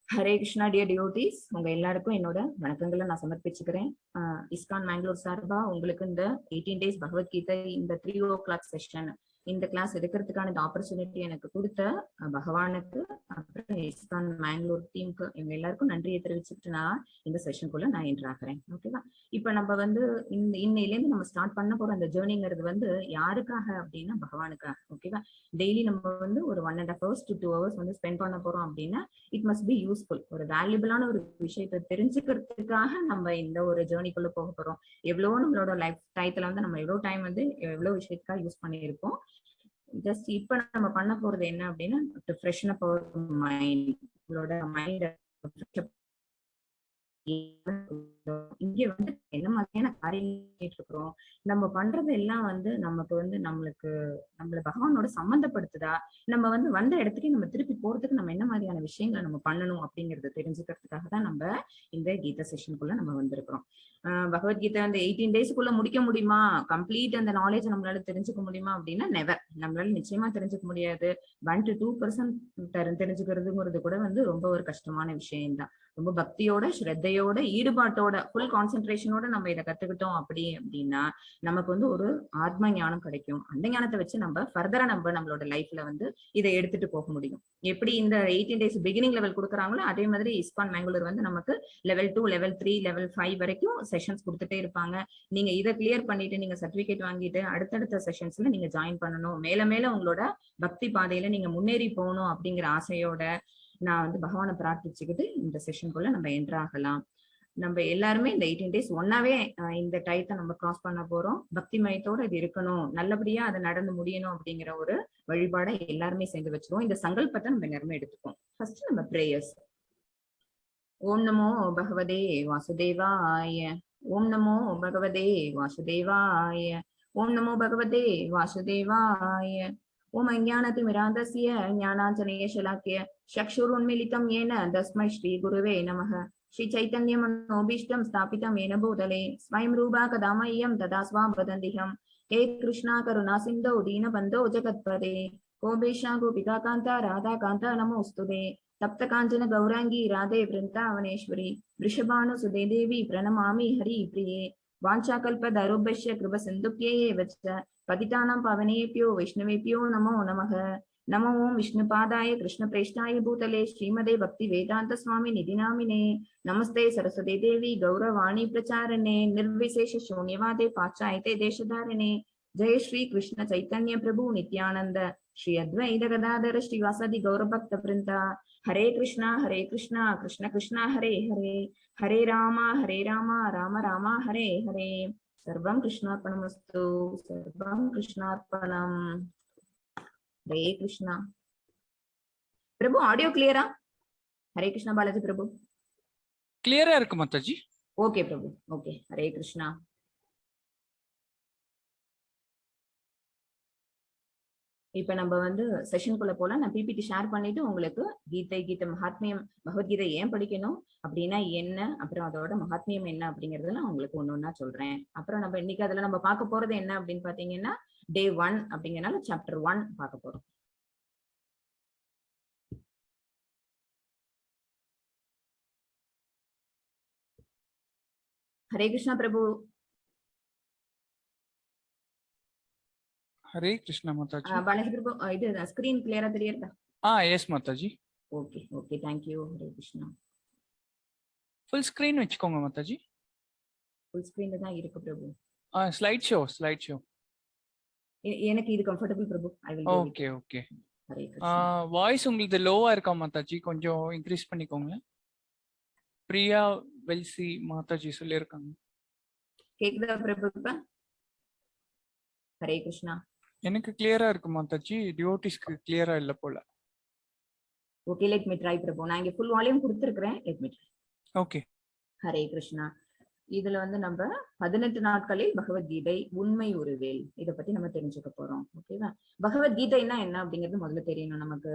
Hare Krishna dear டியோட்டிஸ், உங்க எல்லாருக்கும் என்னோட வணக்கங்களை நான் சமர்ப்பிச்சுக்கிறேன். இஸ்கான் மேங்களூர் சார்பா உங்களுக்கு இந்த 18 days பகவத்கீதை இந்த 3 o'clock செஷன் இந்த கிளாஸ் எடுக்கிறதுக்கான இந்த ஆப்பர்ச்சுனிட்டி எனக்கு கொடுத்த பகவானுக்கு, அப்புறம் இஸ்கான் மேங்களூர் டீமுக்கு, இவங்க எல்லாருக்கும் நன்றியை தெரிவிச்சுட்டு நான் இந்த செஷனுக்குள்ள நான் என்டர் ஆகிறேன். ஓகேவா? இப்ப நம்ம இன்னையிலேருந்து நம்ம ஸ்டார்ட் பண்ண போற அந்த ஜேர்னிங்கிறது யாருக்காக அப்படின்னா பகவானுக்காக. ஓகேவா? டெய்லி நம்ம ஒரு 1.5 hours to 2 hours ஸ்பெண்ட் பண்ண போறோம் அப்படின்னா இட் மஸ்ட் பி யூஸ்ஃபுல். ஒரு வேல்யூபிளான ஒரு விஷயத்தை தெரிஞ்சுக்கிறதுக்காக நம்ம இந்த ஒரு ஜேர்னிக்குள்ள போக போறோம். எவ்வளவோ நம்மளோட லைஃப் டயத்துல நம்ம எவ்வளவு டைம் எவ்வளவு விஷயத்துக்காக யூஸ் பண்ணியிருப்போம். ஜஸ்ட் இப்ப நம்ம பண்ண போறது என்ன அப்படின்னா ஃப்ரெஷ்ன் அப் அவர் மைண்ட். உங்களோட மைண்ட் இங்க என்ன மாதிரியான காரியம் இருக்கிறோம், நம்ம பண்றது எல்லாம் நமக்கு நம்மள பகவானோட சம்பந்தப்படுத்துதா, நம்ம வந்த இடத்துக்கு நம்ம திருப்பி போறதுக்கு நம்ம என்ன மாதிரியான விஷயங்களை நம்ம பண்ணணும் அப்படிங்கறத தெரிஞ்சுக்கிறதுக்காக தான் நம்ம இந்த கீதா செஷனுக்குள்ள நம்ம வந்திருக்கிறோம். பகவத்கீதை அந்த 18 daysக்குள்ள முடிக்க முடியுமா, கம்ப்ளீட் அந்த நாலேஜ் நம்மளால தெரிஞ்சுக்க முடியுமா அப்படின்னா நெவர். நம்மளால நிச்சயமா தெரிஞ்சுக்க முடியாது. 1 to 2% தெரிஞ்சுக்கிறதுங்கிறது கூட ரொம்ப ஒரு கஷ்டமான விஷயம்தான். ரொம்ப பக்தியோட, ஸ்ரத்தையோட, ஈடுபாட்டோட, ஃபுல் கான்சென்ட்ரேஷனோட நம்ம இதை கத்துக்கிட்டோம் அப்படின்னா நமக்கு ஒரு ஆத்ம ஞானம் கிடைக்கும். அந்த ஞானத்தை வச்சு நம்ம ஃபர்தரா நம்மளோட லைஃப்ல இதை எடுத்துட்டு போக முடியும். எப்படி இந்த 18 days பிகினிங் லெவல் கொடுக்குறாங்களோ அதே மாதிரி இஸ்கான் மேங்களூர் நமக்கு level 2, level 3, level 5 வரைக்கும் செஷன்ஸ் கொடுத்துட்டே இருப்பாங்க. நீங்க இதை கிளியர் பண்ணிட்டு நீங்க சர்டிபிகேட் வாங்கிட்டு அடுத்தடுத்த செஷன்ஸ்ல நீங்க ஜாயின் பண்ணணும். மேல மேல உங்களோட பக்தி பாதையில நீங்க முன்னேறி போகணும் அப்படிங்கிற ஆசையோட நான் பகவானை பிரார்த்திச்சுக்கிட்டு இந்த செஷனுக்குள்ள நம்ம என்டர் ஆகலாம். நம்ம எல்லாருமே இந்த 18 days ஒன்னாவே இந்த டயத்தை நம்ம கிராஸ் பண்ண போறோம். பக்தி மயத்தோட இது இருக்கணும், நல்லபடியா அதை நடந்து முடியணும் அப்படிங்கிற ஒரு வழிபாடை எல்லாருமே சேர்ந்து வச்சிருவோம். இந்த சங்கல்பத்தை நம்ம எல்லாருமே எடுத்துப்போம். ஃபர்ஸ்ட் நம்ம பிரேயர்ஸ். ஓம் நமோ பகவதே வாசுதேவாய, ஓம் நமோ பகவதே வாசுதேவாய, ஓம் நமோ பகவதே வாசுதேவாய. ஓம் அஞ்ஞானதிமிராந்தஸ்ய ஞானாஞ்சனேயशलाकय चक्षुरुन्मीलितं येन तस्मै श्री गुरुवे नमः. श्री चैतन्यमनोभीष्टं स्थापितं येन भूतले स्वयं रूपा कदा मह्यं तदा स्वां वदन्तिहं. हे कृष्णा करुणा सिन्धो दीनबन्धो जगत्पते गोपेशा गोपिका कान्ता राधा कान्ता नमोऽस्तुते. तप्त काञ्चन गौरांगी राधे वृन्दावनेश्वरी वृषभानुसुते देवी प्रणमामि हरिप्रिये. वाञ्छाकल्पतरुभ्यश्च कृपसिन्धुभ्यैव च पतितानां पावनेभ्यो वैष्णवेभ्यो नमो नमः. नमो ओं विष्णुपादाय कृष्णप्रेष्ठाय भूतले श्रीमदे भक्ति वेदांत स्वामी निधि नामिने. नमस्ते सरस्वती देवी गौरवाणी प्रचारणे निर्विशेष शून्यवादे पाश्चात्य देशधारिणे. जय श्री कृष्ण चैतन्य प्रभु नित्यानंद श्री अद्वैत गदाधर श्रीवासादि गौरभक्त वृंदा. हरे कृष्णा कृष्ण कृष्ण हरे हरे, हरे राम राम राम हरे हरे. सर्वं कृष्णार्पणमस्तु, सर्वं कृष्णार्पणम. हरे कृष्णा. प्रभु ऑडियो क्लियरा? हरे कृष्णा बालाजी प्रभु. क्लियरा இருக்கு மாதாஜி. ஓகே பிரபு, ஓகே. ஹரே கிருஷ்ணா. இப்ப நம்ம செஷனுக்குள்ள போல நான் பிபிடி ஷேர் பண்ணிட்டு உங்களுக்கு கீதை மகாத்மியம், பகவத்கீதை ஏன் படிக்கணும் அப்படின்னா என்ன, அப்புறம் அதோட மகாத்மியம் என்ன அப்படிங்கறத நான் உங்களுக்கு ஒன்னொன்னா சொல்றேன். அப்புறம் நம்ம இன்னைக்கு அதுல நம்ம பார்க்க போறது என்ன அப்படின்னு பாத்தீங்கன்னா day 1 அப்படிங்கறனால chapter 1 பார்க்க போறோம். ஹரே கிருஷ்ணா பிரபு. ஹரே கிருஷ்ணா மாதாஜி. பாலாஜி பிரபு, இது ஸ்கிரீன் கிளியரா தெரியுதா? Yes Mataji. Okay okay, thank you. Hare Krishna. Full screen வெச்சுக்கோங்க மாதாஜி. ஃபுல் ஸ்கிரீன்ல தான் இருக்கு பிரபு. Slide show. எனக்கு இது comfortable Prabhu. I will. Okay okay. Hare Krishna. Voice உங்களுக்கு லோவா இருக்கா மாதாஜி? கொஞ்சம் இன்க்ரீஸ் பண்ணிக்கோங்க. பிரியா வெல்சி மாதாஜி சொல்லிருக்காங்க. கேக்குதா பிரபு? ஹரே கிருஷ்ணா. எனக்கு கிளியரா இருக்கு மாதாஜி, டிவோட்டிஸ்க்கு கிளியரா இல்ல போல. ஓகே, லெட் மீ ட்ரை பிரபு. நான் இங்க ஃபுல் வால்யூம் கொடுத்திருக்கேன். Let me try. Okay. Hare Krishna. இதுல நம்ம 18 நாட்களில் பகவத்கீதை உண்மை உருவேல் இதை பத்தி நம்ம தெரிஞ்சுக்க போறோம். ஓகேவா? பகவத்கீதைன்னா என்ன அப்படிங்கிறது முதல்ல தெரியணும் நமக்கு.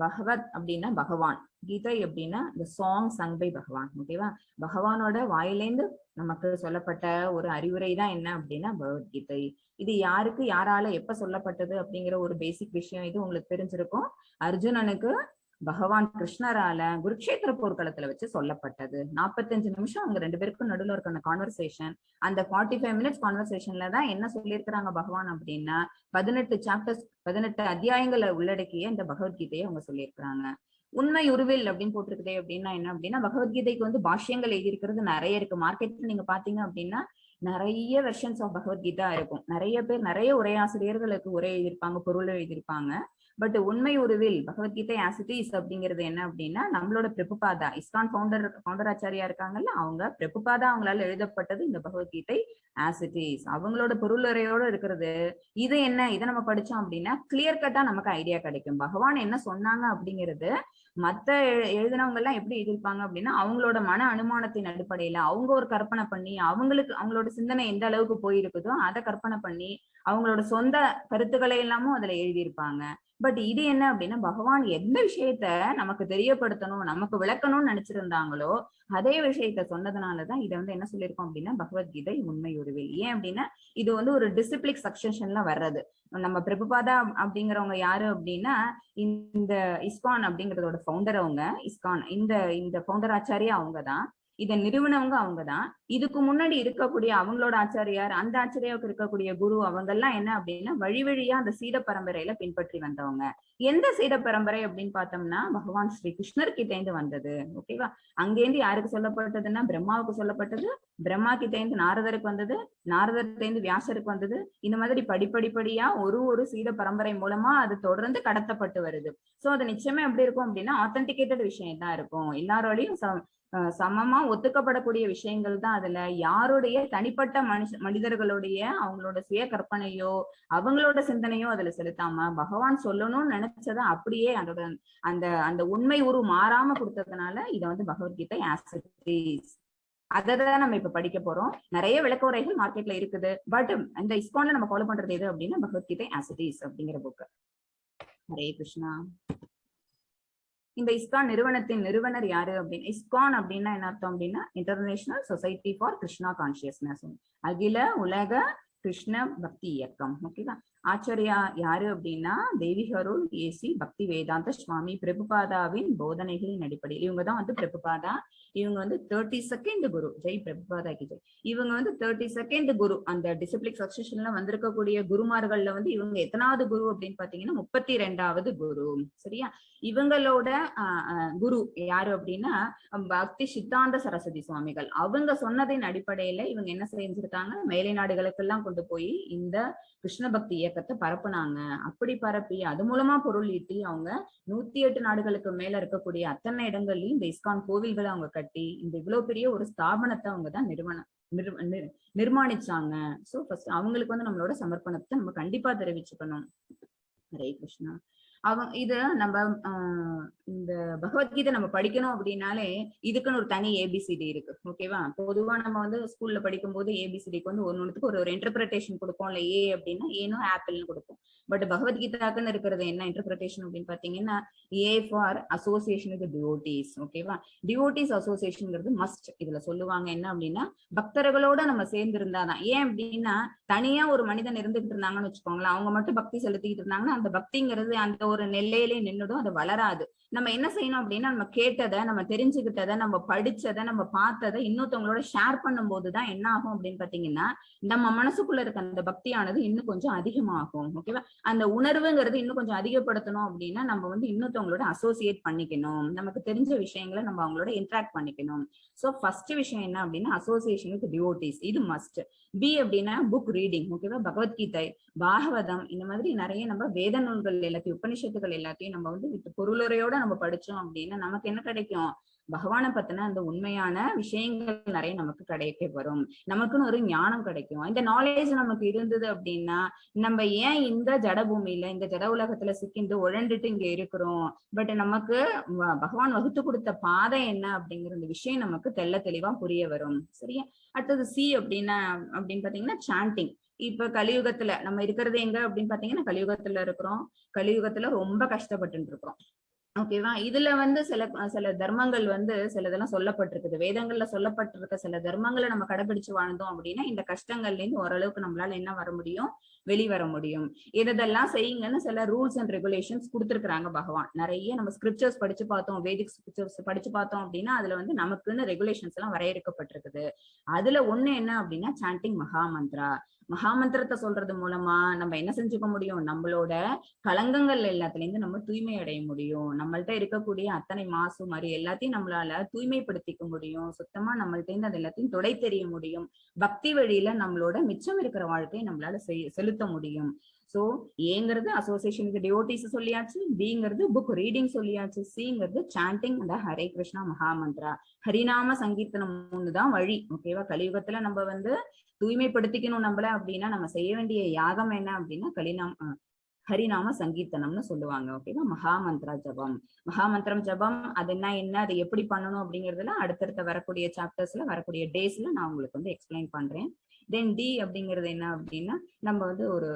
பகவத் அப்படின்னா பகவான், கீதை அப்படின்னா இந்த சாங் சங் பை பகவான். ஓகேவா? பகவானோட வாயிலேந்து நமக்கு சொல்லப்பட்ட ஒரு அறிவுரை தான் என்ன அப்படின்னா பகவத்கீதை. இது யாருக்கு யாரால எப்ப சொல்லப்பட்டது அப்படிங்கிற ஒரு பேசிக் விஷயம் இது உங்களுக்கு தெரிஞ்சிருக்கும். அர்ஜுனனுக்கு பகவான் கிருஷ்ணரால குருக்ஷேத்திர போர்க்களத்துல வச்சு சொல்லப்பட்டது. 45 நிமிஷம் அவங்க 2 பேருக்கும் நடுவில் இருக்க அந்த கான்வர்சேஷன், அந்த 45 மினிட்ஸ் கான்வர்சேஷன்ல தான் என்ன சொல்லியிருக்கிறாங்க பகவான் அப்படின்னா 18 சாப்டர்ஸ் 18 அத்தியாயங்களை உள்ளடக்கிய இந்த பகவத்கீதையை அவங்க சொல்லியிருக்கிறாங்க. உண்மை உருவில் அப்படின்னு போட்டிருக்குதே அப்படின்னா என்ன அப்படின்னா, பகவத்கீதைக்கு வந்து பாஷ்யங்கள் எழுதியிருக்கிறது நிறைய இருக்கு. மார்க்கெட்ல நீங்க பாத்தீங்க அப்படின்னா நிறைய வெர்ஷன்ஸ் ஆஃப் பகவத்கீதா இருக்கும். நிறைய பேர் நிறைய உரையாசிரியர்களுக்கு உரை எழுதியிருப்பாங்க, பொருள் எழுதியிருப்பாங்க. பட் உண்மை உருவில் பகவத்கீதை ஆஸ் இட் இஸ் அப்படிங்கிறது என்ன அப்படின்னா, நம்மளோட பிரபுபாதா இஸ்கான் ஃபவுண்டராச்சாரியா இருக்காங்கல்ல, அவங்க பிரபுபாதா அவங்களால எழுதப்பட்டது இந்த பகவத்கீதை ஆஸ் இட் இஸ். அவங்களோட பொருளுரையோட இருக்கிறது. இது என்ன, இதை நம்ம படிச்சோம் அப்படின்னா கிளியர் கட்டா நமக்கு ஐடியா கிடைக்கும். பகவான் என்ன சொன்னாங்க அப்படிங்கிறது மத்த எழுதினவங்க எல்லாம் எப்படி எழுதியிருப்பாங்க அப்படின்னா, அவங்களோட மன அனுமானத்தின் அடிப்படையில அவங்க ஒரு கற்பனை பண்ணி, அவங்களோட சிந்தனை எந்த அளவுக்கு போயிருக்குதோ அதை கற்பனை பண்ணி அவங்களோட சொந்த கருத்துக்களை எல்லாமும் அதுல எழுதியிருப்பாங்க. பட் இது என்ன அப்படின்னா, பகவான் எந்த விஷயத்த நமக்கு தெரியப்படுத்தணும், நமக்கு விளக்கணும்னு நினைச்சிருந்தாங்களோ அதே விஷயத்த சொன்னதுனாலதான் இதை வந்து என்ன சொல்லியிருக்கோம் அப்படின்னா பகவத்கீதை உண்மை உருவில். ஏன் அப்படின்னா இது வந்து ஒரு டிசிப்ளிக் சக்சஷன்ல வர்றது. நம்ம பிரபுபாதா அப்படிங்கிறவங்க யாரு அப்படின்னா, இந்த இஸ்கான் அப்படிங்கறதோட ஃபவுண்டர் அவங்க. இஸ்கான் இந்த ஃபவுண்டர் ஆச்சாரியா அவங்கதான், இதை நிறுவனவங்க அவங்கதான். இதுக்கு முன்னாடி இருக்கக்கூடிய அவங்களோட ஆச்சாரியார், அந்த ஆச்சாரியாவுக்கு இருக்கக்கூடிய குரு, அவங்க எல்லாம் என்ன அப்படின்னா வழி வழியா அந்த சீட பரம்பரையில பின்பற்றி வந்தவங்க. எந்த சீட பரம்பரை அப்படின்னு பார்த்தோம்னா பகவான் ஸ்ரீ கிருஷ்ணர் கிட்ட இருந்து வந்தது. ஓகேவா? அங்கேருந்து யாருக்கு சொல்லப்பட்டதுன்னா பிரம்மாவுக்கு சொல்லப்பட்டது, பிரம்மா கிட்ட இருந்து நாரதருக்கு வந்தது, நாரதர்கிட்ட இருந்து வியாசருக்கு வந்தது. இந்த மாதிரி படிப்படியா ஒரு சீட பரம்பரை மூலமா அது தொடர்ந்து கடத்தப்பட்டு வருது. சோ அது நிச்சயமா எப்படி இருக்கும் அப்படின்னா ஆத்தென்டிகேட்டட் விஷயம் தான் இருக்கும். எல்லாரோடையும் சமமா ஒத்துக்கப்படக்கூடிய விஷயங்கள் தான். அதுல யாருடைய தனிப்பட்ட மனிதர்களுடைய அவங்களோட சுய கற்பனையோ அவங்களோட சிந்தனையோ அதுல செலுத்தாம பகவான் சொல்லணும்னு நினைச்சதை அப்படியே அதோட அந்த உண்மை உரு மாறாம கொடுத்ததுனால இதை வந்து பகவத்கீதை ஆஸ் இட் இஸ். அதான் நம்ம இப்ப படிக்க போறோம். நிறைய விளக்க உரைகள் மார்க்கெட்ல இருக்குது. பட் இந்த இஸ்கான்ல நம்ம ஃபாலோ பண்றது எது அப்படின்னா பகவத்கீதை ஆஸ் இட் இஸ் அப்படிங்கிற புக். ஹரே கிருஷ்ணா. இந்த இஸ்கான் நிறுவனத்தின் நிறுவனர் யாரு அப்படின்னு, இஸ்கான் அப்படின்னா என்ன அர்த்தம் அப்படின்னா international society for Krishna consciousness, அகில உலக கிருஷ்ண பக்தி இயக்கம். ஓகேவா? ஆச்சாரியா யாரு அப்படின்னா தேவிகருள் ஏசி பக்தி வேதாந்த சுவாமி பிரபுபாதாவின் போதனைகளின் அடிப்படையில். இவங்கதான் வந்து பிரபுபாதா. இவங்க வந்து 32nd குரு. ஜெய் பிரபுபாதா கி ஜெய். இவங்க வந்து 32nd குரு. அந்த டிசிப்ளிக் சக்சஷன்ல வந்திருக்கக்கூடிய குருமார்கள்ல வந்து இவங்க எத்தனாவது குரு அப்படின்னு பாத்தீங்கன்னா 32வது குரு. சரியா? இவங்களோட குரு யாரு அப்படின்னா பக்தி சித்தாந்த சரஸ்வதி சுவாமிகள். அவங்க சொன்னதின் அடிப்படையில இவங்க என்ன செஞ்சிருக்காங்க, மேலை நாடுகளுக்கெல்லாம் கொண்டு போய் இந்த கிருஷ்ண பக்தி இயக்கத்தை பரப்புனாங்க. அப்படி பரப்பி அது மூலமா பொருள் ஈட்டி அவங்க 108 நாடுகளுக்கு மேல இருக்கக்கூடிய அத்தனை இடங்கள்லயும் இந்த இஸ்கான் கோவில்களை அவங்க கட்டி இந்த இவ்வளவு பெரிய ஒரு ஸ்தாபனத்தை அவங்கதான் நிர்மாணிச்சாங்க. சோ ஃபர்ஸ்ட் அவங்களுக்கு வந்து நம்மளோட சமர்ப்பணத்தை நம்ம கண்டிப்பா தெரிவிச்சுக்கணும். ஹரே கிருஷ்ணா. இது நம்ம இந்த பகவத்கீதை நம்ம படிக்கணும் அப்படின்னாலே இதுக்குன்னு ஒரு தனி ஏபிசிடி இருக்கு. ஓகேவா? பொதுவா நம்ம வந்து ஸ்கூல்ல படிக்கும் போது ஏபிசிடிக்கு வந்து ஒண்ணுக்கு ஒரு இன்டர்பிரேஷன் கொடுப்போம். இல்ல ஏ அப்படின்னா ஏனோ ஆப்பிள்னு கொடுப்போம். பட் பகவத்கீதாக்குன்னு இருக்கிறது என்ன இன்டர்பிரேஷன் அப்படின்னு பாத்தீங்கன்னா A for association with devotees. ஓகேவா? டிவோட்டீஸ் அசோசியேஷன்ங்கிறது மஸ்ட். இதுல சொல்லுவாங்க என்ன அப்படின்னா பக்தர்களோட நம்ம சேர்ந்து இருந்தாதான். ஏன் அப்படின்னா தனியா ஒரு மனிதன் இருந்துகிட்டு இருந்தாங்கன்னு வச்சுக்கோங்களேன், அவங்க மட்டும் பக்தி செலுத்திக்கிட்டு இருந்தாங்கன்னா அந்த பக்திங்கிறது அந்த ஒரு நெல்லையிலே நின்னுடும், அது வளராது. நம்ம என்ன செய்யணும் அப்படின்னா நம்ம கேட்டதை, நம்ம தெரிஞ்சுக்கிட்டதை, நம்ம படிச்சதை, நம்ம பார்த்ததை இன்னொருத்தவங்களோட ஷேர் பண்ணும் போதுதான் என்ன ஆகும் அப்படின்னு பாத்தீங்கன்னா நம்ம மனசுக்குள்ள இருக்க அந்த பக்தியானது இன்னும் கொஞ்சம் அதிகமாகும். ஓகேவா? அந்த உணர்வுங்கிறது இன்னும் கொஞ்சம் அதிகப்படுத்தணும் அப்படின்னா நம்ம வந்து இன்னொருத்தவங்களோட அசோசியேட் பண்ணிக்கணும். நமக்கு தெரிஞ்ச விஷயங்களை நம்ம அவங்களோட இன்ட்ராக்ட் பண்ணிக்கணும். சோ ஃபர்ஸ்ட் விஷயம் என்ன அப்படின்னா அசோசியேஷன் வித் டிவோட்டீஸ். இது மஸ்ட். பி அப்படின்னா புக் ரீடிங். ஓகேவா? பகவத்கீதை, பாகவதம், இந்த மாதிரி நிறைய நம்ம வேத நூல்கள் எல்லாத்தையும் உபநிஷத்துகள் எல்லாத்தையும் நம்ம வந்து பொருளுரையோட நம்ம படிச்சோம் அப்படின்னா நமக்கு என்ன கிடைக்கும், பகவானை பத்தின அந்த உண்மையான விஷயங்கள் நிறைய நமக்கு கிடைக்க வரும். நமக்குன்னு ஒரு ஞானம் கிடைக்கும். இந்த நாலேஜ் நமக்கு இருந்தது அப்படின்னா நம்ம ஏன் இந்த ஜட பூமியில இந்த ஜட உலகத்துல சிக்கிண்டு உழண்டுட்டு இங்க இருக்கிறோம், பட் நமக்கு பகவான் வகுத்து கொடுத்த பாதை என்ன அப்படிங்கிற இந்த விஷயம் நமக்கு தெள்ள தெளிவா புரிய வரும். சரியா? அடுத்தது சி அப்படின்னு பாத்தீங்கன்னா சாண்டிங். இப்ப கலியுகத்துல நம்ம இருக்கிறது எங்க அப்படின்னு பாத்தீங்கன்னா கலியுகத்துல இருக்கிறோம். கலியுகத்துல ரொம்ப கஷ்டப்பட்டு இருக்கிறோம். ஓகேவா. இதுல வந்து சில சில தர்மங்கள் வந்து சிலதெல்லாம் சொல்லப்பட்டிருக்குது. வேதங்கள்ல சொல்லப்பட்டிருக்க சில தர்மங்களை நம்ம கடைபிடிச்சு வாழ்ந்தோம் அப்படின்னா இந்த கஷ்டங்கள்ல இருந்து ஓரளவுக்கு நம்மளால என்ன வர முடியும், வெளிவர முடியும். இதெல்லாம் செய்யுங்கன்னு சில ரூல்ஸ் அண்ட் ரெகுலேஷன்ஸ் கொடுத்திருக்கிறாங்க பகவான். நிறைய நம்ம ஸ்கிரிப்சர்ஸ் படிச்சு பார்த்தோம், வேதிக் ஸ்கிரிப்சர்ஸ் படிச்சு பார்த்தோம் அப்படின்னா அதுல வந்து நமக்குன்னு ரெகுலேஷன்ஸ் எல்லாம் வரையறுக்கப்பட்டிருக்குது. அதுல ஒண்ணு என்ன அப்படின்னா சாண்டிங் மகாமந்திரா. மகாமந்திரத்தை சொல்றது மூலமா நம்ம என்ன செஞ்சுக்க முடியும், நம்மளோட களங்கங்கள் எல்லாத்துல இருந்து நம்ம தூய்மை அடைய முடியும். நம்மள்ட்ட இருக்கக்கூடிய அத்தனை மாசு மாதிரி எல்லாத்தையும் நம்மளால தூய்மைப்படுத்திக்க முடியும். சுத்தமா நம்மள்ட்ட இருந்து அது எல்லாத்தையும் தொடை தெரிய முடியும். பக்தி வழியில நம்மளோட மிச்சம் இருக்கிற வாழ்க்கையை நம்மளால செலுத்த முடியும். சோ ஏங்கிறது அசோசியேஷனுக்கு டிவோட்டிஸ் சொல்லியாச்சு, பிங்கிறது புக் ரீடிங் சொல்லியாச்சு, சிங்கிறது சாண்டிங் அந்த ஹரே கிருஷ்ணா மகாமந்திரா. ஹரிநாம சங்கீர்த்தனம் ஒண்ணுதான் வழி. ஓகேவா. கலியுகத்துல நம்ம வந்து தூய்மைப்படுத்திக்கணும் நம்மள அப்படின்னா நம்ம செய்ய வேண்டிய யாகம் என்ன அப்படின்னா ஹரிநாம சங்கீர்த்தனம்னு சொல்லுவாங்க. ஓகேவா. மகாமந்திரா ஜபம். மகாமந்திரம் ஜபம் அது என்ன அதை எப்படி பண்ணணும் அப்படிங்கறதுல அடுத்தடுத்த வரக்கூடிய சாப்டர்ஸ்ல வரக்கூடிய டேஸ்ல நான் உங்களுக்கு வந்து எக்ஸ்பிளைன் பண்றேன். தென் டி அப்படிங்கிறது என்ன அப்படின்னா நம்ம வந்து ஒரு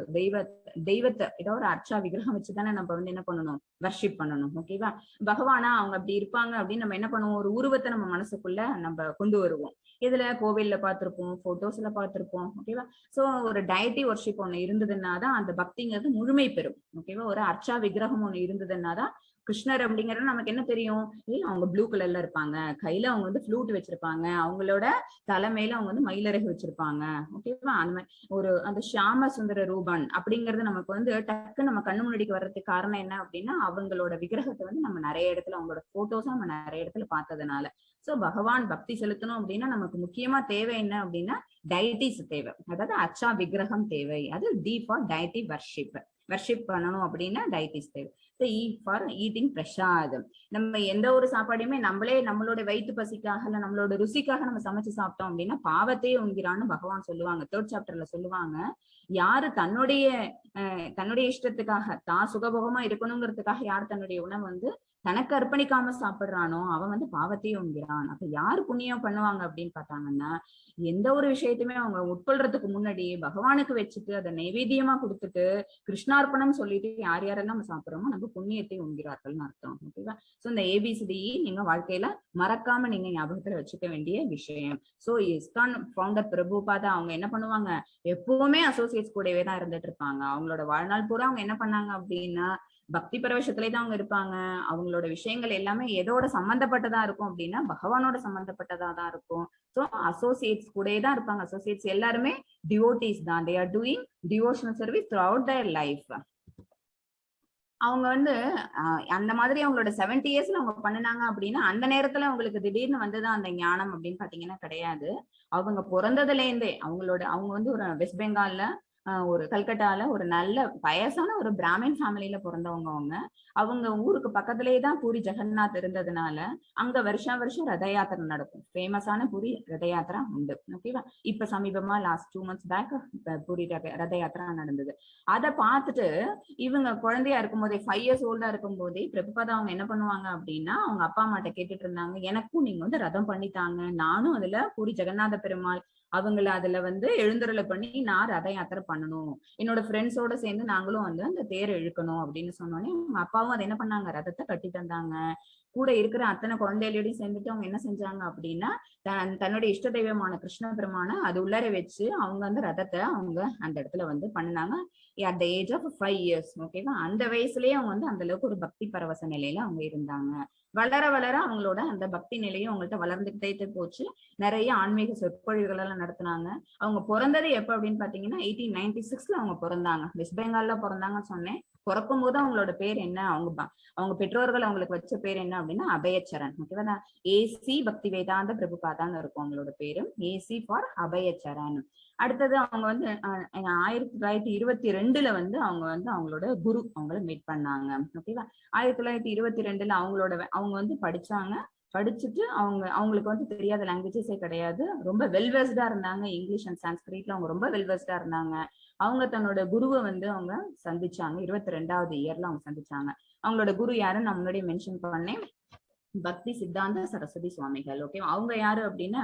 தெய்வத்தை ஏதோ ஒரு அர்ச்சா விக்கிரகம் வச்சுதானே நம்ம வந்து என்ன பண்ணணும், வர்ஷிப் பண்ணணும். ஓகேவா. பகவானா அவங்க அப்படி இருப்பாங்க அப்படின்னு நம்ம என்ன பண்ணுவோம், ஒரு உருவத்தை நம்ம மனசுக்குள்ள நம்ம கொண்டு வருவோம். இதுல கோவில்ல பார்த்திருப்போம், போட்டோஸ்ல பார்த்திருப்போம். ஓகேவா. சோ ஒரு டயட்டி வர்ஷிப் ஒண்ணு இருந்ததுன்னாதான் அந்த பக்திங்கிறது முழுமை பெறும். ஓகேவா. ஒரு அர்ச்சா விக்கிரகம் ஒண்ணு இருந்ததுன்னாதான் கிருஷ்ணர் அப்படிங்கிறது நமக்கு என்ன தெரியும், அவங்க ப்ளூ கலர்ல இருப்பாங்க, கையில அவங்க வந்து ஃப்ளூட் வச்சிருப்பாங்க, அவங்களோட தலைமையில அவங்க வந்து மயிலரகு வச்சிருப்பாங்க. ஓகேவா. அந்த மாதிரி ஒரு அந்த ஷியாம சுந்தர ரூபன் அப்படிங்கிறது நமக்கு வந்து டக்கு நம்ம கண்ணு முன்னாடிக்கு வர்றதுக்கு காரணம் என்ன அப்படின்னா அவங்களோட விக்கிரகத்தை வந்து நம்ம நிறைய இடத்துல அவங்களோட போட்டோஸா நம்ம நிறைய இடத்துல பார்த்ததுனால. சோ பகவான் பக்தி செலுத்தணும் அப்படின்னா நமக்கு முக்கியமா தேவை என்ன அப்படின்னா டயட்டிஸ் தேவை, அதாவது அர்ச்சா விக்கிரகம் தேவை. அது டி ஃபார் டயட்டி வர்ஷிப் பண்ணணும் அப்படின்னா டயட்டிஸ் தேவை. இ ஃபார் ஈட்டிங் பிரசாதம். நம்ம எந்த ஒரு சாப்பாடையுமே நம்மளே நம்மளோட வயிற்று பசிக்காக இல்ல நம்மளோட ருசிக்காக நம்ம சமைச்சு சாப்பிட்டோம் அப்படின்னா பாவத்தையே உண்கிறான்னு பகவான் சொல்லுவாங்க. 3rd சாப்டர்ல சொல்லுவாங்க, யாரு தன்னுடைய இஷ்டத்துக்காக தான் சுகபோகமா இருக்கணுங்கிறதுக்காக யார் தன்னுடைய உணவு வந்து தனக்கு அர்ப்பணிக்காம சாப்பிடுறானோ அவன் வந்து பாவத்தையே உண்கிறான். அப்ப யாரு புண்ணியம் பண்ணுவாங்க அப்படின்னு பார்த்தாங்கன்னா எந்த ஒரு விஷயத்தையுமே அவங்க உட்கொள்றதுக்கு முன்னாடி பகவானுக்கு வச்சுட்டு அதை நைவேத்தியமா கொடுத்துட்டு கிருஷ்ணார்ப்பணம் சொல்லிட்டு யார் யாரெல்லாம் நம்ம சாப்பிடுறோமோ நம்ம புண்ணியத்தை உண்கிறார்கள்னு அர்த்தம். ஓகேவா. சோ இந்த ஏபிசிடி நீங்க வாழ்க்கையில மறக்காம நீங்க ஞாபகத்துல வச்சுக்க வேண்டிய விஷயம். சோ இஸ்கான் ஃபவுண்டர் பிரபுபாதா அவங்க என்ன பண்ணுவாங்க, எப்பவுமே அசோசியேட்ஸ் கூடவே தான் இருந்துட்டு இருப்பாங்க. அவங்களோட வாழ்நாள் பூரா அவங்க என்ன பண்ணாங்க அப்படின்னா பக்தி பரவசத்திலே தான் அவங்க இருப்பாங்க. அவங்களோட விஷயங்கள் எல்லாமே எதோட சம்பந்தப்பட்டதா இருக்கும் அப்படின்னா பகவானோட சம்பந்தப்பட்டதா தான் இருக்கும். சோ அசோசியேட்ஸ் கூட தான் இருப்பாங்க. அசோசியேட்ஸ் எல்லாருமே டிவோட்டிஸ் தான். they are doing devotional service throughout their life. அவங்க வந்து அந்த மாதிரி அவங்களோட 70 இயர்ஸ்ல அவங்க பண்ணினாங்க அப்படின்னா அந்த நேரத்துல அவங்களுக்கு திடீர்னு வந்துதான் அந்த ஞானம் அப்படின்னு பாத்தீங்கன்னா கிடையாது. அவங்க பிறந்ததுல இருந்தே அவங்க வந்து ஒரு வெஸ்ட் பெங்கால்ல ஒரு கல்கட்டால ஒரு நல்ல வயசான ஒரு பிராமின் ஃபேமிலியில பிறந்தவங்க. அவங்க ஊருக்கு பக்கத்திலேயே தான் பூரி ஜெகநாத் இருந்ததுனால அங்க வருஷம் ரத யாத்திரை நடக்கும். ஃபேமஸான பூரி ரத யாத்திரா உண்டு. ஓகேவா. இப்ப சமீபமா லாஸ்ட் 2 months பேக் பூரி ரத யாத்திரா நடந்தது. அதை பார்த்துட்டு இவங்க குழந்தையா இருக்கும் போதே 5 years ஓல்டா இருக்கும் போதே பிரபுபாதா அவங்க என்ன பண்ணுவாங்க அப்படின்னா அவங்க அப்பா அம்மாட்ட கேட்டுட்டு இருந்தாங்க, எனக்கும் நீங்க வந்து ரதம் பண்ணித்தாங்க, நானும் அதுல பூரி ஜெகநாத பெருமாள் அவங்கள அதுல வந்து எழுந்தருளை பண்ணி நான் ரத யாத்திரை பண்ணணும், என்னோட ஃப்ரெண்ட்ஸோட சேர்ந்து நாங்களும் வந்து அந்த தேரை இழுக்கணும் அப்படின்னு சொன்னோன்னே அவங்க அப்பாவும் அதை என்ன பண்ணாங்க, ரதத்தை கட்டி தந்தாங்க. கூட இருக்கிற அத்தனை குழந்தைகளோடையும் சேர்ந்துட்டு அவங்க என்ன செஞ்சாங்க அப்படின்னா தன்னுடைய இஷ்ட தெய்வமான கிருஷ்ண பெருமான அது உள்ளார வச்சு அவங்க அந்த ரதத்தை அவங்க அந்த இடத்துல வந்து பண்ணாங்க. at the age of 5 years. ஓகேவா. அந்த வயசுலயே அவங்க வந்து அந்த அளவுக்கு ஒரு பக்தி பரவச நிலையில அவங்க இருந்தாங்க. வளர வளர அவங்களோட அந்த பக்தி நிலையும் அவங்கள்ட்ட வளர்ந்துகிட்டே போச்சு. நிறைய ஆன்மீக சொற்பொழிவுகள் எல்லாம் நடத்தினாங்க. அவங்க பிறந்தது எப்ப அப்படின்னு பாத்தீங்கன்னா 1896ல அவங்க பிறந்தாங்க. வெஸ்ட் பெங்கால்ல பிறந்தாங்கன்னு சொன்னேன். பிறக்கும் போது அவங்களோட பேர் என்ன, அவங்க பெற்றோர்கள் அவங்களுக்கு வச்ச பேர் என்ன அப்படின்னா அபயச்சரண். ஓகேவா. ஏசி பக்தி வேதாந்த பிரபுபாதான்னு இருக்கும் அவங்களோட பேரு. AC for Abhayacharan. அடுத்தது அவங்க வந்து 1922ல வந்து அவங்களோட குரு அவங்கள மீட் பண்ணாங்க. ஓகேவா. 1922ல அவங்க வந்து படிச்சுட்டு அவங்களுக்கு வந்து தெரியாத லாங்குவேஜஸே கிடையாது. ரொம்ப வெல்வெஸ்டா இருந்தாங்க. இங்கிலீஷ் அண்ட் சான்ஸ்கிரிட்ல அவங்க ரொம்ப வெல்வெஸ்டா இருந்தாங்க. அவங்க தன்னோட குருவை வந்து அவங்க சந்திச்சாங்க. 22வது இயர்ல அவங்க சந்திச்சாங்க. அவங்களோட குரு யாருன்னு நான் முன்னாடி மென்ஷன் பண்ணேன், பக்தி சித்தாந்த சரஸ்வதி சுவாமிகள். ஓகே. அவங்க யாரு அப்படின்னா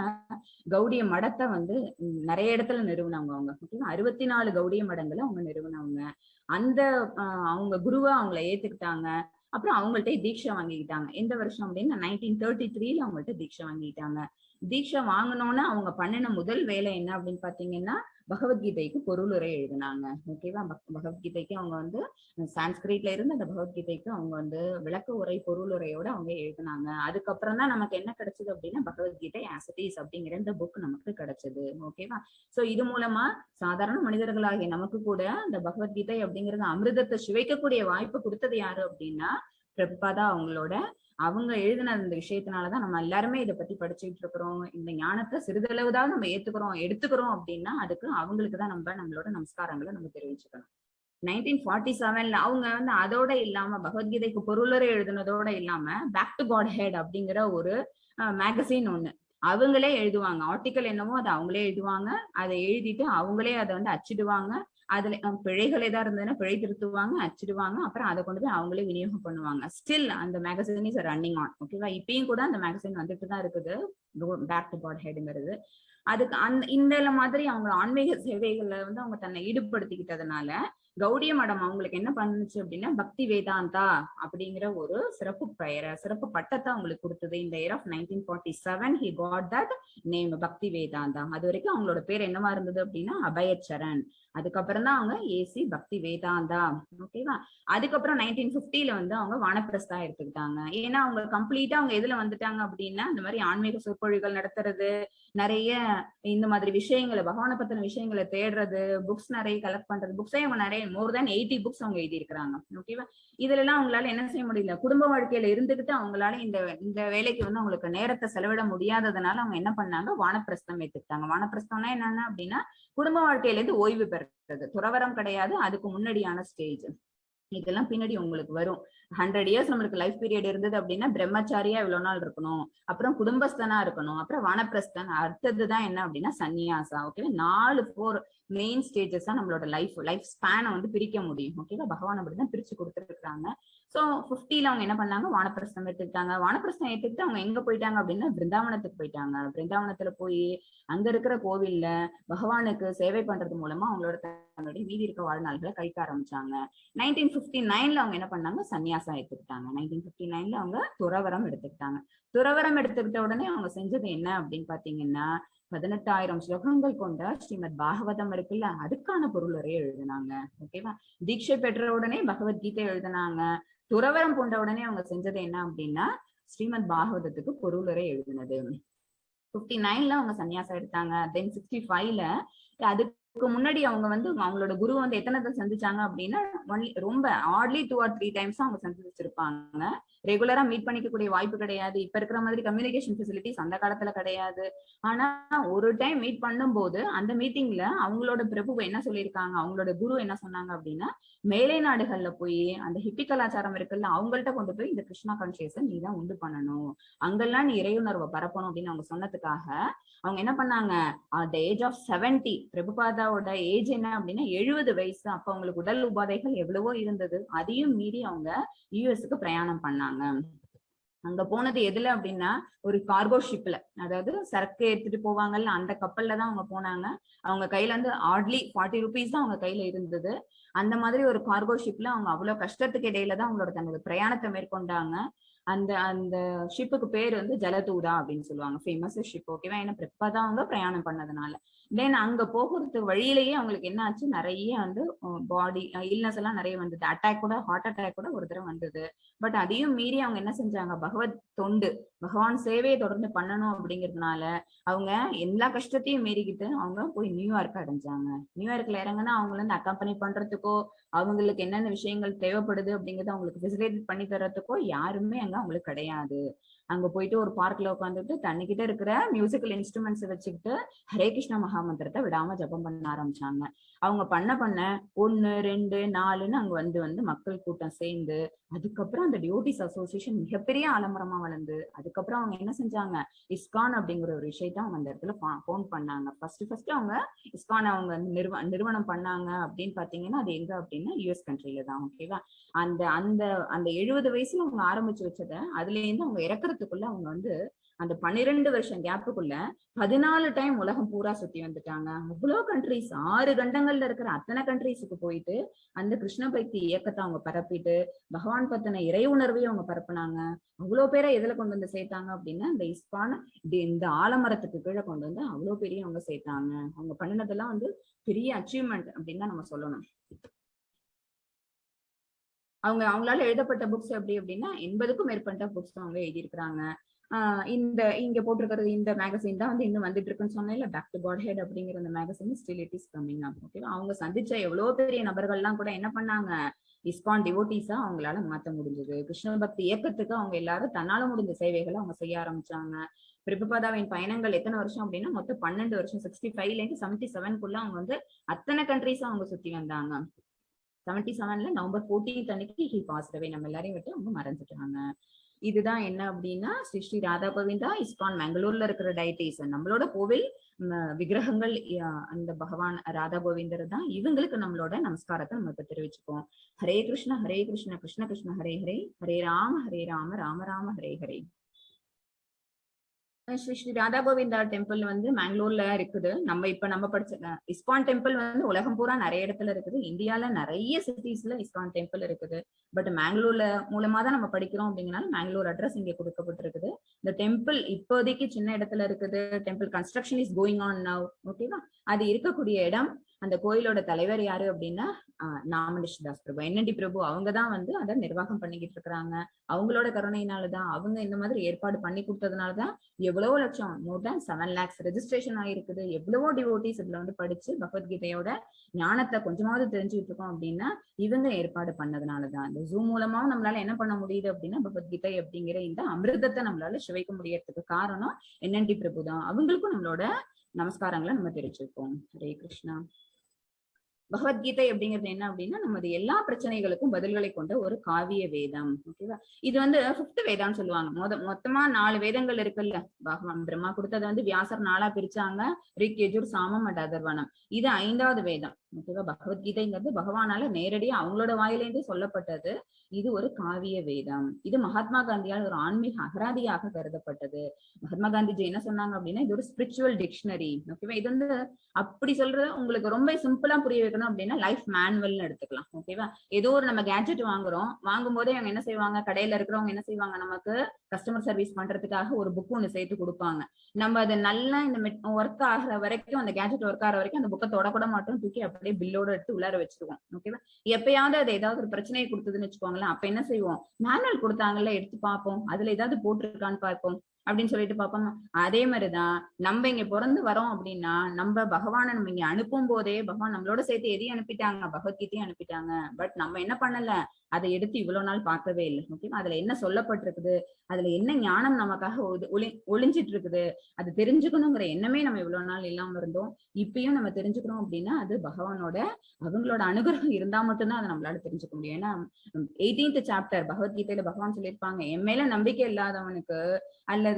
கௌடிய மடத்தை வந்து நிறைய இடத்துல நிறுவனவங்க. அவங்க 64 கௌடிய மடங்களை அவங்க நிறுவனவங்க. அந்த அவங்க குருவா அவங்கள ஏத்துக்கிட்டாங்க. அப்புறம் அவங்கள்ட்ட தீட்சை வாங்கிக்கிட்டாங்க. எந்த வருஷம் அப்படின்னா 1933ல அவங்கள்ட்ட தீட்சை வாங்கிட்டாங்க. தீட்சை வாங்கினோன்னு அவங்க பண்ணின முதல் வேலை என்ன அப்படின்னு பாத்தீங்கன்னா, பகவத்கீதைக்கு பொருளுரை எழுதினாங்க. ஓகேவா? பகவத்கீதைக்கு அவங்க வந்து சான்ஸ்கிரிட்ல இருந்து அந்த பகவத்கீதைக்கு அவங்க வந்து விளக்க உரை பொருளுரையோட அவங்க எழுதினாங்க. அதுக்கப்புறம் தான் நமக்கு என்ன கிடைச்சது அப்படின்னா பகவத்கீதை ஆஸ் இட் இஸ் அப்படிங்கிற இந்த புக் நமக்கு கிடைச்சது. ஓகேவா? சோ இது மூலமா சாதாரண மனிதர்களாகிய நமக்கு கூட இந்த பகவத்கீதை அப்படிங்கறது அமிர்தத்தை சுவைக்கக்கூடிய வாய்ப்பு கொடுத்தது யாரு அப்படின்னா பிரபுபாதா அவங்க எழுதின அந்த விஷயத்தினாலதான் நம்ம எல்லாருமே இதை பத்தி படிச்சுட்டு இருக்கிறோம். இந்த ஞானத்தை சிறிதளவுதான் நம்ம எடுத்துக்கிறோம் அப்படின்னா அதுக்கு அவங்களுக்குதான் நம்மளோட நமஸ்காரங்களை நம்ம தெரிவிச்சுக்கணும். 1947ல அவங்க வந்து அதோட இல்லாம பகவத்கீதைக்கு பொருளுரை எழுதுனதோட இல்லாம பேக் டு காட் ஹெட் அப்படிங்கிற ஒரு மேகசின் ஒண்ணு அவங்களே எழுதுவாங்க. ஆர்டிக்கல் என்னவோ அதை அவங்களே எழுதுவாங்க. அதை எழுதிட்டு அவங்களே அதை வந்து அச்சிடுவாங்க. அதுல பிழைகள் ஏதா இருந்ததுன்னா பிழை திருத்துவாங்க, அச்சிடுவாங்க. அப்புறம் அதை கொண்டு போய் அவங்களே விநியோகம் பண்ணுவாங்க. ஸ்டில் அந்த மேகசின் இஸ் ரன்னிங் ஆன். ஓகேவா? இப்பயும் கூட அந்த மேகசின் வந்துட்டு தான் இருக்குது, பேக் டு காட் ஹெட்ங்கிறது. அதுக்கு இந்த மாதிரி அவங்க ஆன்மீக சேவைகள்ல வந்து அவங்க தன்னை ஈடுபடுத்திக்கிட்டதுனால கௌடிய மடம் அவங்களுக்கு என்ன பண்ணுச்சு அப்படின்னா பக்தி வேதாந்தா அப்படிங்கிற ஒரு சிறப்பு பட்டத்தை அவங்களுக்கு கொடுத்தது. இந்த year of 1947 he got that name பக்தி வேதாந்தா. அது வரைக்கும் அவங்களோட பேர் என்னவா இருந்தது அப்படின்னா அபயச்சரண். அதுக்கப்புறம் தான் அவங்க ஏசி பக்தி வேதாந்தா. ஓகேவா? அதுக்கப்புறம் 1950ல வந்து அவங்க வானப்பிரஸ்தா எடுத்துக்கிட்டாங்க. ஏன்னா அவங்க கம்ப்ளீட்டா அவங்க எதுல வந்துட்டாங்க அப்படின்னா இந்த மாதிரி ஆன்மீக சொற்பொழிகள் நடத்துறது, நிறைய இந்த மாதிரி விஷயங்களை பகவானை பத்தின விஷயங்களை தேடுறது, புக்ஸ் நிறைய கலெக்ட் பண்றது. புக்ஸே அவங்க நிறைய மோர் தேன் 80 புக்ஸ் அவங்க எழுதி இருக்கிறாங்க. ஓகேவா? இதுல எல்லாம் அவங்களால என்ன செய்ய முடியல, குடும்ப வாழ்க்கையில இருந்துகிட்டு அவங்களால இந்த வேலைக்கு வந்து அவங்களுக்கு நேரத்தை செலவிட முடியாததுனால அவங்க என்ன பண்ணாங்க, வானப்பிரஸ்தம் எடுத்துக்கிட்டாங்க. வானப்பிரஸ்தம்னா என்னன்னா அப்படின்னா குடும்ப வாழ்க்கையில இருந்து ஓய்வு பெறுறது. துறவரம் கிடையாது, அதுக்கு முன்னாடியான ஸ்டேஜ். இதெல்லாம் பின்னாடி உங்களுக்கு வரும். 100 இயர்ஸ் நம்மளுக்கு லைஃப் பீரியட் இருந்தது அப்படின்னா பிரம்மச்சாரியா இவ்வளவு நாள் இருக்கணும், அப்புறம் குடும்பஸ்தனா இருக்கணும், அப்புறம் வானப்பிரஸ்தன், அடுத்ததுதான் என்ன அப்படின்னா சன்னியாசா. ஓகேவா? 4 மெயின் ஸ்டேஜஸ் தான் நம்மளோட லைஃப் ஸ்பேனை வந்து பிரிக்க முடியும். ஓகேவா? பகவான் அப்படிதான் பிரிச்சு கொடுத்துருக்காங்க. சோ 50ல அவங்க என்ன பண்ணாங்க, வானப்பிரஸ்தம் எடுத்துக்கிட்டாங்க. வானப்பிரஸ்தம் எடுத்துக்கிட்டு அவங்க எங்க போயிட்டாங்க அப்படின்னா பிருந்தாவனத்துக்கு போயிட்டாங்க. பிருந்தாவனத்துல போய் அங்க இருக்கிற கோவில்ல பகவானுக்கு சேவை பண்றது மூலமா அவங்களோட தன்னுடைய மீதி இருக்க வாழ்நாள்களை கழிக்க ஆரம்பிச்சாங்க. 1959ல அவங்க என்ன பண்ணாங்க, சன்னியாசம் எடுத்துக்கிட்டாங்க. 1959ல அவங்க துறவரம் எடுத்துக்கிட்டாங்க. துறவரம் எடுத்துக்கிட்ட உடனே அவங்க செஞ்சது என்ன அப்படின்னு பாத்தீங்கன்னா 18,000 ஸ்லோகங்கள் கொண்ட ஸ்ரீமத் பாகவதம் இருக்குல்ல, அதுக்கான பொருளுரை எழுதினாங்க. ஓகேவா? தீட்சை பெற்ற உடனே பகவத்கீதை எழுதினாங்க. துறவரம் கொண்ட உடனே அவங்க செஞ்சது என்ன அப்படின்னா ஸ்ரீமத் பாகவதத்துக்கு பொருளுரை எழுதினது. 59ல அவங்க சன்னியாசம் எடுத்தாங்க. தென் 65ல அதுக்கு முன்னாடி அவங்க வந்து அவங்களோட குரு வந்து எத்தனை சந்திச்சாங்க அப்படின்னா ரொம்ப ஆட்லி 2 or 3 டைம்ஸ் அவங்க சந்திச்சிருப்பாங்க. ரெகுலரா மீட் பண்ணிக்கக்கூடிய வாய்ப்பு கிடையாது. இப்ப இருக்கிற மாதிரி கம்யூனிகேஷன் ஃபெசிலிட்டிஸ் அந்த காலத்துல கிடையாது. ஆனா ஒரு டைம் மீட் பண்ணும்போது அந்த மீட்டிங்ல அவங்களோட பிரபு என்ன சொல்லியிருக்காங்க, அவங்களோட குரு என்ன சொன்னாங்க அப்படின்னா மேலை நாடுகள்ல போய் அந்த ஹிப்பி கலாச்சாரம் இருக்குல்ல, அவங்கள்ட்ட கொண்டு போய் இந்த கிருஷ்ணா கான்சியஸை நீ தான் உண்டு பண்ணணும், அங்கெல்லாம் நீ இறையுணர்வை பரப்பணும் அப்படின்னு அவங்க சொன்னதுக்காக அவங்க என்ன பண்ணாங்க, at the age of 70, பிரபுபாதாவோட age என்ன அப்படின்னா 70 வயசு. அப்ப அவங்களுக்கு உடல் உபாதைகள் எவ்வளவோ இருந்தது. அதையும் மீறி அவங்க யூஎஸ்க்கு பிரயாணம் பண்ணாங்க. அங்க போனது எதுல அப்படின்னா ஒரு கார்கோ ஷிப்ல, அதாவது சரக்கு எடுத்துட்டு போவாங்கல்ல அந்த கப்பல்ல தான் அவங்க போனாங்க. அவங்க கையில வந்து ஆட்லி 40 rupees தான் அவங்க கையில இருந்தது. அந்த மாதிரி ஒரு கார்கோ ஷிப்ல அவங்க அவ்வளவு கஷ்டத்துக்கு இடையில தான் அவங்களோட தன்னோட பிரயாணத்தை மேற்கொண்டாங்க. அந்த ஷிப்புக்கு பேர் வந்து ஜலதூதா அப்படின்னு சொல்லுவாங்க, ஃபேமஸ் ஷிப். ஓகேவா? ஏன்னா பிரபுபாதா அவங்க பிரயாணம் பண்ணதுனால. தென் அங்க போகிறதுக்கு வழியிலேயே அவங்களுக்கு என்ன ஆச்சு, நிறைய வந்து பாடி இல்னஸ் எல்லாம் நிறைய வந்தது. அட்டாக் கூட, ஹார்ட் அட்டாக் கூட ஒரு தடவை வந்தது. பட் அதையும் மீறி அவங்க என்ன செஞ்சாங்க, பகவத் தொண்டு, பகவான் சேவையை தொடர்ந்து பண்ணணும் அப்படிங்கிறதுனால அவங்க எல்லா கஷ்டத்தையும் மீறிக்கிட்டு அவங்க போய் நியூயார்க் அடைஞ்சாங்க. நியூயார்க்ல இறங்குனா அவங்கள வந்து அக்கம்பனி பண்றதுக்கோ அவங்களுக்கு என்னென்ன விஷயங்கள் தேவைப்படுது அப்படிங்கறத அவங்களுக்கு ஃபெசிலிட்டேட் பண்ணி தர்றதுக்கோ யாருமே அங்க அவங்களுக்கு கிடையாது. அங்க போயிட்டு ஒரு பார்க்ல உட்காந்துட்டு தன்னிக்கிட்ட இருக்கிற மியூசிக்கல் இன்ஸ்ட்ருமெண்ட்ஸ் வச்சுக்கிட்டு ஹரே கிருஷ்ண மகாமந்திரத்தை விடாம ஜபம் பண்ண ஆரம்பிச்சாங்க. அவங்க பண்ண 1, 2, 4ன்னு அங்க வந்து மக்கள் கூட்டம் சேர்ந்து அதுக்கப்புறம் அந்த டியோட்டிஸ் அசோசியேஷன் மிகப்பெரிய ஆலமரமா வளர்ந்து அதுக்கப்புறம் அவங்க என்ன செஞ்சாங்க, இஸ்கான் அப்படிங்கிற ஒரு விஷயத்த அவங்க அந்த இடத்துல ஃபோன் பண்ணாங்க. ஃபர்ஸ்ட் அவங்க இஸ்கான் அவங்க நிறுவனம் பண்ணாங்க அப்படின்னு பாத்தீங்கன்னா அது எங்க அப்படின்னா யூஎஸ் கண்ட்ரில தான். ஓகேவா? அந்த அந்த அந்த 70 வயசுல அவங்க ஆரம்பிச்சு வச்ச இருந்ததை அதுல இருந்து அவங்க இறக்குறதுக்குள்ள அவங்க வந்து அந்த 12 வருஷம் கேப்புக்குள்ள 14 டைம் உலகம் பூரா சுத்தி வந்துட்டாங்க. அவ்வளோ கண்ட்ரிஸ், 6 கண்டங்கள்ல இருக்கிற அத்தனை கண்ட்ரிஸுக்கு போயிட்டு அந்த கிருஷ்ண பக்தி இயக்கத்தை அவங்க பரப்பிட்டு பகவான் பத்தின இறை உணர்வையும் அவங்க பரப்புனாங்க. அவ்வளவு பேரை எதுல கொண்டு வந்து சேர்த்தாங்க அப்படின்னா இந்த இஸ்கான இந்த ஆலமரத்துக்கு கீழே கொண்டு வந்து அவ்வளவு பெரிய அவங்க சேர்த்தாங்க. அவங்க பண்ணினதெல்லாம் வந்து பெரிய அச்சீவ்மெண்ட் அப்படின்னு தான் நம்ம சொல்லணும். அவங்களால எழுதப்பட்ட புக்ஸ் எப்படி அப்படின்னா 80க்கும் மேற்பட்ட புக்ஸ் அவங்க எழுதியிருக்கிறாங்க. இந்த இங்க போட்டிருக்கிறது இந்த மேகசின் தான் வந்து இன்னும் வந்துட்டு இருக்குன்னு சொன்னேன்ல, பேக் டு காட் ஹெட் அப்படிங்கிற அந்த magazine still it is coming up. ஓகேவா? அவங்க சந்திச்ச எவ்வளவு பெரிய நபர்கள்லாம் கூட என்ன பண்ணாங்க, இஸ்கான் டிவோட்டிஸா அவங்களால மாத்த முடிஞ்சது. கிருஷ்ண பக்தி இயக்கத்துக்கு அவங்க எல்லாரும் தன்னால முடிஞ்ச சேவைகளை அவங்க செய்ய ஆரம்பிச்சாங்க. பிரபுபாதாவின் பயணங்கள் எத்தனை வருஷம் அப்படின்னா மொத்தம் 12 வருஷம். 65ல இருந்து 77க்குள்ள அவங்க வந்து அத்தனை கண்ட்ரிஸும் அவங்க சுத்தி வந்தாங்க. 77ல நவம்பர் 14 அன்னைக்கு ஹி பாஸ்ட் அவே. நம்ம எல்லாரையும் விட்டு அவங்க மறைஞ்சிட்டாங்க. இதுதான் என்ன அப்படின்னா ஸ்ரீ ஸ்ரீ ராதா கோவிந்தா இஸ்கான் பெங்களூர்ல இருக்கிற டைட்டிஸ், நம்மளோட கோவில் விக்கிரகங்கள் அந்த பகவான் ராதா கோவிந்தர் தான். இவங்களுக்கு நம்மளோட நமஸ்காரத்தை நம்ம இப்ப தெரிவிச்சுப்போம். ஹரே கிருஷ்ண கிருஷ்ண கிருஷ்ண ஹரே ஹரே, ஹரே ராம ராம ராம ஹரே ஹரே. ஸ்ரீ ஸ்ரீ ராதா கோவிந்தா டெம்பிள் வந்து மேங்களூர்ல இருக்குது. நம்ம படிச்ச இஸ்கான் டெம்பிள் வந்து உலகம் பூரா நிறைய இடத்துல இருக்குது. இந்தியால நிறைய சிட்டிஸ்ல இஸ்கான் டெம்பிள் இருக்குது. பட் மேங்களூர்ல மூலமா தான் நம்ம படிக்கிறோம் அப்படிங்கனால மேங்களூர் அட்ரஸ் இங்க கொடுக்கப்பட்டிருக்குது. இந்த டெம்பிள் இப்போதைக்கு சின்ன இடத்துல இருக்குது. Temple construction is going on now. ஓகேவா? அது இருக்கக்கூடிய இடம், அந்த கோயிலோட தலைவர் யாரு அப்படின்னா நாமனிஷ்தாஸ் பிரபு, என்என்டி பிரபு. அவங்கதான் வந்து அதை நிர்வாகம் பண்ணிக்கிட்டு இருக்கிறாங்க. அவங்களோட கருணையினாலதான், அவங்க இந்த மாதிரி ஏற்பாடு பண்ணி கொடுத்ததுனாலதான் எவ்வளவோ லட்சம், மோர் தேன் 7 lakhs ரெஜிஸ்ட்ரேஷன் ஆயிருக்குது. எவ்வளவோ டிவோட்டிஸ் இதுல வந்து படிச்சு பகவத்கீதையோட ஞானத்தை கொஞ்சமாவது தெரிஞ்சுக்கிட்டு இருக்கோம் அப்படின்னா இவங்க ஏற்பாடு பண்ணதுனாலதான். இந்த ஜூம் மூலமாவும் நம்மளால என்ன பண்ண முடியுது அப்படின்னா பகவத்கீதை அப்படிங்கிற இந்த அமிர்தத்தை நம்மளால சுவைக்க முடியறதுக்கு காரணம் என்என்டி பிரபு தான். அவங்களுக்கும் நம்மளோட நமஸ்காரங்களை நம்ம தெரிவிச்சிருக்கோம். ஹரே கிருஷ்ணா. பகவத்கீதை அப்படிங்கிறது என்ன அப்படின்னா நமது எல்லா பிரச்சனைகளுக்கும் பதில்களை கொண்ட ஒரு காவிய வேதம். ஓகேவா? இது வந்து 5th வேதான்னு சொல்லுவாங்க. மொத்தமா 4 வேதங்கள் இருக்குல்ல. பகவான் பிரம்மா கொடுத்ததை வந்து வியாசர் 4ஆ பிரிச்சாங்க, ரிக் யஜுர் சாமம் அண்ட் அதர்வனம். இது 5வது வேதம். ஓகேவா? பகவத்கீதைங்கிறது பகவானால நேரடியா அவங்களோட வாயிலிருந்து சொல்லப்பட்டது. இது ஒரு காவிய வேதம். இது மகாத்மா காந்தியால் ஒரு ஆன்மீக அகராதியாக கருதப்பட்டது. மகாத்மா காந்திஜி என்ன சொன்னாங்க அப்படின்னா இது ஒரு ஸ்பிரிச்சுவல் டிக்ஷனரி. ஓகேவா? இது வந்து அப்படி சொல்றது உங்களுக்கு ரொம்ப சிம்பிளா புரிய வைக்கணும் அப்படின்னா லைஃப் மேனுவல்னு எடுத்துக்கலாம். ஓகேவா? ஏதோ ஒரு நம்ம கேட்ஜெட் வாங்கும் போதே அவங்க என்ன செய்வாங்க, கடையில இருக்கிறவங்க என்ன செய்வாங்க, நமக்கு கஸ்டமர் சர்வீஸ் பண்றதுக்காக ஒரு புக் ஒண்ணு சேர்த்து கொடுப்பாங்க. நம்ம அதை நல்லா இந்த ஒர்க் ஆகிற வரைக்கும், அந்த கேட்ஜெட் ஒர்க் ஆகிற வரைக்கும் அந்த புக்கை தொடக்கூட மாட்டோம், தூக்கி அப்படியே பில்லோட எடுத்து உள்ளார வச்சிருவோம். ஓகேவா? எப்பயாவது அது ஏதாவது ஒரு பிரச்சனையை கொடுத்ததுன்னு வச்சுக்கோங்களேன், அப்ப என்ன செய்வோம், மேனுவல் கொடுத்தாங்கல்ல எடுத்து பார்ப்போம், அதுல ஏதாவது போட்டிருக்கான்னு பார்ப்போம் அப்படின்னு சொல்லிட்டு பார்ப்போம். அதே மாதிரிதான் நம்ம இங்க பிறந்து வரோம் அப்படின்னா நம்ம பகவானை நம்ம இங்க அனுப்பும் போதே பகவான் நம்மளோட சேர்த்து எதையும் அனுப்பிட்டாங்க, பகவத்கீதையும் அனுப்பிட்டாங்க. பட் நம்ம என்ன பண்ணல, அதை எடுத்து இவ்வளவு நாள் பார்க்கவே இல்லை. ஓகேவா? அதுல என்ன சொல்லப்பட்டிருக்குது, அதுல என்ன ஞானம் நமக்காக ஒளிஞ்சிட்டு இருக்குது, அது தெரிஞ்சுக்கணுங்கிற எண்ணமே நம்ம இவ்வளவு நாள் இல்லாம இருந்தோம். இப்பயும் நம்ம தெரிஞ்சுக்கணும் அப்படின்னா அது பகவானோட அவங்களோட அனுகிரகம் இருந்தா மட்டும்தான் அதை நம்மளால தெரிஞ்சுக்க முடியும். ஏன்னா 18th சாப்டர் பகவத்கீதையில பகவான் சொல்லியிருப்பாங்க, என் மேல நம்பிக்கை இல்லாதவனுக்கு அல்லது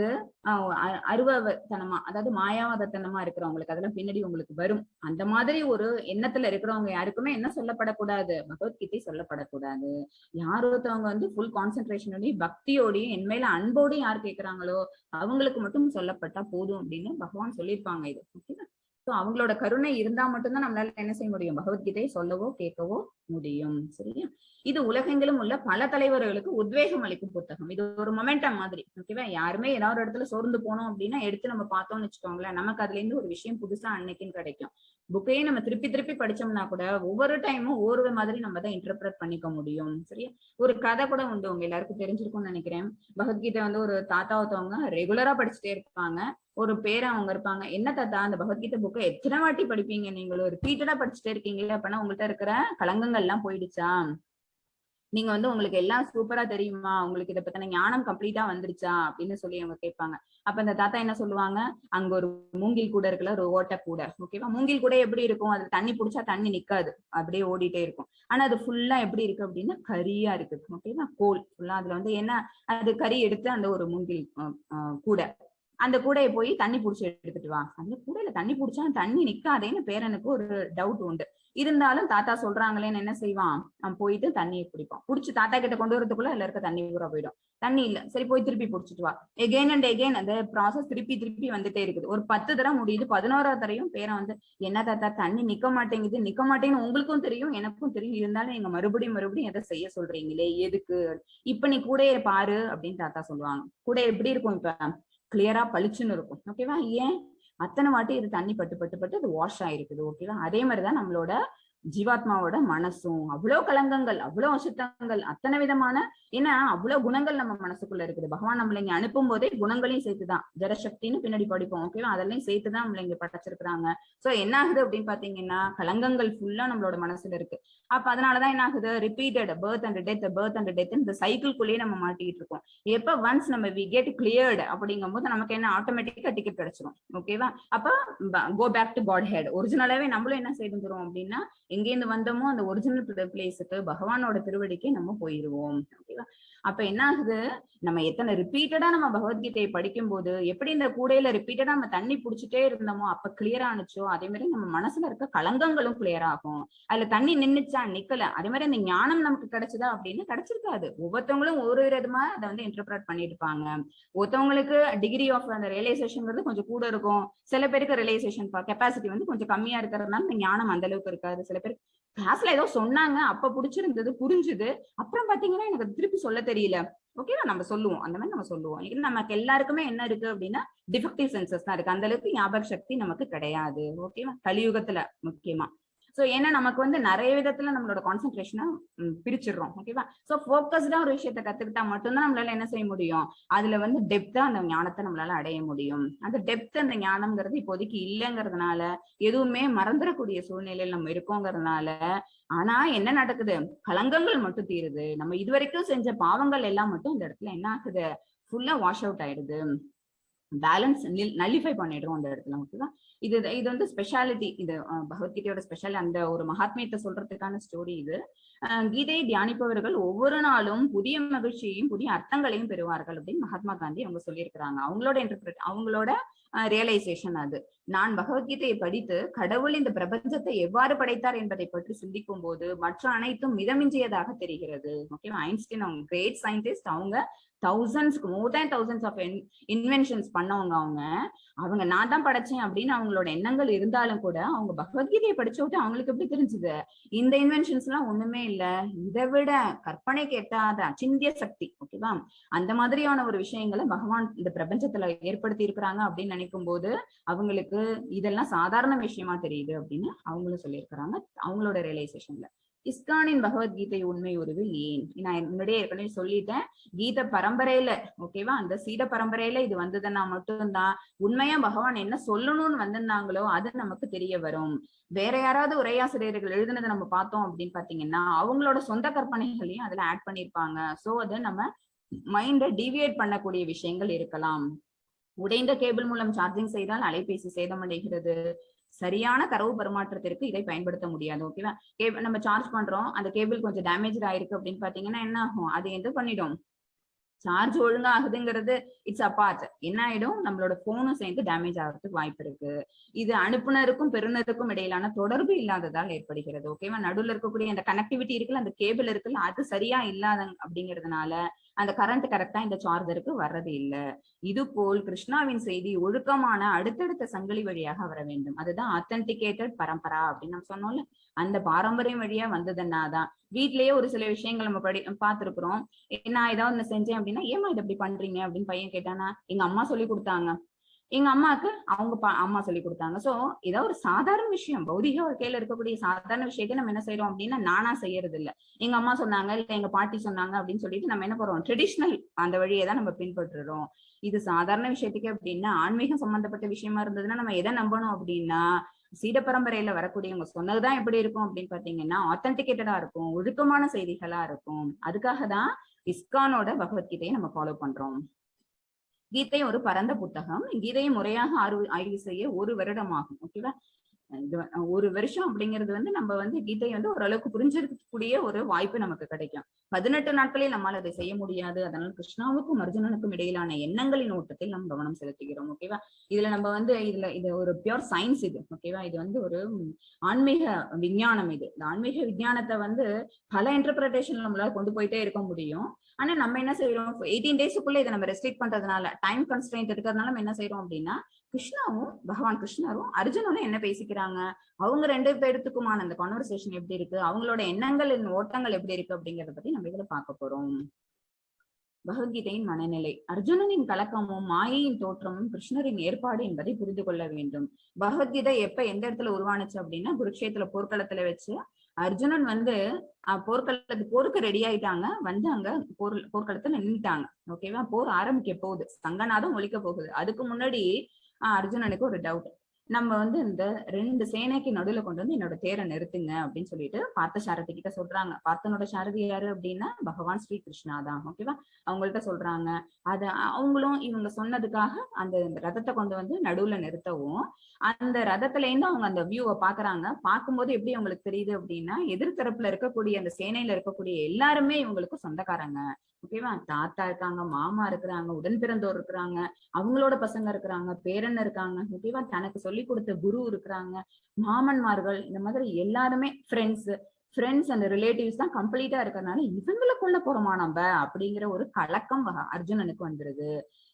அருவத்தனமா, அதாவது மாயாவதத்தனமா இருக்கிறவங்களுக்கு அதெல்லாம் பின்னாடி உங்களுக்கு வரும். அந்த மாதிரி ஒரு எண்ணத்துல இருக்கிறவங்க யாருக்குமே என்ன சொல்லப்படக்கூடாது, பகவத்கீதை சொல்லப்படக்கூடாது. யாரொருத்தவங்க வந்து ஃபுல் கான்சென்ட்ரேஷனோடையும் பக்தியோடையும் என் மேல அன்போடையும் யார் கேட்கிறாங்களோ அவங்களுக்கு மட்டும் சொல்லப்பட்டா போதும் அப்படின்னு பகவான் சொல்லியிருப்பாங்க. இது ஓகேவா? சோ அவங்களோட கருணை இருந்தா மட்டும்தான் நம்மளால என்ன செய்ய முடியும், பகவத்கீதையை சொல்லவோ கேட்கவோ முடியும். சரியா? இது உலகெங்கிலும் உள்ள பல தலைவர்களுக்கு உத்வேகம் அளிக்கும் புத்தகம். இது ஒரு மொமெண்டம் மாதிரி. ஓகேவா? யாருமே ஏதாவது ஒரு இடத்துல சோர்ந்து போனோம் அப்படின்னா எடுத்து நம்ம பார்த்தோம்னு வச்சுக்கோங்களேன், நமக்கு அதுல இருந்து ஒரு விஷயம் புதுசா அன்னைக்குன்னு கிடைக்கும். புக்கையே நம்ம திருப்பி படிச்சோம்னா கூட ஒவ்வொரு டைமும் ஒவ்வொரு மாதிரி நம்ம தான் இன்டர்பிரட் பண்ணிக்க முடியும். சரியா? ஒரு கதை கூட உண்டு, உங்க எல்லாருக்கும் தெரிஞ்சிருக்கும்னு நினைக்கிறேன். பகவத்கீதை வந்து ஒரு தாத்தா ஒருத்தவங்க ரெகுலரா படிச்சுட்டே இருப்பாங்க. ஒரு பேரை அவங்க இருப்பாங்க, என்ன தாத்தா அந்த பகவத்கீதை புக்கை எத்தனை வாட்டி படிப்பீங்க, நீங்களும் ரிப்பீட்டடா படிச்சுட்டே இருக்கீங்களே, அப்படின்னா உங்கள்கிட்ட இருக்கிற களங்கங்கள் எல்லாம் போயிடுச்சா, நீங்க வந்து உங்களுக்கு எல்லாம் சூப்பரா தெரியுமா, உங்களுக்கு இதை பத்தின ஞானம் கம்ப்ளீட்டா வந்துருச்சா அப்படின்னு சொல்லி அவங்க கேட்பாங்க. அப்ப அந்த தாத்தா என்ன சொல்லுவாங்க, அங்க ஒரு மூங்கில் கூட இருக்குல்ல, ஒரு ஓட்ட கூட. ஓகேவா? மூங்கில் கூட எப்படி இருக்கும், அது தண்ணி பிடிச்சா தண்ணி நிக்காது, அப்படியே ஓடிட்டே இருக்கும். ஆனா அது ஃபுல்லா எப்படி இருக்கு அப்படின்னா கரியா இருக்குது. ஓகேவா? கோல் ஃபுல்லா அதுல வந்து என்ன, அது கறி எடுத்து அந்த ஒரு மூங்கில் கூட அந்த கூடையை போய் தண்ணி புடிச்சு எடுத்துட்டு வா. அந்த கூடையில தண்ணி புடிச்சா தண்ணி நிக்காதேன்னு பேரனுக்கு ஒரு டவுட் உண்டு. இருந்தாலும் தாத்தா சொல்றாங்களேன்னு என்ன செய்வான், போயிட்டு தண்ணியை குடிப்பான். புடிச்சு தாத்தா கிட்ட கொண்டு வரதுக்குள்ள அதுல இருக்க தண்ணி பூரா போயிடும். தண்ணி இல்ல, சரி போய் திருப்பி புடிச்சிட்டு வா. எகெயின் அண்ட் எகெயின் அந்த ப்ராசஸ் திருப்பி வந்துட்டே இருக்குது. ஒரு 10 தடவை முடியுது. 11வது தடவையும் பேரன் வந்து, என்ன தாத்தா தண்ணி நிக்க மாட்டேங்குதுன்னு உங்களுக்கும் தெரியும் எனக்கும் தெரியும், இருந்தாலும் நீங்க மறுபடியும் எதை செய்ய சொல்றீங்களே, எதுக்கு? இப்ப நீ கூடையை பாரு அப்படின்னு தாத்தா சொல்லுவாங்க. கூடை எப்படி இருக்கும்? இப்ப கிளியரா பளிச்சுன்னு இருக்கும். ஓகேவா? ஏன் அத்தனை வாட்டி இது தண்ணி பட்டு அது வாஷ் ஆயிருக்குது. ஓகேவா? அதே மாதிரிதான் நம்மளோட ஜீவாத்மாவோட மனசும். அவ்வளவு கலங்கங்கள், அவ்வளவு அசுத்தங்கள், அத்தனை விதமான, ஏன்னா அவ்வளவு குணங்கள் நம்ம மனசுக்குள்ள இருக்குது. பகவான் நம்மள இங்க அனுப்பும் போதே குணங்களையும் சேர்த்துதான், ஜடசக்தின்னு பின்னாடி படிப்போம். ஓகேவா? அதெல்லாம் சேர்த்துதான் நம்மள இங்க படைச்சிருக்கிறாங்க. சோ என்ன ஆகுது அப்படின்னு பாத்தீங்கன்னா, கலங்கங்கள் ஃபுல்லா நம்மளோட மனசுல இருக்கு. அப்ப அதனாலதான் என்ன ஆகுது, ரிப்பீட்டட் பர்த் அண்ட் டெத் இந்த சைக்கிள்குள்ளேயே நம்ம மாட்டிட்டு இருக்கோம். எப்ப ஒன்ஸ் நம்ம வி கெட் கிளியர்டு அப்படிங்கும் போது நமக்கு என்ன ஆட்டோமேட்டிக்கா டிக்கெட் கிடைச்சிடும். ஓகேவா? அப்ப go back to Godhead. ஒரிஜினலாவே நம்மளும் என்ன செய்துறோம் அப்படின்னா, எங்கேருந்து வந்தோமோ அந்த ஒரிஜினல் பிளேஸுக்கு, பகவானோட திருவடிக்கு நம்ம போயிருவோம். ஓகேவா? அப்ப என்ன ஆகுது, நம்ம எத்தனை ரிப்பீட்டடா நம்ம பகவத்கீதையை படிக்கும் போது எப்படி இந்த கூடையில ரிப்பீட்டடா நம்ம தண்ணி புடிச்சுட்டே இருந்தோமோ அப்ப கிளியர் ஆனிச்சோ, அதே மாதிரி நம்ம மனசுல இருக்க கலங்கங்களும் கிளியர் ஆகும். அதுல தண்ணி நின்னுச்சா, நிக்கல. அதே மாதிரி அந்த ஞானம் நமக்கு கிடைச்சதா அப்படின்னு கிடைச்சிருக்காது. ஒவ்வொருத்தவங்களும் ஒரு விதமா அதை வந்து இன்டர்பிரட் பண்ணிருப்பாங்க. ஒருத்தவங்களுக்கு டிகிரி ஆஃப் அந்த ரியலைசேஷன் கொஞ்சம் கூட இருக்கும். சில பேருக்கு ரியலைசேஷன் கெப்பாசிட்டி வந்து கொஞ்சம் கம்மியா இருக்கிறதுனால இந்த ஞானம் அந்த அளவுக்கு இருக்காது. சில பேர் கிளாஸ்ல ஏதோ சொன்னாங்க, அப்ப புடிச்சிருந்தது, புரிஞ்சுது, அப்புறம் பாத்தீங்கன்னா எனக்கு திருப்பி சொல்ல தெரியல. ஓகேவா? நம்ம சொல்லுவோம், அந்த மாதிரி நம்ம சொல்லுவோம். இது நமக்கு எல்லாருக்குமே என்ன இருக்கு அப்படின்னா, டிஃபெக்டிவ் சென்சஸ் தான் இருக்கு. அந்த அளவுக்கு ஞாபக சக்தி நமக்கு கிடையாது. ஓகேவா? கலியுகத்துல முக்கியமா. சோ ஏன்னா நமக்கு வந்து நிறைய விதத்துல நம்மளோட கான்சென்ட்ரேஷனை பிரிச்சிடுறோம். ஓகேவா? சோ போக்கஸ்டா ஒரு விஷயத்த கத்துக்கிட்டா மட்டும்தான் நம்மளால என்ன செய்ய முடியும், அதுல வந்து டெப்தா அந்த ஞானத்தை நம்மளால அடைய முடியும். அந்த டெப்த், அந்த ஞானம்ங்கிறது இப்போதைக்கு இல்லைங்கிறதுனால, எதுவுமே மறந்துடக்கூடிய சூழ்நிலையில் நம்ம இருக்கோங்கிறதுனால, ஆனா என்ன நடக்குது, கலங்கங்கள் மட்டும் தீருது. நம்ம இதுவரைக்கும் செஞ்ச பாவங்கள் எல்லாம் மட்டும் இந்த இடத்துல என்ன ஆகுது, ஃபுல்லா வாஷ் அவுட் ஆயிடுது. பேலன்ஸ் நல்லிஃபை பண்ணிடுறோம் அந்த இடத்துல. ஓகேவா? இது வந்து ஸ்பெஷாலிட்டி. இது பகவத்கீதையோட ஸ்பெஷல். அந்த ஒரு மகாத்மியத்தை சொல்றதுக்கான ஸ்டோரி இது. கீதையை தியானிப்பவர்கள் ஒவ்வொரு நாளும் புதிய மகிழ்ச்சியையும் புதிய அர்த்தங்களையும் பெறுவார்கள் அப்படின்னு மகாத்மா காந்தி அவங்க சொல்லியிருக்கிறாங்க. அவங்களோட ரியலைசேஷன் அது. நான் பகவத்கீதையை படித்து கடவுள் இந்த பிரபஞ்சத்தை எவ்வாறு படைத்தார் என்பதை பற்றி சிந்திக்கும் போது மற்ற அனைத்தும் மிதமிஞ்சியதாக தெரிகிறது. ஓகேவா? ஐன்ஸ்டீன் அவங்க கிரேட் சயின்டிஸ்ட். அவங்க மோர் தேன் thousands ஆஃப் இன்வென்ஷன்ஸ் பண்ணவங்க. அவங்க நான் தான் படைச்சேன் அப்படின்னு அவங்களோட எண்ணங்கள் இருந்தாலும் கூட, அவங்க பகவத்கீதையை படிச்சு விட்டு அவங்களுக்கு எப்படி தெரிஞ்சுது, இந்த இன்வென்ஷன்ஸ் எல்லாம் ஒண்ணுமே இல்ல, இதை விட கற்பனை கேட்டாத அச்சிந்திய சக்தி. ஓகேவா? அந்த மாதிரியான ஒரு விஷயங்களை பகவான் இந்த பிரபஞ்சத்துல ஏற்படுத்தி இருக்கிறாங்க அப்படின்னு நினைக்கும் போது அவங்களுக்கு இதெல்லாம் சாதாரண விஷயமா தெரியுது அப்படின்னு அவங்களும் சொல்லியிருக்கிறாங்க அவங்களோட ரியலைசேஷன்ல. இஸ்கானின் பகவத்கீதை உண்மை உருவில் ஏன், நான் முன்னாடியே ஏற்கனவே சொல்லிட்டேன். கீத பரம்பரையில, ஓகேவா, அந்த சீட பரம்பரையில இது வந்ததுன்னா மட்டும்தான் உண்மையா பகவான் என்ன சொல்லணும்னு வந்திருந்தாங்களோ அது நமக்கு தெரிய வரும். வேற யாராவது உரையாசிரியர்கள் எழுதுனதை நம்ம பார்த்தோம் அப்படின்னு பாத்தீங்கன்னா அவங்களோட சொந்த கற்பனைகளையும் அதுல ஆட் பண்ணிருப்பாங்க. சோ அது நம்ம மைண்டை டிவியேட் பண்ணக்கூடிய விஷயங்கள் இருக்கலாம். உடைந்த கேபிள் மூலம் சார்ஜிங் செய்தால் அலைபேசி சேதமடைகிறது. சரியான தரவு பரிமாற்றத்திற்கு இதை பயன்படுத்த முடியாது. ஓகேவா? நம்ம சார்ஜ் பண்றோம், அந்த கேபிள் கொஞ்சம் டேமேஜ் ஆயிருக்கு அப்படின்னு பாத்தீங்கன்னா என்ன ஆகும், அது எது பண்ணிடும், சார்ஜ் ஒழுங்கா ஆகுதுங்கிறது இட்ஸ் அபார்ட். என்ன ஆயிடும், நம்மளோட போனும் சேர்ந்து டேமேஜ் ஆகிறதுக்கு வாய்ப்பு இருக்கு. இது அனுப்புனருக்கும் பெறுநருக்கும் இடையிலான தொடர்பு இல்லாததால் ஏற்படுகிறது. ஓகேவா? நடுவில் இருக்கக்கூடிய அந்த கனெக்டிவிட்டி இருக்குல்ல, அந்த கேபிள் இருக்குல்ல, அது சரியா இல்லாத அப்படிங்கிறதுனால அந்த கரண்ட் கரெக்டா இந்த சார்ஜருக்கு வர்றது இல்லை. இது போல் கிருஷ்ணாவின் செய்தி ஒழுக்கமான அடுத்தடுத்த சங்கிலி வழியாக வர வேண்டும். அதுதான் ஆத்தென்டிகேட்டட் பரம்பரா அப்படின்னு நம்ம சொன்னோம்ல, அந்த பாரம்பரியம் வழியா வந்ததுன்னாதான். வீட்லயே ஒரு சில விஷயங்கள் நம்ம பார்த்திருக்கிறோம். நான் ஏதாவது ஒண்ணு செஞ்சேன் அப்படின்னா, ஏமா இதை இப்படி பண்றீங்க அப்படின்னு பையன் கேட்டானா, எங்க அம்மா சொல்லி கொடுத்தாங்க, எங்க அம்மாவுக்கு அவங்க அம்மா சொல்லி கொடுத்தாங்க. சோ ஏதாவது ஒரு சாதாரண விஷயம், பௌதிக வாழ்க்கையில இருக்கக்கூடிய சாதாரண விஷயத்தை நம்ம என்ன செய்யறோம் அப்படின்னா, நானா செய்யறது இல்ல, எங்க அம்மா சொன்னாங்க இல்ல எங்க பாட்டி சொன்னாங்க அப்படின்னு சொல்லிட்டு நம்ம என்ன பண்றோம், ட்ரெடிஷனல் அந்த வழியை தான் நம்ம பின்பற்றுறோம். இது சாதாரண விஷயத்துக்கு அப்படின்னா, ஆன்மீகம் சம்பந்தப்பட்ட விஷயமா இருந்ததுன்னா நம்ம எதை நம்பணும் அப்படின்னா, சீட பரம்பரையில வரக்கூடியவங்க சொன்னதுதான் எப்படி இருக்கும் அப்படின்னு பாத்தீங்கன்னா ஆத்தென்டிகேட்டடா இருக்கும், ஒழுக்கமான செய்திகளா இருக்கும். அதுக்காக தான் இஸ்கானோட பகவத்கீதையை நம்ம ஃபாலோ பண்றோம். கீதை ஒரு பரந்த புத்தகம். கீதையை முறையாக ஆய்வு செய்ய 1 வருடம் ஆகும். ஓகேவா? ஒரு வருஷம் அப்படிங்கிறது வந்து நம்ம வந்து கீதை வந்து ஓரளவுக்கு புரிஞ்சிருக்கக்கூடிய ஒரு வாய்ப்பு நமக்கு கிடைக்கும். 18 நாட்களில் நம்மால் அதை செய்ய முடியாது. அதனால கிருஷ்ணாவுக்கும் அர்ஜுனனுக்கும் இடையிலான எண்ணங்களின் ஓட்டத்தில் நம்ம கவனம் செலுத்துகிறோம். ஓகேவா? இதுல நம்ம வந்து இது ஒரு பியூர் சயின்ஸ் இது. ஓகேவா? இது வந்து ஒரு ஆன்மீக விஞ்ஞானம். இது இந்த ஆன்மீக விஞ்ஞானத்தை வந்து பல இன்டர்பிரேஷன் நம்மளால கொண்டு போயிட்டே இருக்க முடியும். ஆனா நம்ம என்ன செய்யறோம், 18 டேஸுக்குள்ள இதை நம்ம ரெஸ்ட்ரிக்ட் பண்றதுனால, டைம் கன்ஸ்ட்ரெயின்ட் இருக்கிறதுனால நம்ம என்ன செய்யறோம் அப்படின்னா, கிருஷ்ணாவும் பகவான் கிருஷ்ணரும் அர்ஜுனனும் என்ன பேசிக்கிறாங்க, அவங்க 2 பேருத்துக்குமான அந்த கான்வர்சேஷன் எப்படி இருக்கு, அவங்களோட எண்ணங்களின் ஓட்டங்கள் எப்படி இருக்கு அப்படிங்கறத பத்தி நம்ம இதுல பார்க்க போறோம். பகவத்கீதையின் மனநிலை. அர்ஜுனனின் கலக்கமும் மாயையின் தோற்றமும் கிருஷ்ணரின் ஏற்பாடு என்பதை புரிந்து கொள்ள வேண்டும். பகவத்கீதை எப்ப எந்த இடத்துல உருவானுச்சு அப்படின்னா, குருக்ஷேத்திர போர்க்களத்துல வச்சு அர்ஜுனன் வந்து போருக்கு ரெடி ஆயிட்டாங்க, வந்து அங்க போர்க்களத்துல நின்றுட்டாங்க. ஓகேவா? போர் ஆரம்பிக்க போகுது, சங்கநாதம் ஒலிக்க போகுது. அதுக்கு முன்னாடி அர்ஜுனனுக்கு ஒரு டவுட், நம்ம வந்து இந்த 2 சேனைக்கு நடுவுல கொண்டு வந்து என்னோட தேரை நிறுத்துங்க அப்படின்னு சொல்லிட்டு பார்த்த சாரதி கிட்ட சொல்றாங்க. பார்த்தனோட சாரதி யாரு அப்படின்னா பகவான் ஸ்ரீ கிருஷ்ணா தான். ஓகேவா? அவங்கள்ட்ட சொல்றாங்க. அத அவங்களும் இவங்க சொன்னதுக்காக அந்த ரதத்தை கொண்டு வந்து நடுவுல நிறுத்தவும், அந்த ரதத்துல இருந்து அவங்க அந்த வியூவை பாக்குறாங்க. பார்க்கும்போது எப்படி அவங்களுக்கு தெரியுது அப்படின்னா, எதிர்த்தரப்புல இருக்கக்கூடிய அந்த சேனையில இருக்கக்கூடிய எல்லாருமே இவங்களுக்கு சொந்தக்காரங்க. ஓகேவா? தாத்தா இருக்காங்க, மாமா இருக்கிறாங்க, உடன் பிறந்தோர் இருக்கிறாங்க, அவங்களோட பசங்க இருக்கிறாங்க, பேரன் இருக்காங்க. ஓகேவா? தனக்கு சொல்லி கொடுத்த குரு இருக்கிறாங்க, மாமன்மார்கள், இந்த மாதிரி எல்லாருமே ஃப்ரெண்ட்ஸ் அந்த ரிலேட்டிவ்ஸ் தான் கம்ப்ளீட்டா இருக்கிறதுனால இவங்களை கொல்ல போறோமா நம்ம அப்படிங்கிற ஒரு கலக்கம் அர்ஜுனனுக்கு வந்துருது.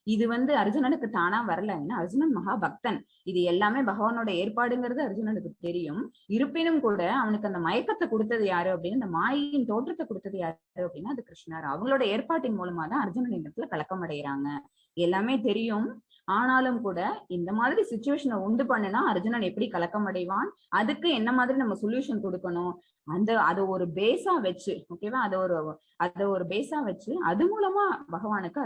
இது வந்து அர்ஜுனனுக்கு தானா வரல. ஏன்னா அர்ஜுனன் மகா பக்தன். இது எல்லாமே பகவானோட ஏற்பாடுங்கிறது அர்ஜுனனுக்கு தெரியும். இருப்பினும் கூட அவனுக்கு அந்த மயக்கத்தை கொடுத்தது யாரு அப்படின்னு, அந்த மாயின் தோற்றத்தை கொடுத்தது யாரு அப்படின்னா அது கிருஷ்ணர். அவங்களோட ஏற்பாட்டின் மூலமா தான் அர்ஜுனன் இடத்துல கலக்கம் அடைகிறாங்க. எல்லாமே தெரியும். ஆனாலும் கூட இந்த மாதிரி சிச்சுவேஷனை உண்டு பண்ணுனா அர்ஜுனன் எப்படி கலக்கம் அடைவான், அதுக்கு என்ன மாதிரி நம்ம சொல்யூஷன் கொடுக்கணும், அதை ஒரு பேஸா வச்சு, ஓகேவா, அதை ஒரு பேஸா வச்சு அது மூலமா பகவானுக்கு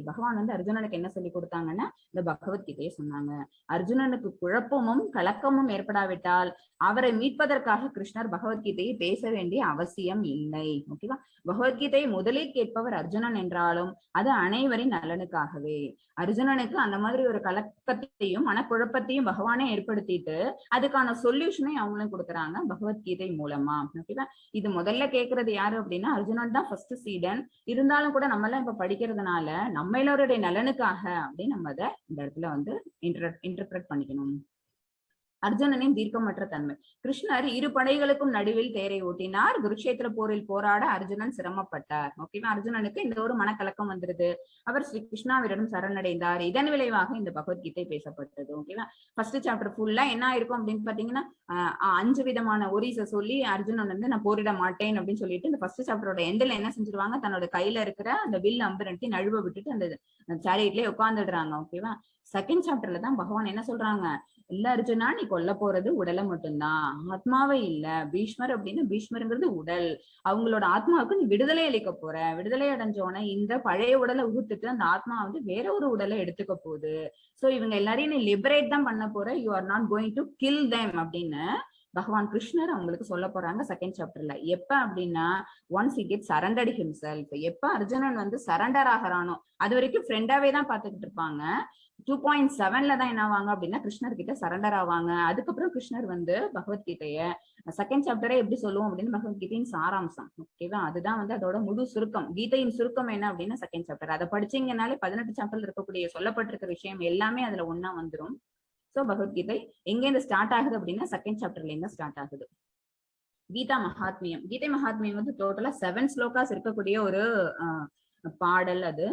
பகவான் வந்து அர்ஜுனனுக்கு என்ன சொல்லி கொடுத்தாங்கன்னா இந்த பகவத்கீதையை சொன்னாங்க. அர்ஜுனனுக்கு குழப்பமும் கலக்கமும் ஏற்படாவிட்டால் அவரை மீட்பதற்காக கிருஷ்ணர் பகவத்கீதையை பேச வேண்டிய அவசியம் இல்லை. ஓகேவா? பகவத்கீதையை முதலில் கேட்பவர் அர்ஜுனன் என்றாலும் அது அனைவரின் நலனுக்காகவே. அர்ஜுனனுக்கு அந்த மாதிரி ஒரு கலக்கத்தையும் மனக்குழப்பத்தையும் பகவானே ஏற்படுத்திட்டு அதுக்கான சொல்யூஷனை அவங்களும் கொடுக்குறாங்க பகவத்கீதை மூலமா. ஓகேவா? இது முதல்ல கேட்கறது யாரு அப்படின்னா அர்ஜுனன் தான் ஃபர்ஸ்ட் சீடன். இருந்தாலும் கூட நம்ம எல்லாம் இப்ப படிக்கிறதுனால நம்ம எல்லோருடைய நலனுக்காக அப்படின்னு நம்ம அதை இந்த இடத்துல வந்து இன்டர்பிரட் பண்ணிக்கணும். அர்ஜுனனின் தீர்க்கமற்ற தன்மை. கிருஷ்ணர் இரு படைகளுக்கும் நடுவில் தேரை ஓட்டினார். குருக்ஷேத்திர போரில் போராட அர்ஜுனன் சிரமப்பட்டார். ஓகேவா? அர்ஜுனனுக்கு இந்த ஒரு மனக்கலக்கம் வந்துருது. அவர் ஸ்ரீ கிருஷ்ணாவிடம் சரணடைந்தார். இதன் விளைவாக இந்த பகவத்கீதை பேசப்பட்டது. ஓகேவா? ஃபர்ஸ்ட் சாப்டர் ஃபுல்லா என்ன இருக்கும் அப்படின்னு பாத்தீங்கன்னா 5 விதமான ஒரிசை சொல்லி அர்ஜுனன் வந்து நான் போரிட மாட்டேன் அப்படின்னு சொல்லிட்டு இந்த ஃபர்ஸ்ட் சாப்டரோட எண்ட்ல என்ன செஞ்சிருவாங்க, தன்னோட கையில இருக்கிற அந்த வில் அம்பு நழுவ விட்டுட்டு அந்த சேரியட்லயே உட்கார்ந்துடுறாங்க. ஓகேவா? செகண்ட் சாப்டர்ல தான் பகவான் என்ன சொல்றாங்க, இல்ல அர்ஜுனா, நீ கொல்ல போறது உடலை மட்டும்தான், ஆத்மாவே இல்ல. பீஷ்மர் அப்படின்னு பீஷ்மருங்கிறது உடல், அவங்களோட ஆத்மாவுக்கு நீ விடுதலை அளிக்க போற. விடுதலை அடைஞ்சோன இந்த பழைய உடலை உகுத்துட்டு அந்த ஆத்மா வந்து வேற ஒரு உடலை எடுத்துக்க போகுது. சோ இவங்க எல்லாரையும் நீ லிபரேட் தான் பண்ண போற, you are not going to kill them அப்படின்னு பகவான் கிருஷ்ணர் அவங்களுக்கு சொல்ல போறாங்க செகண்ட் சாப்டர்ல. எப்ப அப்படின்னா once he get surrendered himself. எப்ப அர்ஜுனன் வந்து சரண்டர் ஆகிறானோ, அது வரைக்கும் ஃப்ரெண்டாவே தான் பாத்துக்கிட்டு இருப்பாங்க. 2.7ல தான் என்ன ஆவாங்க அப்படின்னா கிருஷ்ணர் கிட்ட சரண்டர் ஆவாங்க. அதுக்கப்புறம் கிருஷ்ணர் வந்து பகவத்கீதைய செகண்ட் சாப்டரே எப்படி சொல்லுவோம் அப்படின்னு பகவத்கீதையின் சாராம்சம். ஓகேவா? அதுதான் வந்து அதோட முழு சுருக்கம். கீதையின் சுருக்கம் என்ன அப்படின்னா செகண்ட் சாப்டர். அதை படிச்சீங்கன்னாலே 18 சாப்டர்ல இருக்கக்கூடிய சொல்லப்பட்டிருக்க விஷயம் எல்லாமே அதுல ஒன்னா வந்துடும். சோ பகவத்கீதை எங்க இருந்து ஸ்டார்ட் ஆகுது அப்படின்னா செகண்ட் சாப்டர்ல இருந்து ஸ்டார்ட் ஆகுது. கீதா மகாத்மியம். கீதை மகாத்மியம் வந்து டோட்டலா 7 ஸ்லோகாஸ் இருக்கக்கூடிய ஒரு பாடல். அது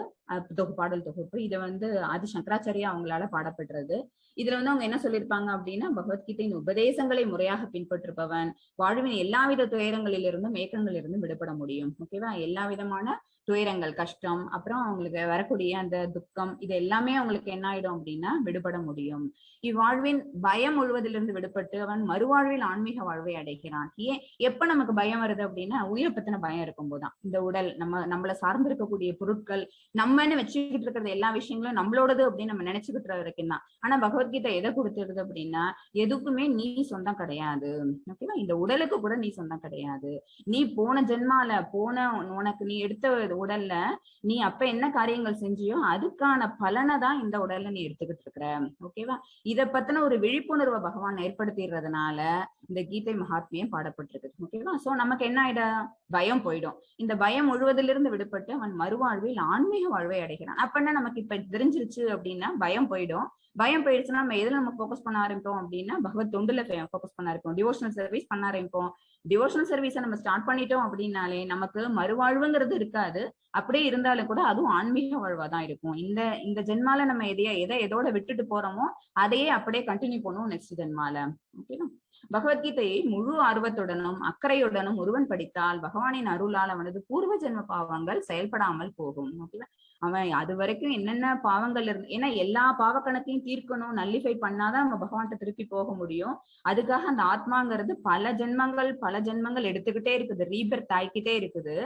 பாடல் தொகுப்பு. இது வந்து ஆதி சங்கராச்சாரியா அவங்களால பாடப்படுறது. இதுல வந்து அவங்க என்ன சொல்லியிருப்பாங்க அப்படின்னா, பகவத்கீதையின் உபதேசங்களை முறையாக பின்பற்றுபவன் வாழ்வின் எல்லாவித துயரங்களிலிருந்தும் ஏக்கங்களிலிருந்தும் விடுபட முடியும். ஓகேவா? எல்லா விதமான துயரங்கள், கஷ்டம், அப்புறம் அவங்களுக்கு வரக்கூடிய அந்த துக்கம், இது எல்லாமே அவங்களுக்கு என்ன ஆயிடும் அப்படின்னா விடுபட முடியும். இவ்வாழ்வின் பயம் முழுவதிலிருந்து விடுபட்டு அவன் மறுவாழ்வில் ஆன்மீக வாழ்வை அடைகிறான். ஏன் எப்ப நமக்கு பயம் வருது அப்படின்னா உயிரை பத்தின பயம் இருக்கும் போதுதான். இந்த உடல், நம்மளை சார்ந்து இருக்கக்கூடிய பொருட்கள், நம்மன்னு வச்சுக்கிட்டு இருக்கிறது எல்லா விஷயங்களும் நம்மளோடது அப்படின்னு நம்ம நினைச்சுக்கிட்டு வரைக்கும் தான். ஆனா பகவத் பகவத்கீதை எதை கொடுத்துருது அப்படின்னா, எதுக்குமே நீ சொந்தம் கிடையாது. ஓகேவா? இந்த உடலுக்கு கூட நீ சொந்தம் கிடையாது. நீ போன ஜென்மால உனக்கு நீ எடுத்த உடல்ல நீ அப்ப என்ன காரியங்கள் செஞ்சியோ அதுக்கான பலனை தான் இந்த உடல்ல நீ எடுத்துக்கிட்டு இருக்கிற. ஓகேவா? இத பத்தின ஒரு விழிப்புணர்வை பகவான் ஏற்படுத்திடுறதுனால இந்த கீதை மகாத்மியம் பாடப்பட்டிருக்கு. ஓகேவா? சோ நமக்கு என்ன ஆயிடும்? பயம் போயிடும். இந்த பயம் முழுவதிலிருந்து விடுபட்டு அவன் மறுவாழ்வில் ஆன்மீக வாழ்வை அடைகிறான். அப்ப நமக்கு இப்ப தெரிஞ்சிருச்சு அப்படின்னா பயம் போயிடும். பயம் போயிடுச்சுன்னா நம்ம எதுல நம்ம போக்கஸ் பண்ண ஆரம்பிப்போம் அப்படின்னா பகவத் தொண்டுல போக்கஸ் பண்ண ஆரம்பிப்போம், டிவோஷனல் சர்வீஸ் பண்ண ஆரம்பிப்போம். டிவோஷனல் சர்வீஸை நம்ம ஸ்டார்ட் பண்ணிட்டோம் அப்படின்னாலே நமக்கு மறுவாழ்வுங்கிறது இருக்காது. அப்படியே இருந்தாலும் கூட அதுவும் ஆன்மீக வாழ்வா தான் இருக்கும். இந்த ஜென்மால நம்ம எதோட விட்டுட்டு போறோமோ அதையே அப்படியே கண்டினியூ பண்ணுவோம் நெக்ஸ்ட் ஜென்மால. ஓகேவா? பகவத்கீதையை முழு ஆர்வத்துடனும் அக்கறையுடனும் ஒருவன் படித்தால் பகவானின் அருளால் அவனது பூர்வ ஜென்ம பாவங்கள் செயல்படாமல் போகும். ஓகேவா? அவன் அது வரைக்கும் என்னென்ன பாவங்கள் இருந்து, ஏன்னா எல்லா பாவ கணக்கையும் தீர்க்கணும், நல்லிஃபை பண்ணாதான் நம்ம பகவான்கிட்ட திருப்பி போக முடியும். அதுக்காக அந்த ஆத்மாங்கிறது பல ஜென்மங்கள் எடுத்துக்கிட்டே இருக்குது, ரீபர்த் ஆகிக்கிட்டே இருக்குது.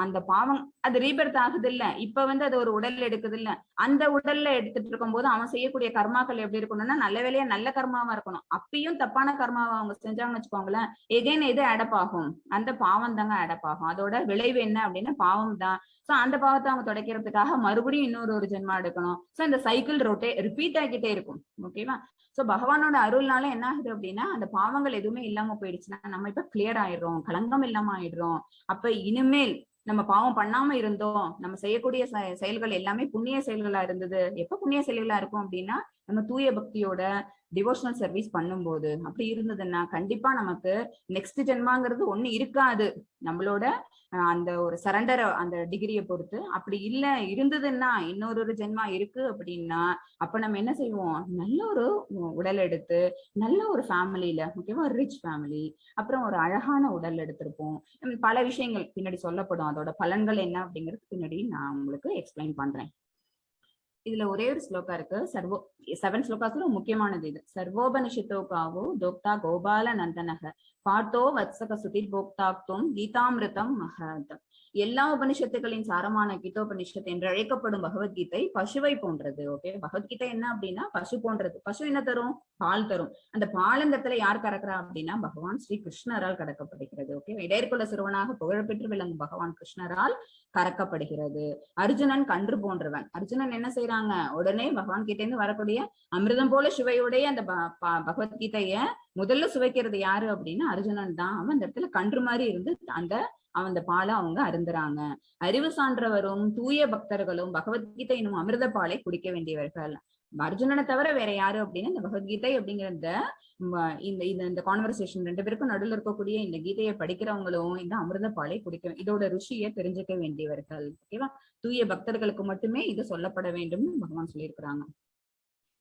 அந்த பாவம் அது ரீபர்த் ஆகுது இல்ல, இப்ப அது ஒரு உடல் எடுக்குது இல்ல, அந்த உடல்ல எடுத்துட்டு இருக்கும் போது அவன் செய்யக்கூடிய கர்மாக்கள் எப்படி இருக்கணும்னா நல்ல வேலையா நல்ல கர்மாவா இருக்கணும். அப்பயும் தப்பான கர்மாவை அவங்க செஞ்சாங்கன்னு வச்சுக்கோங்களேன், எகைன் எது அடப் ஆகும்? அந்த பாவம் தாங்க அடப் ஆகும். அதோட விளைவு என்ன அப்படின்னா பாவம் தான். சோ அந்த பாவத்தை அவங்க துடைக்கிறதுக்காக மறுபடியும் இன்னொரு ஜென்மா எடுக்கணும். சோ இந்த சைக்கிள் ரிப்பீட் ஆகிட்டே இருக்கும். ஓகேவா? சோ பகவானோட அருள்னால என்ன ஆகுது அப்படின்னா அந்த பாவங்கள் எதுவுமே இல்லாம போயிடுச்சுன்னா நம்ம இப்ப கிளியர் ஆயிடுறோம், களங்கம் இல்லாம ஆயிடுறோம். அப்ப இனிமேல் நம்ம பாவம் பண்ணாம இருந்தோம், நம்ம செய்யக்கூடிய செயல்கள் எல்லாமே புண்ணிய செயல்களா இருந்தது. எப்ப புண்ணிய செயல்களா இருக்கும் அப்படின்னா நம்ம தூய பக்தியோட டிவோஷனல் சர்வீஸ் பண்ணும்போது. அப்படி இருந்ததுன்னா கண்டிப்பா நமக்கு நெக்ஸ்ட் ஜென்மாங்கிறது ஒண்ணு இருக்காது. நம்மளோட அந்த ஒரு சரண்டர் அந்த டிகிரியை பொறுத்து. அப்படி இல்ல இருந்ததுன்னா இன்னொரு ஜென்மா இருக்கு அப்படின்னா அப்ப நம்ம என்ன செய்வோம்? நல்ல ஒரு உடல் எடுத்து நல்ல ஒரு ஃபேமிலியில, ஓகேவா, ரிச் ஃபேமிலி, அப்புறம் ஒரு அழகான உடல் எடுத்திருப்போம். பல விஷயங்கள் பின்னாடி சொல்லப்படும். அதோட பலன்கள் என்ன அப்படிங்கிறது பின்னாடி நான் உங்களுக்கு எக்ஸ்பிளைன் பண்றேன். இதுல ஒரே ஒரு ஸ்லோகா இருக்கு. 7 ஸ்லோகாஸ்ல முக்கியமானது இது. சர்வோபனிஷத்தோ காவோ தோக்தா கோபால நந்தனக பாட்டோ வத்சக சுதிர் போக்தாக்துவம் கீதாமிருதம் மகத். எல்லா உபனிஷத்துக்களின் சாரமான கீதோபனிஷத் என்று அழைக்கப்படும் பகவத்கீதை பசுவை போன்றது. ஓகே, பகவத்கீதை என்ன அப்படின்னா பசு போன்றது. பசு என்ன தரும்? பால் தரும். அந்த பால் இந்த இடத்துல யார் கறக்குறா அப்படின்னா பகவான் ஸ்ரீ கிருஷ்ணரால் கறக்கப்படுகிறது. ஓகே, இடையர்குல சிறுவனாக புகழ்பெற்று விளங்கும் பகவான் கிருஷ்ணரால் கறக்கப்படுகிறது. அர்ஜுனன் கன்று போன்றவன். அர்ஜுனன் என்ன செய்யறாங்க? உடனே பகவான் கிட்ட இருந்து வரக்கூடிய அமிர்தம் போல சுவையுடைய அந்த பகவத்கீதைய முதல்ல சுவைக்கிறது யாரு அப்படின்னா அர்ஜுனன் தான். அவன் அந்த இடத்துல கன்று மாதிரி இருந்து அந்த பாலை அவங்க அருந்துறாங்க. அறிவு சான்றவரும் தூய பக்தர்களும் பகவத்கீதை என்னும் அமிர்த பாலை குடிக்க வேண்டியவர்கள். அர்ஜுனனை தவிர வேற யாரு அப்படின்னா இந்த பகவத்கீதை அப்படிங்கிற இந்த கான்வர்சேஷன் 2 பேருக்கும் நடுவில் இருக்கக்கூடிய இந்த கீதையை படிக்கிறவங்களும் இந்த அமிர்த பாலை குடிக்க, இதோட ருசியை தெரிஞ்சுக்க வேண்டியவர்கள். ஓகேவா? தூய பக்தர்களுக்கு மட்டுமே இது சொல்லப்பட வேண்டும்னு பகவான் சொல்லியிருக்கிறாங்க.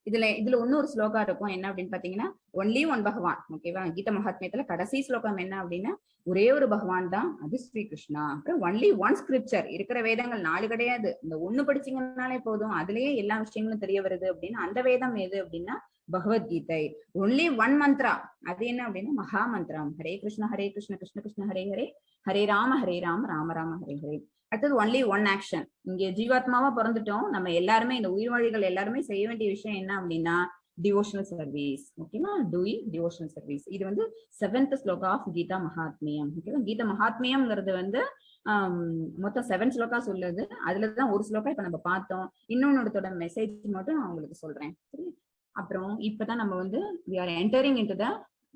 இதுல இன்னொரு ஸ்லோகா இருக்கும். என்ன அப்படின்னு பாத்தீங்கன்னா ஒன்லி ஒன் பகவான். ஓகேவா? கீத மகாத்மியத்துல கடைசி ஸ்லோகம் என்ன அப்படின்னா ஒரே ஒரு பகவான் தான், அது ஸ்ரீ கிருஷ்ணா. அப்புறம் ஒன்லி ஒன் ஸ்கிரிப்சர். இருக்கிற வேதங்கள் 4 கிடையாது, இந்த 1 படிச்சீங்கன்னாலே போதும், அதுலயே எல்லா விஷயங்களும் தெரிய வருது அப்படின்னா அந்த வேதம் எது அப்படின்னா பகவத்கீதை. Only one Mantra. அது என்ன அப்படின்னா மகா மந்திரம். ஹரே கிருஷ்ண கிருஷ்ண கிருஷ்ண ஹரே ஹரே, ஹரே ராம ராம ராம ஹரே ஹரே. அடுத்தது ஒன்லி ஒன் ஆக்ஷன். இங்க ஜீவாத்மாவா பிறந்துட்டோம் நம்ம எல்லாருமே, இந்த உயிர்வாழிகள் எல்லாருமே செய்ய வேண்டிய விஷயம் என்ன அப்படின்னா டிவோஷனல் சர்வீஸ். ஓகேவா? Doing devotional service. இது 7th ஸ்லோகா ஆஃப் கீதா மகாத்மியம். ஓகேவா? கீதா மகாத்மியம்ங்கிறது மொத்தம் 7 ஸ்லோகா சொல்லுது. அதுலதான் ஒரு ஸ்லோகா இப்ப நம்ம பார்த்தோம். இன்னொன்னோட மெசேஜ் மட்டும் நான் உங்களுக்கு சொல்றேன். அப்புறம் இப்பதான் நம்ம we are entering into the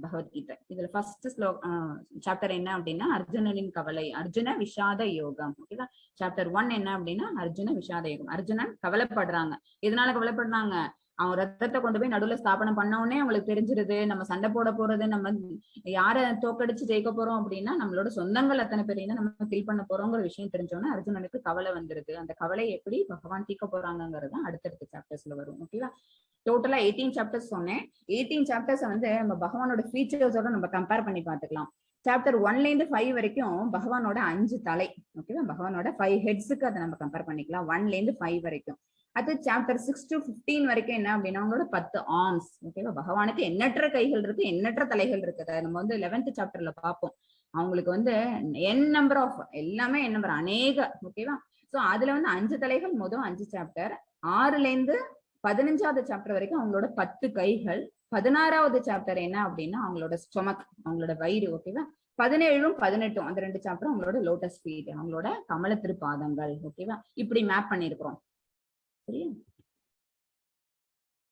Bhagavad Gita. இதுல ஃபர்ஸ்ட் சாப்டர் என்ன அப்படின்னா அர்ஜுனனின் கவலை, அர்ஜுன விஷாத யோகம். ஓகேவா? சாப்டர் 1 என்ன அப்படின்னா அர்ஜுன விஷாத யோகம். அர்ஜுனன் கவலைப்படுறாங்க. எதனால கவலைப்படுறாங்க? அவன் ரத்தத்தை கொண்டு போய் நடுவுல ஸ்தாபனம் பண்ண உடனே அவங்களுக்கு தெரிஞ்சிருது நம்ம சண்டை போட போறது, நம்ம யார தோக்கடிச்சு ஜெயிக்க போறோம் அப்படின்னா நம்மளோட சொந்தங்கள் அத்தனை பேரையும் நம்ம கில் பண்ண போறோங்கிற விஷயம் தெரிஞ்சோன்னா அர்ஜுனனுக்கு கவலை வந்துருது. அந்த கவலை எப்படி பகவான் தீர்க்க போறாங்கிறது அடுத்தடுத்த சாப்டர்ஸ்ல வரும். ஓகேவா? டோட்டலா 18 சாப்டர்ஸ் சொன்னேன். 18 சாப்டர்ஸ் நம்ம பகவானோட ஃபீச்சர்ஸோட நம்ம கம்பேர் பண்ணி பார்த்துக்கலாம். சாப்டர் 1ல இருந்து 5 வரைக்கும் பகவானோட 5 தலை. ஓகேவா? பகவானோட 5 ஹெட்ஸுக்கு அதை நம்ம கம்பேர் பண்ணிக்கலாம் 1ல இருந்து 5 வரைக்கும். அது சாப்டர் 6 to 15 வரைக்கும் என்ன அப்படின்னா அவங்களோட 10 ஆர்ம்ஸ். ஓகேவா? பகவானுக்கு எண்ணற்ற கைகள் இருக்கு, எண்ணற்ற தலைகள் இருக்குது. நம்ம 11th சாப்டர்ல பார்ப்போம். அவங்களுக்கு என் நம்பர் ஆஃப் எல்லாமே என் நம்பர் அநேக. ஓகேவா? சோ அதுல 5 தலைகள் மொதல் 5 சாப்டர், 6ல இருந்து 15வது சாப்டர் வரைக்கும் அவங்களோட 10 கைகள். 16வது சாப்டர் என்ன அப்படின்னா அவங்களோட ஸ்டொமக், அவங்களோட வயிறு. ஓகேவா? 17ம் 18ம் அந்த 2 சாப்டர் அவங்களோட லோட்டஸ் ஃபீட், அவங்களோட கமல திருப்பாதங்கள். ஓகேவா? இப்படி மேப் பண்ணிருக்கிறோம். சரியா?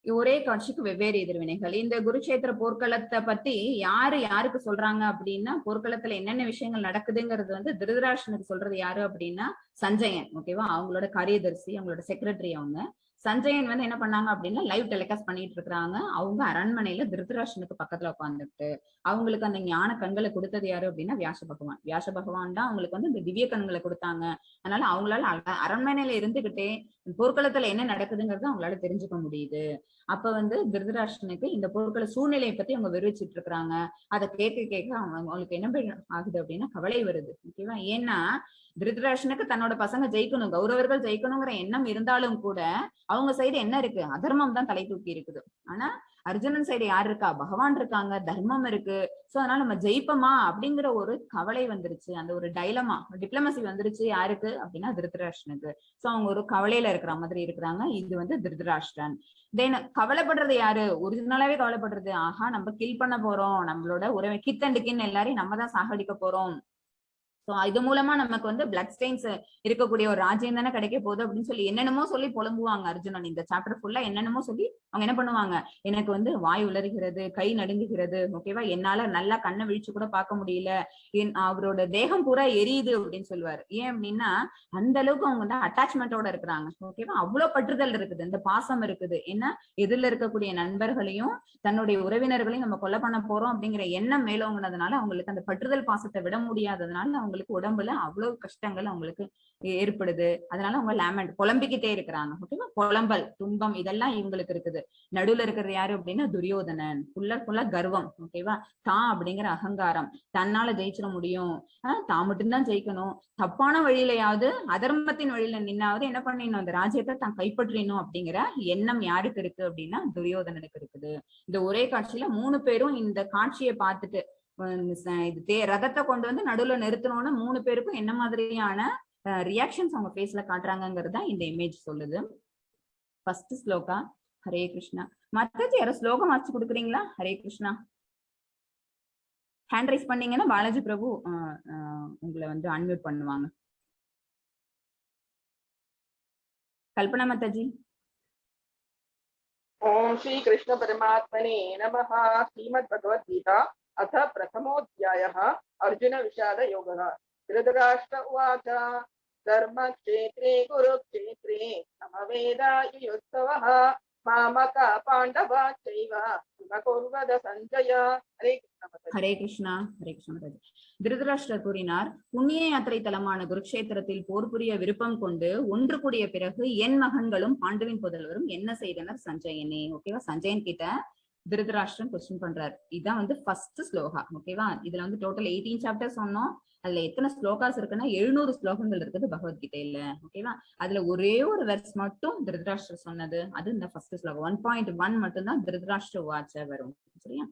ஒரே காட்சிக்கு வெவ்வேறு எதிர்வினைகள். இந்த குருக்ஷேத்திர போர்க்களத்தை பத்தி யாருக்கு சொல்றாங்க அப்படின்னா, போர்க்களத்துல என்னென்ன விஷயங்கள் நடக்குதுங்கிறது வந்து திருதராஷ்டிரனுக்கு சொல்றது யாரு அப்படின்னா சஞ்சயன். ஓகேவா? அவங்களோட காரியதர்சி, அவங்களோட செக்ரட்டரி அவங்க. சஞ்சயன் வந்து என்ன பண்ணாங்க அப்படின்னா லைவ் டெலிகாஸ்ட் பண்ணிட்டு இருக்காங்க. அவங்க அரண்மனையில திருதராஷ்டிரனுக்கு பக்கத்துல உட்காந்துட்டு அவங்களுக்கு அந்த ஞான கண்களை கொடுத்தது யாரு அப்படின்னா வியாச பகவான். வியாச பகவான் தான் அவங்களுக்கு வந்து இந்த திவ்ய கண்களை கொடுத்தாங்க. அதனால அவங்களால அரண்மனையில இருந்துகிட்டே போர்க்களத்துல என்ன நடக்குதுங்கிறது அவங்களால தெரிஞ்சுக்க முடியுது. அப்ப வந்து திருதராஷ்டிரனுக்கு இந்த போர்க்கள சூழ்நிலையை பத்தி அவங்க விவரிச்சுட்டு இருக்கிறாங்க. அதை கேட்க அவங்களுக்கு என்ன ஆகுது அப்படின்னா கவலை வருது. ஓகேவா? ஏன்னா திருதராஷ்டிரனுக்கு தன்னோட பசங்க ஜெயிக்கணும், கௌரவர்கள் ஜெயிக்கணுங்கிற எண்ணம் இருந்தாலும் கூட அவங்க சைடு என்ன இருக்கு? அதர்மம் தான் தலை தூக்கி இருக்குது. ஆனா அர்ஜுனன் சைடு யார் இருக்கா? பகவான் இருக்காங்க, தர்மம் இருக்கு. சோ அதனால நம்ம ஜெயிப்போமா அப்படிங்கிற ஒரு கவலை வந்துருச்சு. அந்த ஒரு டைலமா, டிப்ளமசி வந்துருச்சு. யாருக்கு அப்படின்னா திருதராஷ்டிரனுக்கு. சோ அவங்க ஒரு கவலையில இருக்கிற மாதிரி இருக்கிறாங்க. இது வந்து திருதராஷ்டிரன். தென் கவலைப்படுறது யாரு? ஒரிஜினலாவே கவலைப்படுறது, ஆஹா நம்ம கில் பண்ண போறோம், நம்மளோட உறவை கித்தண்டுக்கின்னு எல்லாரையும் நம்ம தான் சாகடிக்க போறோம். சோ இது மூலமா நமக்கு வந்து பிளட் ஸ்டெயின்ஸ் இருக்கக்கூடிய ஒரு ராஜ்யம் தானே கிடைக்க போகுது அப்படின்னு சொல்லி என்னென்னமோ சொல்லி புலம்புவாங்க அர்ஜுனன். இந்த சாப்டர் ஃபுல்லா என்னென்னமோ சொல்லி அவங்க என்ன பண்ணுவாங்க, எனக்கு வந்து வாய் உலறுகிறது, கை நடுங்குகிறது. ஓகேவா? என்னால நல்லா கண்ணை விழிச்சு கூட பார்க்க முடியல, அவரோட தேகம் பூரா எரியுது அப்படின்னு சொல்லுவாரு. ஏன் அப்படின்னா அந்த அளவுக்கு அவங்க வந்து அட்டாச்மெண்டோட இருக்கிறாங்க. ஓகேவா? அவ்வளவு பற்றுதல் இருக்குது, இந்த பாசம் இருக்குது. ஏன்னா எதிரில் இருக்கக்கூடிய நண்பர்களையும் தன்னுடைய உறவினர்களையும் நம்ம கொலை பண்ண போறோம் அப்படிங்கிற எண்ணம் மேலோங்கினதுனால அவங்களுக்கு அந்த பற்றுதல் பாசத்தை விட முடியாததுனால அவங்களுக்கு உடம்புல அவ்வளவு கஷ்டங்கள் அவங்களுக்கு ஏற்படுது. அதனால அவங்க லேமெண்ட் புலம்பிக்கிட்டே இருக்கிறாங்க. ஓகேவா? புலம்பல், துன்பம் இதெல்லாம் இவங்களுக்கு இருக்குது. நடுவுல இருக்கிறது யாரு அப்படின்னா துரியோதனன். ஃபுல்லா கர்வம். ஓகேவா? தான் அப்படிங்கிற அகங்காரம், தன்னால ஜெயிச்சிட முடியும், தான் மட்டும்தான் ஜெயிக்கணும், தப்பான வழியிலையாவது அதர்மத்தின் வழியில நின்னாவது என்ன பண்ணிடணும், அந்த ராஜ்யத்தை தான் கைப்பற்றினோம் அப்படிங்கிற எண்ணம் யாருக்கு இருக்கு அப்படின்னா துரியோதனனுக்கு இருக்குது. இந்த ஒரே காட்சியில 3 பேரும் இந்த காட்சியை பார்த்துட்டு இது ரதத்தை கொண்டு வந்து நடுவுல நிறுத்தணும்னு 3 பேருக்கும் என்ன மாதிரியான ரியாக்ஷன்ஸ் அவங்க ஃபேஸ்ல காட்டுறாங்கிறது தான் இந்த இமேஜ் சொல்லுது. ஃபர்ஸ்ட் ஸ்லோகா. ஹரே கிருஷ்ணா. மத்தாஜி யாரோ ஸ்லோகம் வாசிச்சு கொடுக்குறீங்களா? ஹரே கிருஷ்ணா. ஹேண்ட் ரைஸ் பண்ணீங்கன்னா பாலாஜி பிரபு உங்களை வந்து அன்மியூட் பண்ணுவாங்க. கல்பனா மத்தாஜி. ओम श्री कृष्ण परमात्मने नमः। श्रीमद् भगवद गीता अथ प्रथमोऽध्यायः अर्जुन विषाद योगः। धृतराष्ट्र उवाच धर्मक्षेत्रे कुरुक्षेत्रे समवेदायुत्सवः मामका पाण्डवा चैव किमकुर्वद संजय। ஹரே கிருஷ்ணா. ஹரே கிருஷ்ணா மத்தாஜி. திருதராஷ்டிரர் கூறினார், புண்ணிய யாத்திரை தலமான குருக்ஷேத்திரத்தில் போர் புரிய விருப்பம் கொண்டு ஒன்று கூடிய பிறகு என் மகன்களும் பாண்டுவின் புதல்வரும் என்ன செய்தனர் சஞ்சயனே. ஓகேவா? சஞ்சயன் கிட்ட திருதராஷ்டிரன் கொஸ்டின் பண்றாரு. இதுதான் வந்து ஃபர்ஸ்ட் ஸ்லோகா. ஓகேவா? இதுல வந்து டோட்டல் 18 சாப்டர்ஸ் சொன்னோம். அதுல எத்தனை ஸ்லோகாஸ் இருக்குன்னா 700 ஸ்லோகங்கள் இருக்குது பகவத்கீதையில. ஓகேவா? அதுல ஒரே ஒரு வெர்ஸ் மட்டும் திருதராஷ்டிரர் சொன்னது, அது இந்த ஃபர்ஸ்ட் ஸ்லோகம் 1.1 மட்டும் தான் திருதராஷ்டிர வாட்ச வரும். சரியா?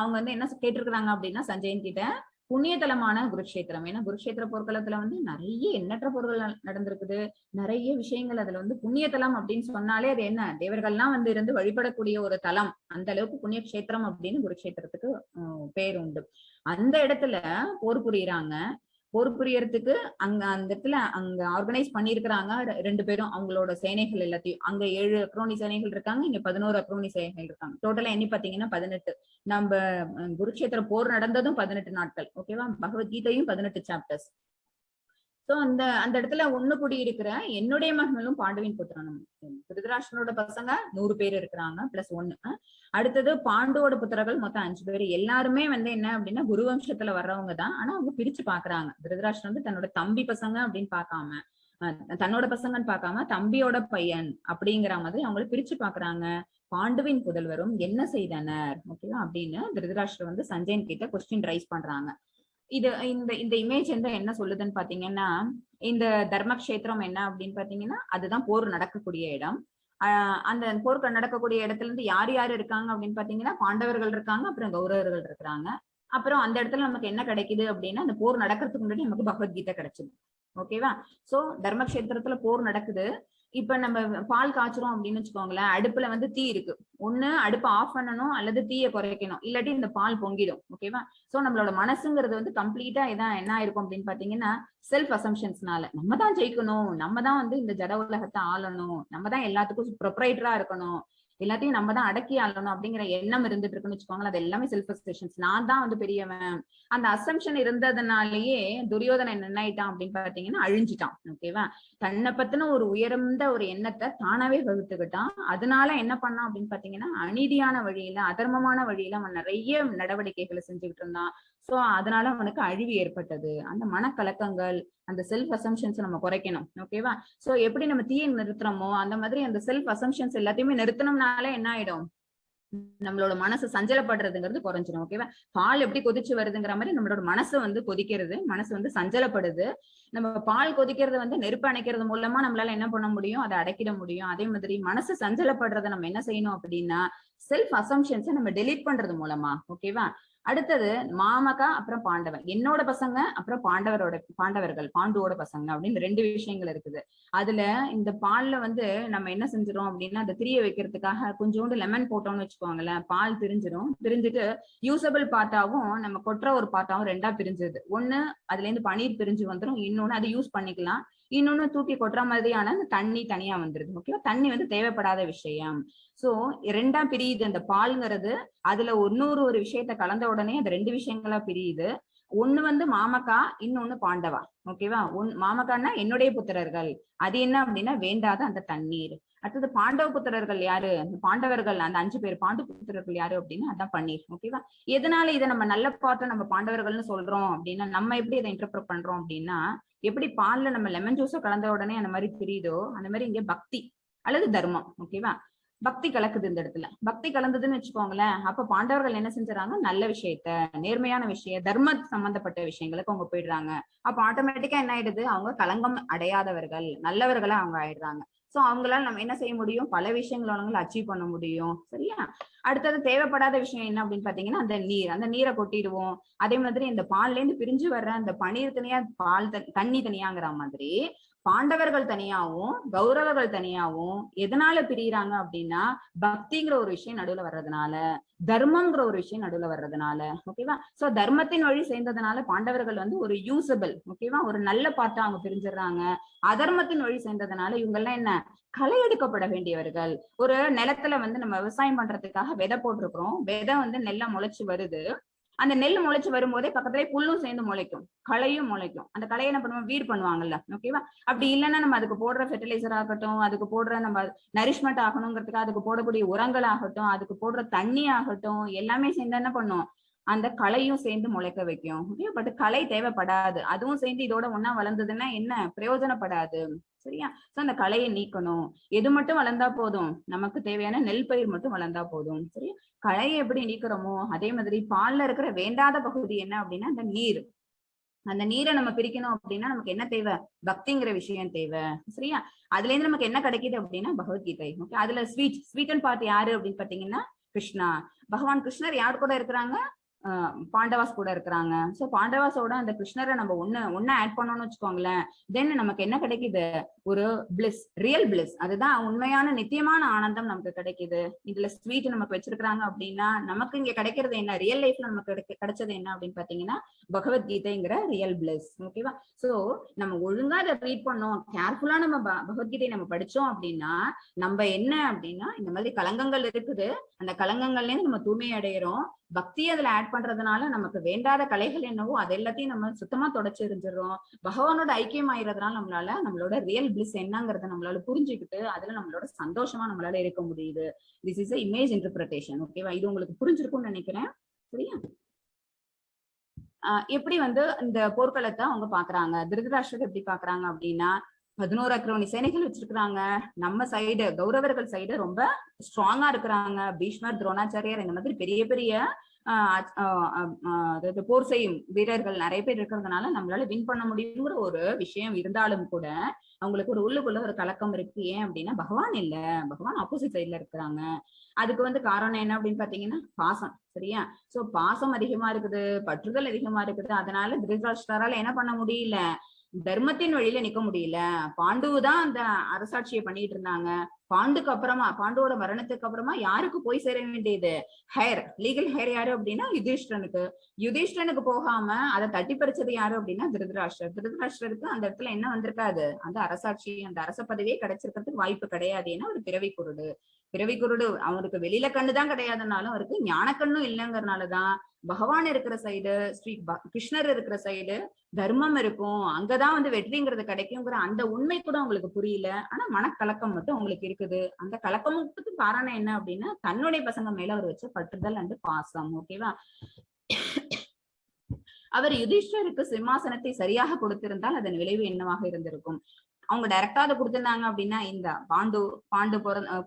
அவங்க வந்து என்ன கேட்டிருக்கிறாங்க அப்படின்னா சஞ்சயன் கிட்ட புண்ணியதலமான குருக்ஷேத்திரம். ஏன்னா குருக்ஷேத்திர போர்க்களத்துல வந்து நிறைய எண்ணற்ற போர்கள் நடந்திருக்குது, நிறைய விஷயங்கள். அதுல வந்து புண்ணியதலம் அப்படின்னு சொன்னாலே அது என்ன, தேவர்கள்லாம் வந்து இருந்து வழிபடக்கூடிய ஒரு தலம். அந்த அளவுக்கு புண்ணிய கஷேத்திரம் அப்படின்னு குருக்ஷேத்திரத்துக்கு பேர் உண்டு. அந்த இடத்துல போர் புரியுறாங்க. போர் புரியறதுக்கு அங்க அந்த இடத்துல அங்க ஆர்கனைஸ் பண்ணிருக்கிறாங்க 2 பேரும் அவங்களோட சேனைகள் எல்லாத்தையும். அங்க 7 அக்ரோனி சேனைகள் இருக்காங்க, இங்க 11 அக்ரோனி சேனைகள் இருக்காங்க. டோட்டலா எண்ணி பாத்தீங்கன்னா 18. நம்ம குருக்ஷேத்திர போர் நடந்ததும் 18 நாட்கள். ஓகேவா? பகவத்கீதையும் 18 சாப்டர்ஸ். சோ அந்த இடத்துல ஒண்ணு கூடி இருக்கிற என்னுடைய மகனும் பாண்டுவின் புத்திரனும். திருதராஷ்டிரனோட பசங்க 100 பேர் இருக்கிறாங்க பிளஸ் 1. அடுத்தது பாண்டுவோட புத்திரர்கள் மொத்தம் 5 பேர். எல்லாருமே வந்து என்ன அப்படின்னா குருவம்சத்துல வர்றவங்க தான். ஆனா அவங்க பிரிச்சு பாக்குறாங்க. திருதராஷ்டிரன் வந்து தன்னோட தம்பி பசங்க அப்படின்னு பார்க்காம, தன்னோட பசங்கன்னு பார்க்காம தம்பியோட பையன் அப்படிங்கிற மாதிரி அவங்களை பிரிச்சு பாக்குறாங்க. பாண்டுவின் புதல்வரும் என்ன செய்தனர் ஓகேவா அப்படின்னு திருதராஷ்டிரர் வந்து சஞ்சயன் கிட்ட கொஸ்டின் ரைஸ் பண்றாங்க. இது இந்த இமேஜ் வந்து என்ன சொல்லுதுன்னு பாத்தீங்கன்னா, இந்த தர்மக்ஷேத்திரம் என்ன அப்படின்னு பாத்தீங்கன்னா அதுதான் போர் நடக்கக்கூடிய இடம். அந்த போர் நடக்கக்கூடிய இடத்துல இருந்து யார் யாரு இருக்காங்க அப்படின்னு பாத்தீங்கன்னா பாண்டவர்கள் இருக்காங்க, அப்புறம் கௌரவர்கள் இருக்கிறாங்க. அப்புறம் அந்த இடத்துல நமக்கு என்ன கிடைக்குது அப்படின்னா, அந்த போர் நடக்கிறதுக்கு முன்னாடி நமக்கு பகவத்கீதை கிடைச்சது. ஓகேவா? சோ தர்மக்ஷேத்திரத்துல போர் நடக்குது. இப்ப நம்ம பால் காய்ச்சறோம் அப்படின்னு வச்சுக்கோங்களேன், அடுப்புல வந்து தீ இருக்கு. ஒண்ணு அடுப்பை ஆஃப் பண்ணணும் அல்லது தீயை குறைக்கணும், இல்லாட்டி இந்த பால் பொங்கிடும். ஓகேவா? சோ நம்மளோட மனசுங்கிறது வந்து கம்ப்ளீட்டா இதான் என்ன ஆயிருக்கும் அப்படின்னு பாத்தீங்கன்னா, செல்ஃப் அசம்ஷன்ஸ்னால நம்ம தான் ஜெயிக்கணும், நம்ம தான் வந்து இந்த ஜட உலகத்தை ஆளணும், நம்ம தான் எல்லாத்துக்கும் ப்ரொப்ரைட்டரா இருக்கணும், எல்லாத்தையும் நம்ம தான் அடக்கி ஆளணும் அப்படிங்கிற எண்ணம் இருந்துட்டு இருக்குன்னு வச்சுக்கோங்களேன். அது எல்லாமே செல்ஃப் அசம்ஷன்ஸ். நான் தான் வந்து பெரியவன். அந்த அசம்ஷன் இருந்ததுனாலயே துரியோதனன் என்ன ஆயிட்டான் அப்படின்னு பாத்தீங்கன்னா அழிஞ்சிட்டான். ஓகேவா? தன்னை பத்தின ஒரு உயர்ந்த ஒரு எண்ணத்தை தானாவே வகுத்துக்கிட்டான். அதனால என்ன பண்ணான் அப்படின்னு பாத்தீங்கன்னா, அநீதியான வழியில, அதர்மமான வழியில அவன் நிறைய நடவடிக்கைகளை செஞ்சுக்கிட்டு இருந்தான். சோ அதனால அவனுக்கு அழிவு ஏற்பட்டது. அந்த மனக்கலக்கங்கள், அந்த செல்ஃப் அசம்ஷன்ஸ் நம்ம குறைக்கணும். ஓகேவா? சோ எப்படி நம்ம தீயை நிறுத்துறோமோ அந்த மாதிரி அந்த செல்ஃப் அசம்ஷன்ஸ் எல்லாத்தையுமே நிறுத்தணும்னால என்ன ஆயிடும், நம்மளோட மனசு சஞ்சலப்படுறதுங்கிறது குறைஞ்சிடும். ஓகேவா? பால் எப்படி கொதிச்சு வருதுங்கிற மாதிரி நம்மளோட மனசு வந்து கொதிக்கிறது, மனசு வந்து சஞ்சலப்படுது. நம்ம பால் கொதிக்கிறது வந்து நெருப்பு அணைக்கிறது மூலமா நம்மளால என்ன பண்ண முடியும், அதை அடக்கிட முடியும். அதே மாதிரி மனசு சஞ்சலப்படுறதை நம்ம என்ன செய்யணும் அப்படின்னா, செல்ஃப் அசம்ஷன்ஸை நம்ம டெலீட் பண்றது மூலமா. ஓகேவா? அடுத்தது மாமகா அப்புறம் பாண்டவன், என்னோட பசங்க அப்புறம் பாண்டவர்கள் பாண்டுவோட பசங்க அப்படின்னு 2 விஷயங்கள் இருக்குது. அதுல இந்த பால்ல வந்து நம்ம என்ன செஞ்சிடும் அப்படின்னா, அந்த திரிய வைக்கிறதுக்காக கொஞ்சோண்டு லெமன் போட்டோம்னு வச்சுக்கோங்களேன், பால் பிரிஞ்சுட்டு யூசபிள் பார்ட்டாவும் நம்ம கொட்டுற ஒரு பார்ட்டாவும் 2ஆ பிரிஞ்சிருது. ஒண்ணு அதுல இருந்து பனீர் பிரிஞ்சு வந்துடும், இன்னொன்னு அது யூஸ் பண்ணிக்கலாம், இன்னொன்னு தூக்கி கொட்டுற மாதிரியான தண்ணி தனியா வந்துருது. ஓகேவா? தண்ணி வந்து தேவைப்படாத விஷயம். சோ 2ஆ பிரியுது அந்த பால்ங்கிறது. அதுல ஒரு விஷயத்த கலந்த உடனே அது 2 விஷயங்களா பிரியுது. ஒண்ணு வந்து மாமக்கா, இன்னொன்னு பாண்டவா. ஓகேவா? மாமக்கான்னா என்னுடைய புத்திரர்கள், அது என்ன அப்படின்னா வேண்டாத அந்த தண்ணீர். அடுத்தது பாண்டவ புத்திரர்கள் யாரு, பாண்டவர்கள் அந்த 5 பேர் பாண்டு புத்திரர்கள் யாரு அப்படின்னா அதான் பன்னீர். ஓகேவா? எதனால இதை நம்ம நல்ல பாட்டு நம்ம பாண்டவர்கள்னு சொல்றோம் அப்படின்னா, நம்ம எப்படி இதை இன்டர்பிரட் பண்றோம் அப்படின்னா, எப்படி பால்ல நம்ம லெமன் ஜூஸ கலந்த உடனே அந்த மாதிரி தெரியுதோ, அந்த மாதிரி இங்க பக்தி அல்லது தர்மம். ஓகேவா? பக்தி கலக்குது இந்த இடத்துல. பக்தி கலந்ததுன்னு வச்சுக்கோங்களேன், அப்ப பாண்டவர்கள் என்ன செஞ்சுறாங்க, நல்ல விஷயத்த, நேர்மையான விஷயம், தர்ம சம்பந்தப்பட்ட விஷயங்களுக்கு அவங்க போயிடுறாங்க. அப்ப ஆட்டோமேட்டிக்கா என்ன ஆயிடுது, அவங்க களங்கம் அடையாதவர்கள், நல்லவர்களா அவங்க ஆயிடுறாங்க. சோ அவங்களால நம்ம என்ன செய்ய முடியும், பல விஷயங்களை அச்சீவ் பண்ண முடியும். சரியா? அடுத்தது தேவைப்படாத விஷயம் என்ன அப்படின்னு பாத்தீங்கன்னா, அந்த நீரை கொட்டிடுவோம். அதே மாதிரி இந்த பால்ல இருந்து பிரிஞ்சு வர்ற அந்த பனீர் தனியா, பால் தண்ணி தனியாங்கிற மாதிரி பாண்டவர்கள் தனியாவும் கௌரவர்கள் தனியாவும் எதனால பிரியறாங்க அப்படின்னா, பக்திங்கிற ஒரு விஷயம் நடுவுல வர்றதுனால, தர்மம்ங்கிற ஒரு விஷயம் நடுவுல வர்றதுனால. ஓகேவா? சோ தர்மத்தின் வழி சேர்ந்ததுனால பாண்டவர்கள் வந்து ஒரு யூசபிள், ஓகேவா, ஒரு நல்ல பாட்டா அவங்க பிரிஞ்சிடறாங்க. அதர்மத்தின் வழி சேர்ந்ததுனால இவங்க எல்லாம் என்ன, களை எடுக்கப்பட வேண்டியவர்கள். ஒரு நிலத்துல வந்து நம்ம விவசாயம் பண்றதுக்காக விதை போட்டிருக்கிறோம், விதை வந்து நெல்ல முளைச்சு வருது. அந்த நெல் முளைச்சு வரும்போதே பக்கத்துலயே புல்லும் சேர்ந்து முளைக்கும், களையும் முளைக்கும். அந்த களையை என்ன பண்ணுவோம், வீடு பண்ணுவாங்கல்ல. ஓகேவா? அப்படி இல்லைன்னா நம்ம அதுக்கு போடுற ஃபெர்டிலைசர் ஆகட்டும், அதுக்கு போடுற நம்ம நரிஷ்மெண்ட் ஆகணுங்கிறதுக்கு அதுக்கு போடக்கூடிய உரங்கள் ஆகட்டும், அதுக்கு போடுற தண்ணி ஆகட்டும், எல்லாமே சேர்ந்து என்ன பண்ணும், அந்த களையும் சேர்ந்து முளைக்க வைக்கும். பட் களை தேவைப்படாது, அதுவும் சேர்ந்து இதோட ஒன்னா வளர்ந்ததுன்னா என்ன பிரயோஜனப்படாது. சரியா? சோ அந்த களையை நீக்கணும். எது மட்டும் வளர்ந்தா போதும், நமக்கு தேவையான நெல் பயிர் மட்டும் வளர்ந்தா போதும். சரியா? களையை எப்படி நீக்கிறோமோ அதே மாதிரி பால்ல இருக்கிற வேண்டாத பகுதி என்ன அப்படின்னா அந்த நீர். அந்த நீரை நம்ம பிரிக்கணும் அப்படின்னா நமக்கு என்ன தேவை, பக்திங்கிற விஷயம் தேவை. சரியா? அதுல இருந்து நமக்கு என்ன கிடைக்குது அப்படின்னா பகவத்கீதை. ஓகே? அதுல ஸ்வீட் பார்ட் யாரு அப்படின்னு பாத்தீங்கன்னா கிருஷ்ணா. பகவான் கிருஷ்ணர் யார் கூட இருக்கிறாங்க, பாண்டவாஸ் கூட இருக்கிறாங்க. சோ பாண்டவாஸோட அந்த கிருஷ்ணரை நம்ம ஒன்னா ஆட் பண்ணோம்னு வச்சுக்கோங்களேன், தென் நமக்கு என்ன கிடைக்குது, ஒரு பிளிஸ், ரியல் பிளிஸ். அதுதான் உண்மையான நித்தியமான ஆனந்தம் நமக்கு கிடைக்குது. இதுல ஸ்வீட் நமக்கு வச்சிருக்காங்க அப்படின்னா நமக்கு இங்க கிடைக்கிறது என்ன, ரியல் லைஃப்ல நமக்கு கிடைச்சது என்ன அப்படின்னு பாத்தீங்கன்னா பகவத்கீதைங்கிற ரியல் பிளிஸ். ஓகேவா? சோ நம்ம ஒழுங்கா அதை ரீட் பண்ணோம், கேர்ஃபுல்லா நம்ம பகவத்கீதை நம்ம படிச்சோம் அப்படின்னா நம்ம என்ன அப்படின்னா, இந்த மாதிரி கலங்கங்கள் இருக்குது, அந்த கலங்கங்கள்ல இருந்து நம்ம தூய்மை அடைகிறோம். பக்தி அதுல ஆட் பண்றதுனால நமக்கு வேண்டாத கலைகள் என்னவோ அது எல்லாத்தையும் நம்ம சுத்தமா தொடச்சு எரிஞ்சிடறோம். பகவானோட ஐக்கியம் ஆயிரதுனால நம்மளோட ரியல் பிளிஸ் என்னங்கறத நம்மளால புரிஞ்சுக்கிட்டு அதுல நம்மளோட சந்தோஷமா நம்மளால இருக்க முடியுது. This is image interpretation. ஓகேவா? இது உங்களுக்கு புரிஞ்சிருக்கும்னு நினைக்கிறேன். சரியா? எப்படி வந்து இந்த போர்க்களத்தை அவங்க பாக்குறாங்க, திருதராஷ்டிரர் எப்படி பாக்குறாங்க அப்படின்னா, 11 அக்ரோனி சேனைகள் வச்சிருக்கிறாங்க. நம்ம சைடு கௌரவர்கள் சைடு ரொம்ப ஸ்ட்ராங்கா இருக்கிறாங்க. பீஷ்மர், துரோணாச்சாரியார் இந்த மாதிரி பெரிய பெரிய அதாவது போர் செய்யும் வீரர்கள் நிறைய பேர் இருக்கிறதுனால நம்மளால வின் பண்ண முடியுங்கிற ஒரு விஷயம் இருந்தாலும் கூட அவங்களுக்கு ஒரு உள்ளுக்குள்ள ஒரு கலக்கம் இருக்கு. ஏன் அப்படின்னா பகவான் இல்ல, பகவான் ஆப்போசிட் சைட்ல இருக்கிறாங்க. அதுக்கு வந்து காரணம் என்ன அப்படின்னு பாத்தீங்கன்னா பாசம். சரியா? சோ பாசம் அதிகமா இருக்குது, பற்றுதல் அதிகமா இருக்குது. அதனால திருதராஷ்டிரரால என்ன பண்ண முடியல, தர்மத்தின் வழியில நிக்க முடியல. பாண்டுதான் அந்த அரசாட்சியை பண்ணிட்டு இருந்தாங்க. பாண்டுக்கு அப்புறமா, பாண்டுவோட மரணத்துக்கு அப்புறமா யாருக்கு போய் சேர வேண்டியது, ஹேர் லீகல் ஹேர் யாரு அப்படின்னா யுதிஷ்டனுக்கு. யுதிஷ்டனுக்கு போகாம அதை தட்டி பறிச்சது யாரு அப்படின்னா திருதராஷ்டிரர். திருதராஷ்டிரருக்கு அந்த இடத்துல என்ன வந்திருக்காது, அந்த அரசாட்சி, அந்த அரச பதவியே கிடைச்சிருக்கிறதுக்கு வாய்ப்பு கிடையாது. ஏன்னா ஒரு பிறவி குருடு. பிறவி குருடு அவருக்கு வெளியில கண்ணுதான் கிடையாதுனாலும் அவருக்கு ஞான கண்ணும் இல்லைங்கிறதுனாலதான் பகவான் இருக்கிற சைடு, ஸ்ரீ கிருஷ்ணர் இருக்கிற சைடு தர்மம் இருக்கும், அங்கதான் வந்து வெற்றிங்கிறது கிடைக்குங்கிற அந்த உண்மை கூட உங்களுக்கு புரியல. ஆனா மனக்கலக்கம் மட்டும் உங்களுக்கு இருக்குது. அந்த கலக்கமுக்கு காரணம் என்ன அப்படின்னா தன்னுடைய பசங்க மேல அவர் வச்ச பற்றுதல் அண்ட் பாசம். ஓகேவா? அவர் யுதிஷ்டருக்கு சிம்மாசனத்தை சரியாக கொடுத்திருந்தால் அதன் விளைவு என்னவாக இருந்திருக்கும்? அவங்க டைரக்டா அதை கொடுத்திருந்தாங்க அப்படின்னா, இந்த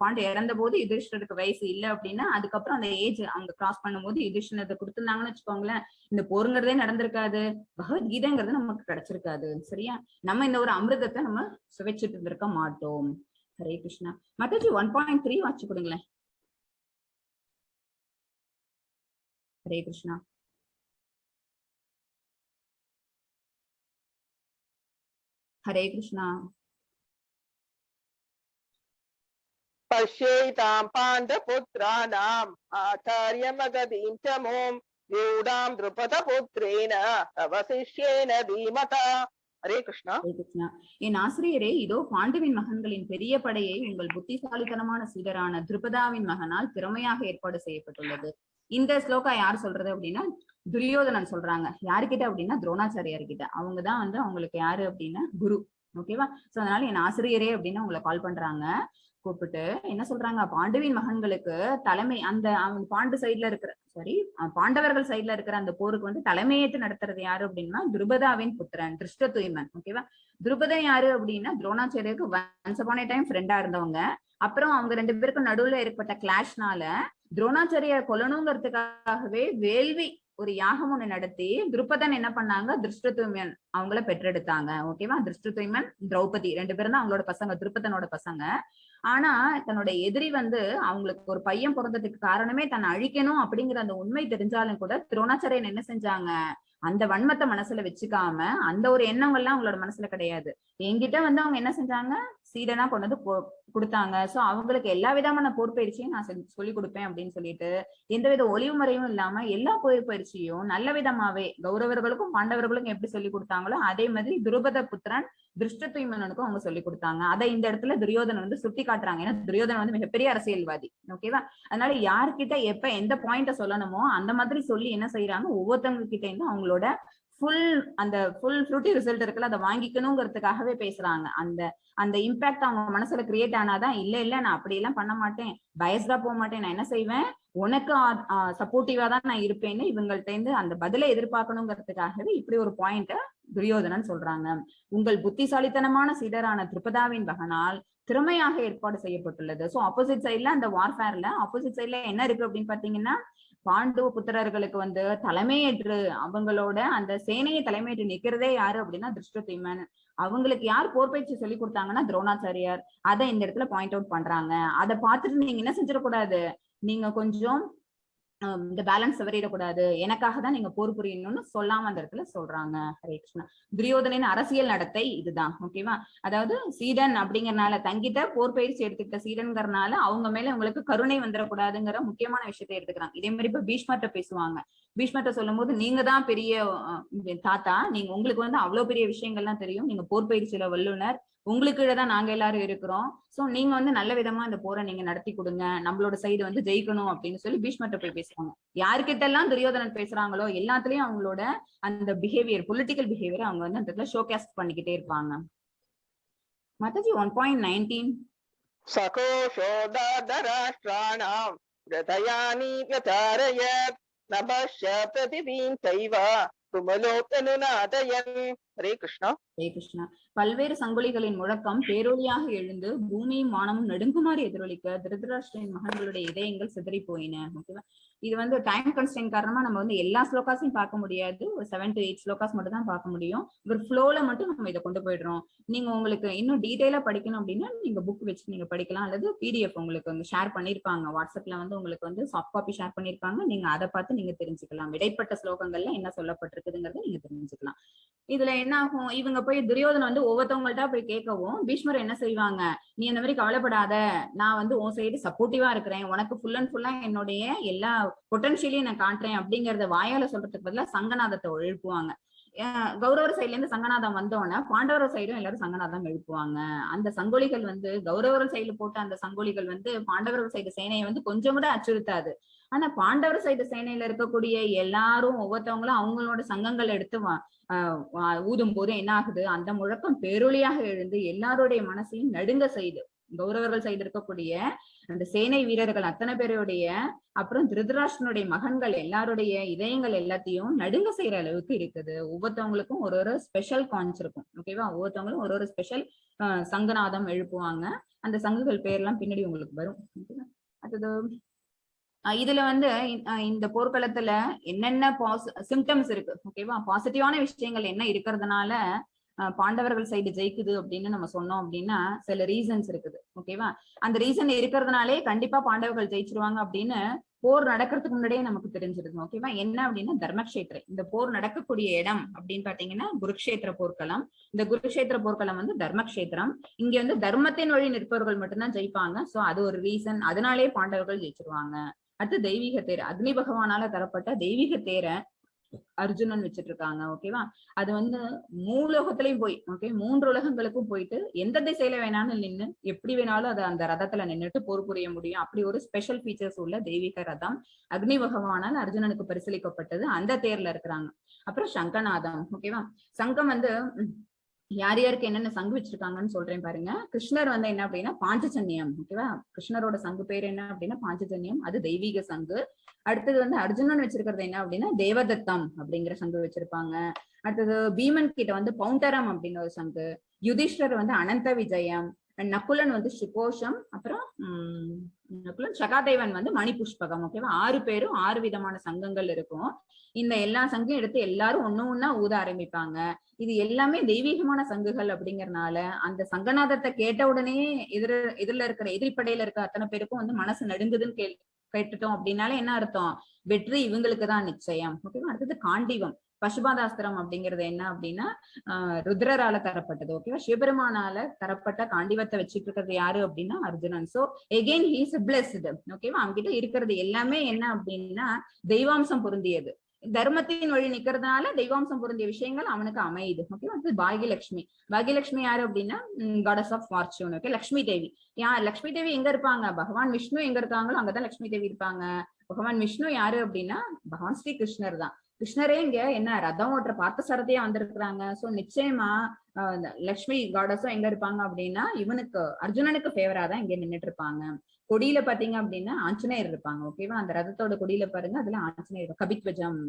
பாண்டு இறந்த போது யுதிஷ்டருக்கு வயசு இல்லை அப்படின்னா, அதுக்கப்புறம் அந்த ஏஜ் அவங்க கிராஸ் பண்ணும்போது யுதிஷ்டரை கொடுத்திருந்தாங்கன்னு வச்சுக்கோங்களேன், இந்த போருங்கிறதே நடந்திருக்காது, பகவத்கீதைங்கிறது நமக்கு கிடைச்சிருக்காது. சரியா? நம்ம இந்த ஒரு அமிர்தத்தை நம்ம சுவைச்சிட்டு இருந்திருக்க மாட்டோம். ஹரே கிருஷ்ணா. மாதாஜி 1.3 வாட்சி கொடுங்களேன். ஹரே கிருஷ்ணா. हरे कृष्णा. पश्येतां पाण्डपुत्राणाम् आचार्यमगधीं च मों व्यूढां द्रुपदपुत्रेण तव शिष्येन धीमता. हरे कृष्णा. हरे कृष्णा. என் ஆசிரியரே, இதோ பாண்டுவின் மகன்களின் பெரிய படையை உங்கள் புத்திசாலித்தனமான சீடரான திருபதாவின் மகனால் திறமையாக ஏற்பாடு செய்யப்பட்டுள்ளது. இந்த ஸ்லோகா யார் சொல்றது அப்படின்னா துரியோதனன் சொல்றாங்க. யாருக்கிட்ட அப்படின்னா துரோணாச்சாரியார் கிட்ட. அவங்கதான் வந்து அவங்களுக்கு யாரு அப்படின்னா குரு. ஓகேவா? சோ அதனால என் ஆசிரியரே அப்படின்னு உங்களை கால் பண்றாங்க. கூப்பிட்டு என்ன சொல்றாங்க, பாண்டுவின் மகன்களுக்கு தலைமை, அந்த அவங்க பாண்டு சைட்ல இருக்கிற பாண்டவர்கள் சைட்ல இருக்கிற அந்த போருக்கு வந்து தலைமையேற்று நடத்துறது யாரு அப்படின்னா துருபதாவின் புத்திரன் திருஷ்டதுய்மன். ஓகேவா? துருபதன் யாரு அப்படின்னா துரோணாச்சாரியருக்கு ஒன்ஸ் அபான் எ டைம் ஃப்ரெண்டா இருந்தவங்க. அப்புறம் அவங்க 2 பேருக்கும் நடுவுல ஏற்பட்ட கிளாஷ்னால துரோணாச்சாரியார் கொல்லணுங்கிறதுக்காகவே வேள்வி ஒரு யாகம் ஒண்ணு நடத்தி துருபதன் என்ன பண்ணாங்க, திருஷ்டதுய்மன் அவங்கள பெற்றெடுத்தாங்க. ஓகேவா? திருஷ்டதுய்மன் திரௌபதி 2 பேரும் தான் அவங்களோட பசங்க, துருபதனோட பசங்க. ஆனா தன்னோட எதிரி வந்து அவங்களுக்கு ஒரு பையன் பிறந்ததுக்கு காரணமே தன்னை அழிக்கணும் அப்படிங்கிற அந்த உண்மை தெரிஞ்சாலும் கூட துரோணாச்சாரியன் என்ன செஞ்சாங்க, அந்த வன்மத்தை மனசுல வச்சுக்காம, அந்த ஒரு எண்ணங்கள்லாம் அவங்களோட மனசுல கிடையாது. என்கிட்ட வந்து அவங்க என்ன செஞ்சாங்க, சீடனா கொண்டு வந்து கொடுத்தாங்க. சோ அவங்களுக்கு எல்லா விதமான போர் பயிற்சியும் நான் சொல்லி கொடுப்பேன் அப்படின்னு சொல்லிட்டு எந்தவித ஒளிவு முறையும் இல்லாம எல்லா போர் பயிற்சியும் நல்ல விதமாவே கௌரவர்களுக்கும் பாண்டவர்களுக்கும் எப்படி சொல்லி கொடுத்தாங்களோ அதே மாதிரி துருபத புத்திரன் திருஷ்டதுய்மனுக்கும் அவங்க சொல்லி கொடுத்தாங்க. அதை இந்த இடத்துல துரியோதனன் வந்து சுட்டி காட்டுறாங்க. ஏன்னா துரியோதனன் வந்து மிகப்பெரிய அரசியல்வாதி. ஓகேவா? அதனால யார்கிட்ட எப்ப எந்த பாயிண்ட சொல்லணுமோ அந்த மாதிரி சொல்லி என்ன செய்யறாங்க, ஒவ்வொருத்தவங்க கிட்ட இருந்து அவங்களோட ஃபுல் ஃப்ரூட்டி ரிசல்ட் இருக்குல்ல அதை வாங்கிக்கணுங்கிறதுக்காகவே பேசுறாங்க. அந்த இம்பாக்ட் அவங்க மனசுல கிரியேட் ஆனாதான், இல்ல நான் அப்படி எல்லாம் பண்ண மாட்டேன், பயஸ்டா போக மாட்டேன், நான் என்ன செய்வேன், உனக்கு சப்போர்ட்டிவா தான் நான் இருப்பேன்னு இவங்கள்ட்ட இருந்து அந்த பதிலை எதிர்பார்க்கணுங்கிறதுக்காகவே இப்படி ஒரு பாயிண்ட துரியோதனன் சொல்றாங்க. உங்கள் புத்திசாலித்தனமான சீடரான திருபதாவின் மகனால் திறமையாக ஏற்பாடு செய்யப்பட்டுள்ளது. சோ ஆப்போசிட் சைட்ல அந்த வார்ஃபேர்ல ஆப்போசிட் சைட்ல என்ன இருக்கு அப்படின்னு பாத்தீங்கன்னா, பாண்டவ புத்திரர்களுக்கு வந்து தலைமையேற்று அவங்களோட அந்த சேனையை தலைமையேற்று நிக்கிறதே யாரு அப்படின்னா திருஷ்டதுய்மன். அவங்களுக்கு யார் போர் பயிற்சி சொல்லி கொடுத்தாங்கன்னா துரோணாச்சாரியார். அதை இந்த இடத்துல பாயிண்ட் அவுட் பண்றாங்க. அதை பார்த்துட்டு நீங்க என்ன செஞ்சிடக்கூடாது, நீங்க கொஞ்சம் இந்த பேலன்ஸ் தவறிடக்கூடாது, எனக்காக தான் நீங்க போர் புரியணும்னு சொல்லாம அந்த இடத்துல சொல்றாங்க. ஹரே கிருஷ்ணா. துரியோதனின் அரசியல் நடத்தை இதுதான். ஓகேவா? அதாவது சீடன் அப்படிங்கறனால, தங்கிட்ட போர் பயிற்சி எடுத்துக்கிட்ட சீடன்கிறனால அவங்க மேல உங்களுக்கு கருணை வந்துடக்கூடாதுங்கிற முக்கியமான விஷயத்தை எடுத்துக்கிறாங்க. இதே மாதிரி இப்ப பீஷ்மர்ட்ட பேசுவாங்க. பீஷ்மர்ட்ட சொல்லும் போது, நீங்க தான் பெரிய தாத்தா, நீங்க உங்களுக்கு வந்து அவ்வளவு பெரிய விஷயங்கள்லாம் தெரியும், நீங்க போர் பயிற்சியில வல்லுனர், உங்களுக்கு தான் நாங்க எல்லாரும் இருக்கிறோம், சோ நீங்க வந்து நல்ல விதமா இந்த போரை நீங்க நடத்தி கொடுங்க, நம்மளோட சைடு வந்து ஜெயிக்கணும் அப்படின்னு சொல்லி பீஷ்மர்ட்ட போய் பேசுவாங்க. யாருக்கிட்ட எல்லாம் துரியோதனன் பேசுறாங்களோ எல்லாத்துலயும் அவங்களோட அந்த பிஹேவியர், பொலிட்டிக்கல் பிஹேவியர் அவங்க வந்து அந்த இடத்துல ஷோகாஸ்ட் பண்ணிக்கிட்டே இருப்பாங்க. மாதாஜி 1.19 சகோஷோதாதராஷ்டிராணாம் ஹ்ருதயானி யதாரயத் நபஷ்ய பிரதிதீம் தைவ துமலோகனுநாதயன். ஹரே கிருஷ்ணா. ஹரே கிருஷ்ணா. பல்வேறு சங்கொலிகளின் முழக்கம் பேரொழியாக எழுந்து பூமியும் வானமும் நடுங்குமாறு எதிரொலிக்க திருதராஷ்டிரன் மகன்களுடைய இதயங்கள் சிதறி போயின. ஓகேவா? இது வந்து டைம் கன்ஸ்டன்ட் காரணமா நம்ம வந்து எல்லா ஸ்லோகாஸையும் பார்க்க முடியாது. ஒரு 7 to 8 ஸ்லோகாஸ் மட்டும் தான் பார்க்க முடியும். ஒரு ஃப்ளோல மட்டும் நம்ம இதை கொண்டு போயிடுறோம். நீங்க உங்களுக்கு இன்னும் டீடைலா படிக்கணும் அப்படின்னா நீங்க புக் வச்சு நீங்க படிக்கலாம், அல்லது பிடிஎஃப் உங்களுக்கு வந்து ஷேர் பண்ணிருப்பாங்க வாட்ஸ்அப்ல வந்து உங்களுக்கு வந்து சாஃப்ட் காப்பி ஷேர் பண்ணிருப்பாங்க. நீங்க அதை பார்த்து நீங்க தெரிஞ்சுக்கலாம். இடைப்பட்ட ஸ்லோகங்கள்ல என்ன சொல்லப்பட்டிருக்குதுங்கிறத நீங்க தெரிஞ்சுக்கலாம். இதுல என்ன ஆகும், இவங்க போய் துரியோதனை வந்து ஒவ்வொருத்தவங்கள்ட்ட போய் கேட்கவும் பீஷ்மர் என்ன செய்வாங்க, நீ அந்த மாதிரி கவலைப்படாத, நான் வந்து உன் சைடு சப்போர்ட்டிவா இருக்கிறேன், உனக்கு ஃபுல் அண்ட் ஃபுல்லா என்னுடைய எல்லா பொட்டன்ஷியலையும் நான் காட்டுறேன் அப்படிங்கறத வாயால சொல்றதுக்கு பதிலா சங்கநாதத்தை எழுப்புவாங்க. கௌரவர் சைட்ல இருந்து சங்கநாதம் வந்தோடனே பாண்டவர் சைடும் எல்லாரும் சங்கநாதம் எழுப்புவாங்க. அந்த சங்கொலிகள் வந்து கௌரவர் சைடுல போட்ட அந்த சங்கொலிகள் வந்து பாண்டவர் சைடு சேனையை வந்து கொஞ்சம் கூட அச்சுறுத்தாது. ஆனா பாண்டவர் சைடு சேனையில இருக்கக்கூடிய எல்லாரும் ஒவ்வொருத்தவங்களும் அவங்களோட சங்கங்கள் எடுத்து ஊதும் போது என்ன ஆகுது, அந்த முழக்கம் பேரொழியாக எழுந்து எல்லாருடைய மனசையும் நடுங்க செய்து கௌரவர்கள் சைடு இருக்கக்கூடிய அந்த சேனை வீரர்கள் அத்தனை பேருடைய, அப்புறம் திருதராஷ்டிரனுடைய மகன்கள் எல்லாருடைய இதயங்கள் எல்லாத்தையும் நடுங்க செய்யற அளவுக்கு இருக்குது. ஒவ்வொருத்தவங்களுக்கும் ஒரு ஒரு ஸ்பெஷல் கான்ஸ் இருக்கும். ஓகேவா? ஒவ்வொருத்தவங்களும் ஒரு ஒரு ஸ்பெஷல் சங்கநாதம் எழுப்புவாங்க. அந்த சங்குகள் பேர்லாம் பின்னாடி உங்களுக்கு வரும். அடுத்தது இதுல வந்து இந்த போர்க்களத்துல என்னென்ன சிம்டம்ஸ் இருக்கு, ஓகேவா, பாசிட்டிவான விஷயங்கள் என்ன இருக்கிறதுனால பாண்டவர்கள் சைடு ஜெயிக்குது அப்படின்னு நம்ம சொன்னோம் அப்படின்னா சில ரீசன்ஸ் இருக்குது. ஓகேவா? அந்த ரீசன் இருக்கிறதுனாலே கண்டிப்பா பாண்டவர்கள் ஜெயிச்சிருவாங்க அப்படின்னு போர் நடக்கிறதுக்கு முன்னாடியே நமக்கு தெரிஞ்சிருக்கு. ஓகேவா? என்ன அப்படின்னா தர்மக்ஷேத்திரம், இந்த போர் நடக்கக்கூடிய இடம் அப்படின்னு பாத்தீங்கன்னா குருக்ஷேத்திர போர்க்களம். இந்த குருக்ஷேத்திர போர்க்களம் வந்து தர்மக்ஷேத்திரம். இங்க வந்து தர்மத்தின் வழி நிற்பவர்கள் மட்டும்தான் ஜெயிப்பாங்க. சோ அது ஒரு ரீசன், அதனாலே பாண்டவர்கள் ஜெயிச்சிருவாங்க. அடுத்து தெய்வீக தேர், அக்னி பகவானால தரப்பட்ட தெய்வீக தேரை அர்ஜுனன் வச்சிட்டு இருக்காங்க. ஓகேவா? அது வந்து மூலோகத்திலையும் போய், ஓகே, 3 உலகங்களுக்கும் போயிட்டு எந்த திசையில வேணாலும் நின்று எப்படி வேணாலும் அது அந்த ரதத்துல நின்றுட்டு போர் புரிய முடியும். அப்படி ஒரு ஸ்பெஷல் ஃபீச்சர்ஸ் உள்ள தெய்வீக ரதம் அக்னி பகவானால் அர்ஜுனனுக்கு பரிசீலிக்கப்பட்டது. அந்த தேர்ல இருக்கிறாங்க. அப்புறம் சங்கநாதம். ஓகேவா? சங்கம் வந்து யார் யாருக்கு என்னென்ன சங்கு வச்சிருக்காங்கன்னு சொல்றேன் பாருங்க. கிருஷ்ணர் வந்து என்ன அப்படின்னா பாஞ்சஜன்யம். ஓகேவா? கிருஷ்ணரோட சங்கு பேர் என்ன அப்படின்னா பாஞ்சஜன்யம், அது தெய்வீக சங்கு. அடுத்தது வந்து அர்ஜுனன் வச்சிருக்கிறது என்ன அப்படின்னா தேவதத்தம் அப்படிங்கிற சங்கு வச்சிருப்பாங்க. அடுத்தது பீமன் கிட்ட வந்து பவுண்டரம் அப்படின்னு ஒரு சங்கு. யுதிஷ்டர் வந்து அனந்த விஜயம், நகுலன் வந்து சுகோஷம், அப்புறம் நகுலன் சகாதேவன் வந்து மணிபுஷ்பகம். ஓகேவா? 6 பேரும் 6 விதமான சங்கங்கள் இருக்கும். இந்த எல்லா சங்கையும் எடுத்து எல்லாரும் ஒண்ணா ஊத ஆரம்பிப்பாங்க. இது எல்லாமே தெய்வீகமான சங்குகள் அப்படிங்கறதுனால அந்த சங்கநாதத்தை கேட்ட உடனே எதிரில இருக்கிற எதிரிப்படையில இருக்க அத்தனை பேருக்கும் வந்து மனசு நடுங்குதுன்னு கேட்டுட்டோம் அப்படின்னாலே என்ன அர்த்தம், வெற்றி இவங்களுக்கு தான் நிச்சயம். ஓகேவா? அடுத்தது காண்டிவம், பசுபாதாஸ்திரம் அப்படிங்கிறது என்ன அப்படின்னா ருத்ரரால தரப்பட்டது. ஓகேவா? சிவபெருமானால தரப்பட்ட காண்டிவத்தை வச்சுட்டு இருக்கிறது யாரு அப்படின்னா Arjunan. So again he is blessed. ஓகேவா? அவங்கிட்ட இருக்கிறது எல்லாமே என்ன அப்படின்னா தெய்வாம்சம் பொருந்தியது. தர்மத்தின் வழி நிக்கிறதுனால தெய்வாம்சம் பொருந்திய விஷயங்கள் அவனுக்கு அமையுது. ஓகே? அது பாகியலட்சுமி. பாகியலட்சுமி யாரு அப்படின்னா goddess of fortune. Okay? Lakshmi Devi. Lakshmi Devi எங்க இருப்பாங்க, பகவான் விஷ்ணு எங்க இருக்காங்களோ அங்கதான் லட்சுமி தேவி இருப்பாங்க. பகவான் விஷ்ணு யாரு அப்படின்னா பகவான் ஸ்ரீ கிருஷ்ணர் தான். கிருஷ்ணரே இங்க என்ன ரதம் ஓட்டுற பார்த்த சரதையா வந்திருக்கிறாங்க. சோ நிச்சயமா லட்சுமி காடஸும் எங்க இருப்பாங்க அப்படின்னா இவனுக்கு அர்ஜுனனுக்கு ஃபேவரா தான் இங்க நின்றுட்டு இருப்பாங்க. கொடியில பாத்தீங்க அப்படின்னா ஆஞ்சநேயர் இருப்பாங்க. ஓகேவா? அந்த ரதத்தோட கொடியில பாருங்க, அதுல ஆஞ்சநேயர் கபித்வஜம்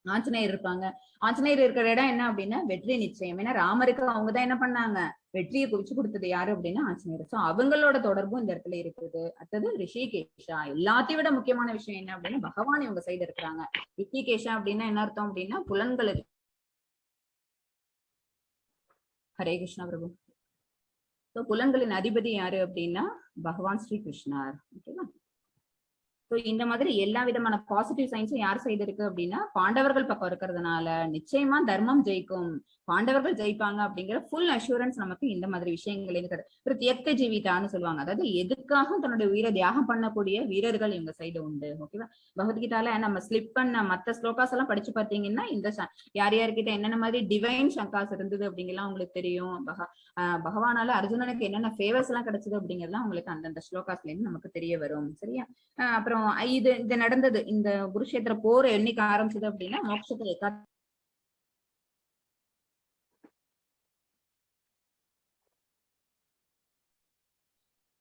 ஆஞ்சநேயர் இருப்பாங்க. ஆஞ்சநேயர் இருக்கிற இடம் என்ன அப்படின்னா வெற்றி நிச்சயம். ஏன்னா ராமருக்கு அவங்கதான் என்ன பண்ணாங்க, வெற்றியை குறிச்சு கொடுத்தது யாரு அப்படின்னா ஆஞ்சநேயர். சோ அவங்களோட தொடர்பும் இந்த இடத்துல இருக்குது. அடுத்தது ரிஷிகேஷா. எல்லாத்தையும் விட முக்கியமான விஷயம் என்ன அப்படின்னா பகவான் இவங்க சைடு இருக்கிறாங்க. ரிஷிகேஷா அப்படின்னா என்ன அர்த்தம் அப்படின்னா புலன்கள். ஹரே கிருஷ்ணா பிரபு. புலன்களின் அதிபதி யாரு அப்படின்னா பகவான் ஸ்ரீ கிருஷ்ணர். ஓகேவா? இந்த மாதிரி எல்லா விதமான பாசிட்டிவ் சைன்ஸும் யார் சைடு இருக்கு அப்படின்னா பாண்டவர்கள் பக்கம் இருக்கிறதுனால நிச்சயமா தர்மம் ஜெயிக்கும், பாண்டவர்கள் ஜெயிப்பாங்க அப்படிங்கிற ஃபுல் அஷூரன்ஸ் நமக்கு இந்த மாதிரி விஷயங்கள் இருக்கிறது. ஒரு தியக்க ஜீவிதான்னு சொல்லுவாங்க, அதாவது எதுக்காக தன்னுடைய உயிரை தியாகம் பண்ணக்கூடிய வீரர்கள் இவங்க சைடு உண்டு. ஓகேவா? பகவத்கீதால நம்ம ஸ்லிப் பண்ண மத்த ஸ்லோகாஸ் எல்லாம் படிச்சு பார்த்தீங்கன்னா இந்த யார் யார்கிட்ட என்னென்ன மாதிரி டிவைன் சங்காஸ் இருந்தது அப்படிங்கலாம் உங்களுக்கு தெரியும். பகவானால அர்ஜுனனுக்கு என்னென்ன ஃபேவர்ஸ் எல்லாம் கிடைச்சது அப்படிங்கறதுலாம் உங்களுக்கு அந்தந்த ஸ்லோகாஸ்ல இருந்து நமக்கு தெரிய வரும். சரியா? அப்புறம் இது நடந்தது, இந்த குருஷேத்திர போர் என்னைக்கு ஆரம்பிச்சது அப்படின்னா மோட்சத்துல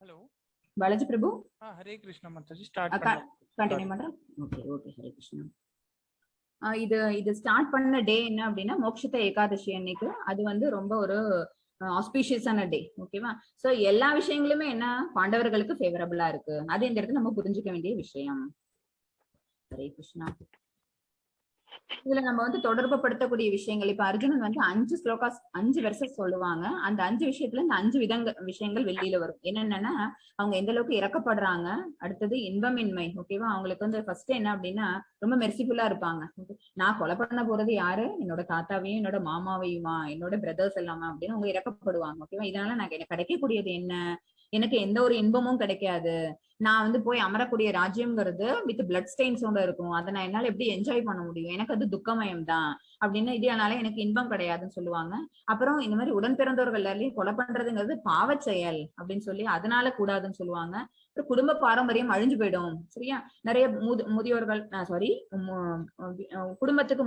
ஹலோ பாலாஜி பிரபு. ஹரே கிருஷ்ணா மாதாஜி, ஸ்டார்ட் பண்ணலாம். கண்டினியூ பண்றேன். Okay okay, Hare Krishna. இது ஸ்டார்ட் பண்ண டே என்ன அப்படின்னா மோட்சத்த ஏகாதசி அன்னைக்கு. அது வந்து ரொம்ப ஒரு ஆஸ்பீஷியஸான டே. ஓகேவா? சோ எல்லா விஷயங்களுமே என்ன பாண்டவர்களுக்கு ஃபேவரபிளா இருக்கு. அது இந்த இடத்துல நம்ம புரிஞ்சுக்க வேண்டிய விஷயம். ஹரே கிருஷ்ணா. இதுல நம்ம வந்து தொடர்பு படுத்தக்கூடிய விஷயங்கள், இப்ப அர்ஜுனன் வந்து 5 ஸ்லோகாஸ் 5 வெர்சஸ் சொல்லுவாங்க. அந்த 5 விஷயத்துல இந்த 5 விஷயங்கள் வெளியில வரும். என்னென்னா அவங்க எந்த அளவுக்கு இறக்கப்படுறாங்க, அடுத்தது இன்பமின்மை. ஓகேவா? அவங்களுக்கு வந்து ஃபர்ஸ்ட் என்ன அப்படின்னா ரொம்ப மெர்சிஃபுல்லா இருப்பாங்க. நான் கொலை பண்ண போறது யாரு, என்னோட தாத்தாவையும் என்னோட மாமாவையுமா, என்னோட பிரதர்ஸ் எல்லாமா அப்படின்னு அவங்க இறக்கப்படுவாங்க. ஓகேவா? இதனால எனக்கு கிடைக்கக்கூடியது என்ன, எனக்கு எந்த ஒரு இன்பமும் கிடைக்காது, நான் வந்து போய் அமரக்கூடிய ராஜ்யம்ங்கிறது வித் பிளட் ஸ்டெயின்ஸோட இருக்கும், அதை நான் என்னால எப்படி என்ஜாய் பண்ண முடியும், எனக்கு அது துக்கமயம் தான் அப்படின்னு, இதனால எனக்கு இன்பம் கிடையாதுன்னு சொல்லுவாங்க. அப்புறம் இந்த மாதிரி உடன் பிறந்தவர்கள் எல்லாரையும் கொலை பண்றதுங்கிறது பாவ செயல் அப்படின்னு சொல்லி அதனால கூடாதுன்னு சொல்லுவாங்க. குடும்ப பாரம்பரியம் அழிஞ்சு போயிடும். சரியா? நிறைய முதியோர்கள் சாரி குடும்பத்துக்கு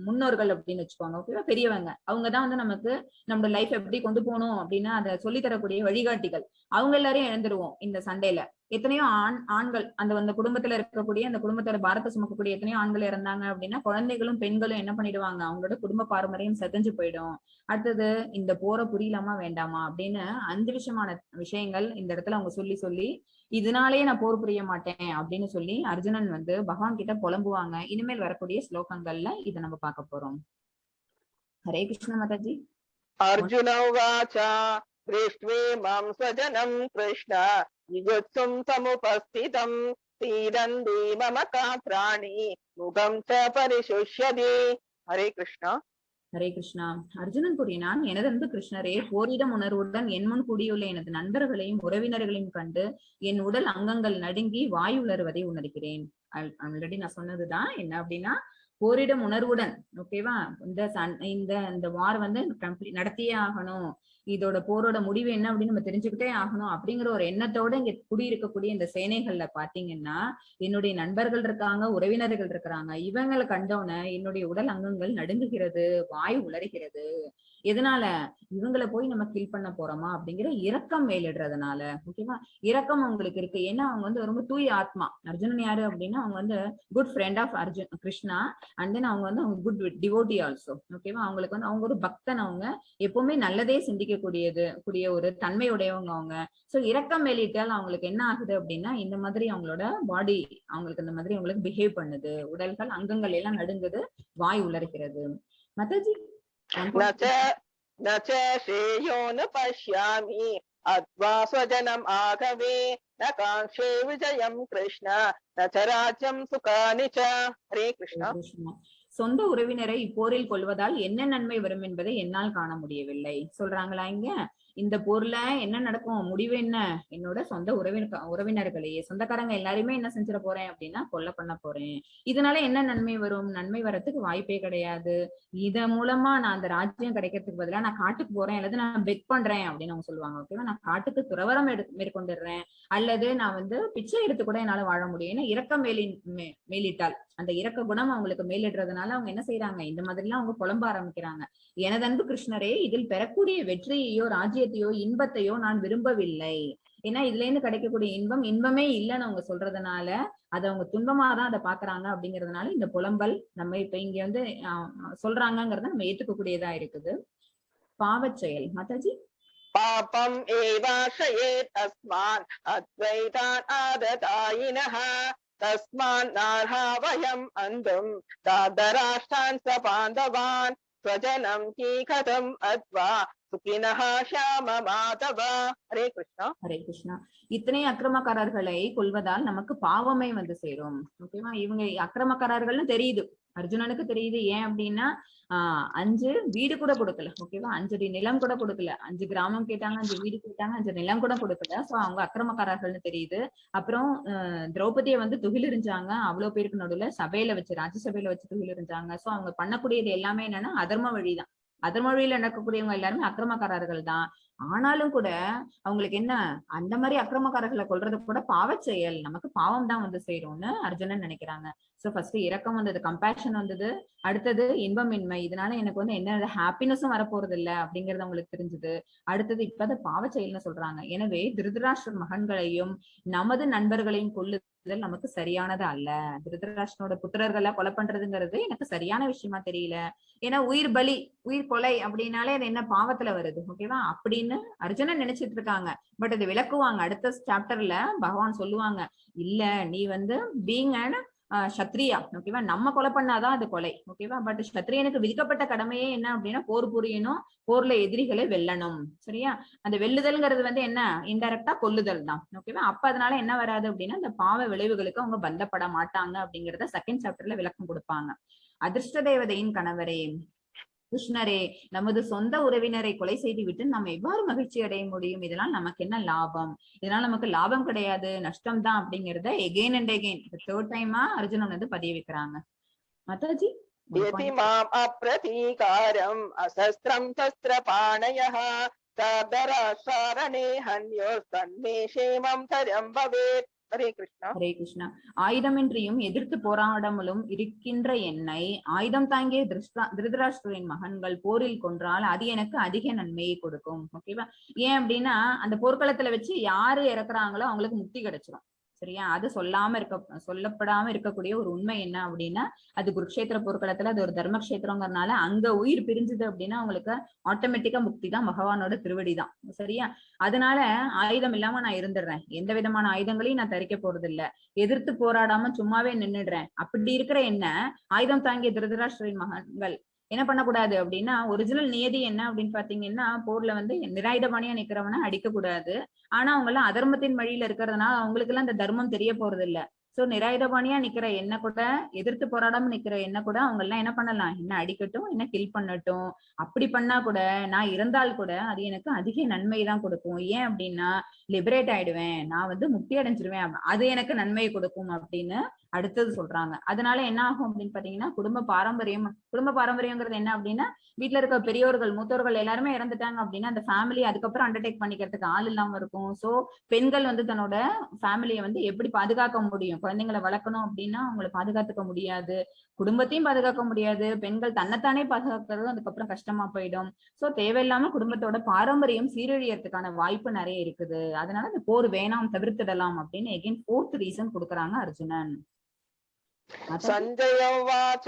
முன்னோர்கள் அப்படின்னு வச்சுக்கோங்க. ஓகேவா? பெரியவங்க அவங்கதான் வந்து நமக்கு நம்மளோட லைஃப் எப்படி கொண்டு போகணும் அப்படின்னு அதை சொல்லி தரக்கூடிய வழிகாட்டிகள். அவங்க எல்லாரையும் இழந்துருவோம் இந்த சண்டையில. எத்தனையோ ஆண்கள் அந்த குடும்பத்துல இருக்கக்கூடிய அந்த குடும்பத்தோட பாரத்தை சுமக்கக்கூடிய எத்தனையோ ஆண்கள் இறந்தாங்க அப்படின்னா குழந்தைகளும் பெண்களும் என்ன பண்ணிடுவாங்க, அவங்களோட குடும்ப பாரம்பரியம் செதஞ்சு போயிடும். அடுத்தது இந்த போரை புரியலாமா வேண்டாமா அப்படின்னு 5 விஷயங்கள் இந்த இடத்துல அவங்க சொல்லி சொல்லி இதனாலேயே நான் போர் புரிய மாட்டேன் அப்படின்னு சொல்லி அர்ஜுனன் வந்து பகவான் கிட்ட புலம்புவாங்க. இனிமேல் வரக்கூடிய ஸ்லோகங்கள்ல இதை நம்ம பார்க்க போறோம். ஹரே கிருஷ்ண மாதாஜி. அர்ஜுன வாச்சா दृष्ट्वे मां स्वजनं कृष्ण युगुत्सुं समुपस्थितं सीदन्ति मम कात्राणि मुखं च परिशुष्यति. हरे कृष्णा. ஹரே கிருஷ்ணா. அர்ஜுனன் கூறினான், எனது அன்பு கிருஷ்ணரே, போரிடம் உணர்வுடன் என் முன் கூடியுள்ள எனது நண்பர்களையும் உறவினர்களையும் கண்டு என் உடல் அங்கங்கள் நடுங்கி வாய் உலர்வதை உணர்கிறேன். ஆல்ரெடி நான் சொன்னதுதான் என்ன அப்படின்னா போரிடம் உணர்வுடன். ஓகேவா? இந்த வார் வந்து நடத்தியே ஆகணும், இதோட போரோட முடிவு என்ன அப்படின்னு நம்ம தெரிஞ்சுக்கிட்டே ஆகணும் அப்படிங்கிற ஒரு எண்ணத்தோட இங்க குடியிருக்கக்கூடிய இந்த சேனைகள்ல பாத்தீங்கன்னா என்னுடைய நண்பர்கள் இருக்காங்க, உறவினர்கள் இருக்கிறாங்க. இவங்களை கண்டோன என்னுடைய உடல் அங்கங்கள் நடுங்குகிறது, வாய் உளறுகிறது. எதனால? இவங்களை போய் நம்ம கில் பண்ண போறோமா அப்படிங்கிற இரக்கம் மேலிடுறதுனால. ஓகேவா? இரக்கம் அவங்களுக்கு இருக்கு. ஏன்னா அவங்க வந்து ரொம்ப தூய ஆத்மா. அர்ஜுனன் யாரு அப்படின்னா அவங்க வந்து good friend of Krishna and then அவங்க வந்து அவங்க குட் டிவோட்டி ஆல்சோ. ஓகேவா? அவங்களுக்கு வந்து அவங்க ஒரு பக்தன், அவங்க எப்பவுமே நல்லதே கூடிய ஒரு தன்மையுடையவங்க அவங்க. சோ இரக்கம் மேலிட்டால் அவங்களுக்கு என்ன ஆகுது அப்படின்னா இந்த மாதிரி அவங்களோட பாடி அவங்களுக்கு இந்த மாதிரி அவங்களுக்கு பிஹேவ் பண்ணுது, உடல்கள் அங்கங்கள் எல்லாம் நடுங்குது, வாய் உலர்கிறது. மதாஜி. न च श्रेयो न पश्यामि अत्वा स्वजनम् आगवे न काङ्क्षे विजयं कृष्ण न च राज्यं सुखानि च. हरे कृष्ण. சொந்த உறவினரை இப்போரில் கொள்வதால் என்ன நன்மை வரும் என்பதை என்னால் காண முடியவில்லை சொல்றாங்களா இங்க. இந்த போர்ல என்ன நடக்கும், முடிவு என்ன, என்னோட சொந்த உறவினர்களையே சொந்தக்காரங்க எல்லாருமே என்ன செஞ்சிட போறேன் அப்படின்னா கொல்ல பண்ண போறேன். இதனால என்ன நன்மை வரும்? நன்மை வரத்துக்கு வாய்ப்பே கிடையாது. இத மூலமா நான் அந்த ராஜ்யம் கிடைக்கிறதுக்கு பதிலா நான் காட்டுக்கு போறேன் அல்லது நான் பெட் பண்றேன் அப்படின்னு அவங்க சொல்லுவாங்க. ஓகேவா? நான் காட்டுக்கு துறவரம் மேற்கொண்டுடுறேன் அல்லது நான் வந்து பிச்சை எடுத்து கூட என்னால வாழ முடியும். ஏன்னா இரக்கம் மேலிட்டால் அந்த இரக்க குணம் அவங்களுக்கு மேலிடுறதுனால அவங்க என்ன செய்யறாங்க, இந்த மாதிரி எல்லாம் அவங்க புலம்ப ஆரம்பிக்கிறாங்க. எனது அன்பு கிருஷ்ணரே, இதில் பெறக்கூடிய வெற்றியையோ ராஜ்யத்தையோ இன்பத்தையோ நான் விரும்பவில்லை. ஏன்னா இதுல இருந்து கிடைக்கக்கூடிய இன்பமே இல்லைன்னு அவங்க சொல்றதுனால அதை அவங்க துன்பமாதான் அதை பாக்குறாங்க. அப்படிங்கறதுனால இந்த புலம்பல் நம்ம இப்ப இங்க வந்து சொல்றாங்கிறத நம்ம ஏத்துக்கக்கூடியதா இருக்குது. பாவச் செயல். மாதாஜி. பாபம் ஏவாஷயேத் அஸ்மான் அத்வைதான் ஆததாயினஹ தஸ்மான் நார்ஹா வயம் அந்தும் தாதராஷ்டான் ச பாந்தவான் ஸ்வஜனம் கீ கதம் அத்வா சுகினஹ ஷாம மாதவா. ஹரே கிருஷ்ணா. ஹரே கிருஷ்ணா. இத்தனை அக்கிரமக்காரர்களை கொல்வதால் நமக்கு பாவமே வந்து சேரும். ஓகேவா? இவங்க அக்கிரமக்காரர்கள்னு தெரியுது, அர்ஜுனனுக்கு தெரியுது. ஏன் அப்படின்னா 5 வீடு கூட கொடுக்கல. ஓகேவா? 5 அடி நிலம் கூட கொடுக்கல. 5 கிராமம் கேட்டாங்க, 5 வீடு கேட்டாங்க, 5 நிலம் கூட கொடுக்கல. சோ அவங்க அக்கிரமக்காரர்கள்னு தெரியுது. அப்புறம் திரௌபதியை வந்து துகிலெறிஞ்சாங்க, அவ்வளவு பேருக்கு நடுவுல சபையில வச்சு, ராஜ்யசபையில வச்சு துகிலெறிஞ்சாங்க. சோ அவங்க பண்ணக்கூடியது எல்லாமே என்னன்னா அதர்ம வழிதான். அதர்ம வழியில நடக்கக்கூடியவங்க எல்லாருமே அக்கிரமக்காரர்கள் தான். ஆனாலும் கூட அவங்களுக்கு என்ன, அந்த மாதிரி அக்கிரமக்காரர்களை கொல்றது கூட பாவச் செயல், நமக்கு பாவம் தான் வந்து சேரும்னு அர்ஜுனன் நினைக்கிறாங்க. சோ ஃபர்ஸ்ட் இரக்கம் வந்தது, கம்பேஷன் வந்தது, அடுத்தது இன்பமின்மை, இதனால எனக்கு வந்து என்ன ஹாப்பினஸும் வரப்போறது இல்லை அப்படிங்கறது அவங்களுக்கு தெரிஞ்சது. அடுத்தது இப்ப பாவச் செயல்னு சொல்றாங்க. எனவே திருதராஷ்டிர மகன்களையும் நமது நண்பர்களையும் கொல்லுதல் நமக்கு சரியானது அல்ல. திருதராஷ்டிரனோட புத்திரர்களை கொலை பண்றதுங்கிறது எனக்கு சரியான விஷயமா தெரியல. ஏன்னா உயிர் பலி, உயிர் கொலை அப்படின்னாலே அது என்ன பாவத்துல வருது, ஓகேவா அப்படின்னு அர்ஜுனன் நினைச்சிட்டு இருக்காங்க. பட் அது விளக்குவாங்க அடுத்த சாப்டர்ல. பகவான் சொல்லுவாங்க, இல்ல நீ வந்து பீங் அண்ட் சத்ரியா, ஓகேவா, நம்ம கொலை பண்ணாதான் அது கொலை, ஓகேவா. பட் சத்ரியனுக்கு விதிக்கப்பட்ட கடமையே என்ன அப்படின்னா போர் புரியணும், போர்ல எதிரிகளை வெல்லணும், சரியா. அந்த வெல்லுதல்ங்கிறது வந்து என்ன, இன்டைரக்டா கொல்லுதல் தான், ஓகேவா. அப்ப அதனால என்ன வராது அப்படின்னா இந்த பாவ விளைவுகளுக்கு அவங்க பந்தப்பட மாட்டாங்க அப்படிங்கறத செகண்ட் சாப்டர்ல விளக்கம் கொடுப்பாங்க. அதிர்ஷ்ட தேவதையின் கணவரே கிருஷ்ணரே, நமது சொந்த உறவினரை கொலை செய்து விட்டு நம்ம எவ்வாறு மகிழ்ச்சி அடைய முடியும்? இதனால் நமக்கு என்ன லாபம்? இதனால நமக்கு லாபம் கிடையாது, நஷ்டம் தான் அப்படிங்கறத எகெயின் அண்ட் எகெயின் தேர்ட் டைமா அர்ஜுனன் வந்து பதிய வைக்கிறாங்க. மாதாஜி, மாம் அப்ரதீகாரம் அசஸ்திரம் சஸ்திரபாணயः சாதராசாரணே ஹன்யோர் தன்மே சேமம் தரம் பவேத். ஹரே கிருஷ்ணா. ஹரே கிருஷ்ணா. ஆயுதமின்றியும் எதிர்த்து போராடாமலும் இருக்கின்ற என்னை ஆயுதம் தாங்கிய திருதராஷ்டிரரின் மகன்கள் போரில் கொன்றால் அது எனக்கு அதிக நன்மையை கொடுக்கும், ஓகேவா. ஏன் அப்படின்னா அந்த போர்க்களத்துல வச்சு யாரு இறக்குறாங்களோ அவங்களுக்கு முக்தி கிடைச்சிடும், சரியா. அது சொல்லப்படாம இருக்கக்கூடிய ஒரு உண்மை என்ன அப்படின்னா அது குருக்ஷேத்திர போர்க்களத்துல அது ஒரு தர்மக்ஷேத்திரங்கிறதுனால அங்க உயிர் பிரிஞ்சுது அப்படின்னா அவங்களுக்கு ஆட்டோமேட்டிக்கா முக்தி தான், பகவானோட திருவடி தான், சரியா. அதனால ஆயுதம் இல்லாம நான் இருந்துடுறேன், எந்த விதமான ஆயுதங்களையும் நான் தரிக்க போறது இல்ல, எதிர்த்து போராடாம சும்மாவே நின்னுடுறேன். அப்படி இருக்கிற என்ன ஆயுதம் தாங்கிய திருதராஷ்டிரரின் மகன்கள் என்ன பண்ணக்கூடாது அப்படின்னா, ஒரிஜினல் நியதி என்ன அப்படின்னு பாத்தீங்கன்னா போர்ல வந்து நிராயுதபாணியா நிக்கிறவனை அடிக்க கூடாது. ஆனா அவங்க எல்லாம் அதர்மத்தின் வழியில இருக்கிறதுனால அவங்களுக்கு எல்லாம் இந்த தர்மம் தெரிய போறது இல்ல. சோ நிராயுதபாணியா நிக்கிற என்ன கூட, எதிர்த்து போராடாம நிக்கிற என்ன கூட அவங்க எல்லாம் என்ன பண்ணலாம், என்ன அடிக்கட்டும், என்ன கில் பண்ணட்டும். அப்படி பண்ணா கூட நான் இருந்தால் கூட அது எனக்கு அதிக நன்மை தான் கொடுக்கும். ஏன் அப்படின்னா லிபரேட் ஆயிடுவேன், நான் வந்து முக்தி அடைஞ்சிருவேன், அது எனக்கு நன்மையை கொடுக்கும் அப்படின்னு அடுத்தது சொல்றாங்க. அதனால என்ன ஆகும் அப்படின்னு பாத்தீங்கன்னா குடும்ப பாரம்பரியங்கிறது என்ன அப்படின்னா வீட்டுல இருக்க பெரியோர்கள் மூத்தோர்கள் எல்லாருமே இறந்துட்டாங்க அப்படின்னா அந்த ஃபேமிலி அதுக்கப்புறம் அண்டர்டேக் பண்ணிக்கிறதுக்கு ஆள் இல்லாம இருக்கும். சோ பெண்கள் வந்து தன்னோட ஃபேமிலியை வந்து எப்படி பாதுகாக்க முடியும், குழந்தைங்களை வளர்க்கணும் அப்படின்னா அவங்களை பாதுகாத்துக்க முடியாது, குடும்பத்தையும் பாதுகாக்க முடியாது, பெண்கள் தன்னைத்தானே பாதுகாக்கிறது அதுக்கப்புறம் கஷ்டமா போயிடும். சோ தேவையில்லாம குடும்பத்தோட பாரம்பரியம் சீரழியறதுக்கான வாய்ப்பு நிறைய இருக்குது. அதனால இந்த போர் வேணாம், தவிர்த்திடலாம் அப்படின்னு எகைன் ஃபோர்த் ரீசன் கொடுக்கறாங்க அர்ஜுனன். சஞ்சய உவாச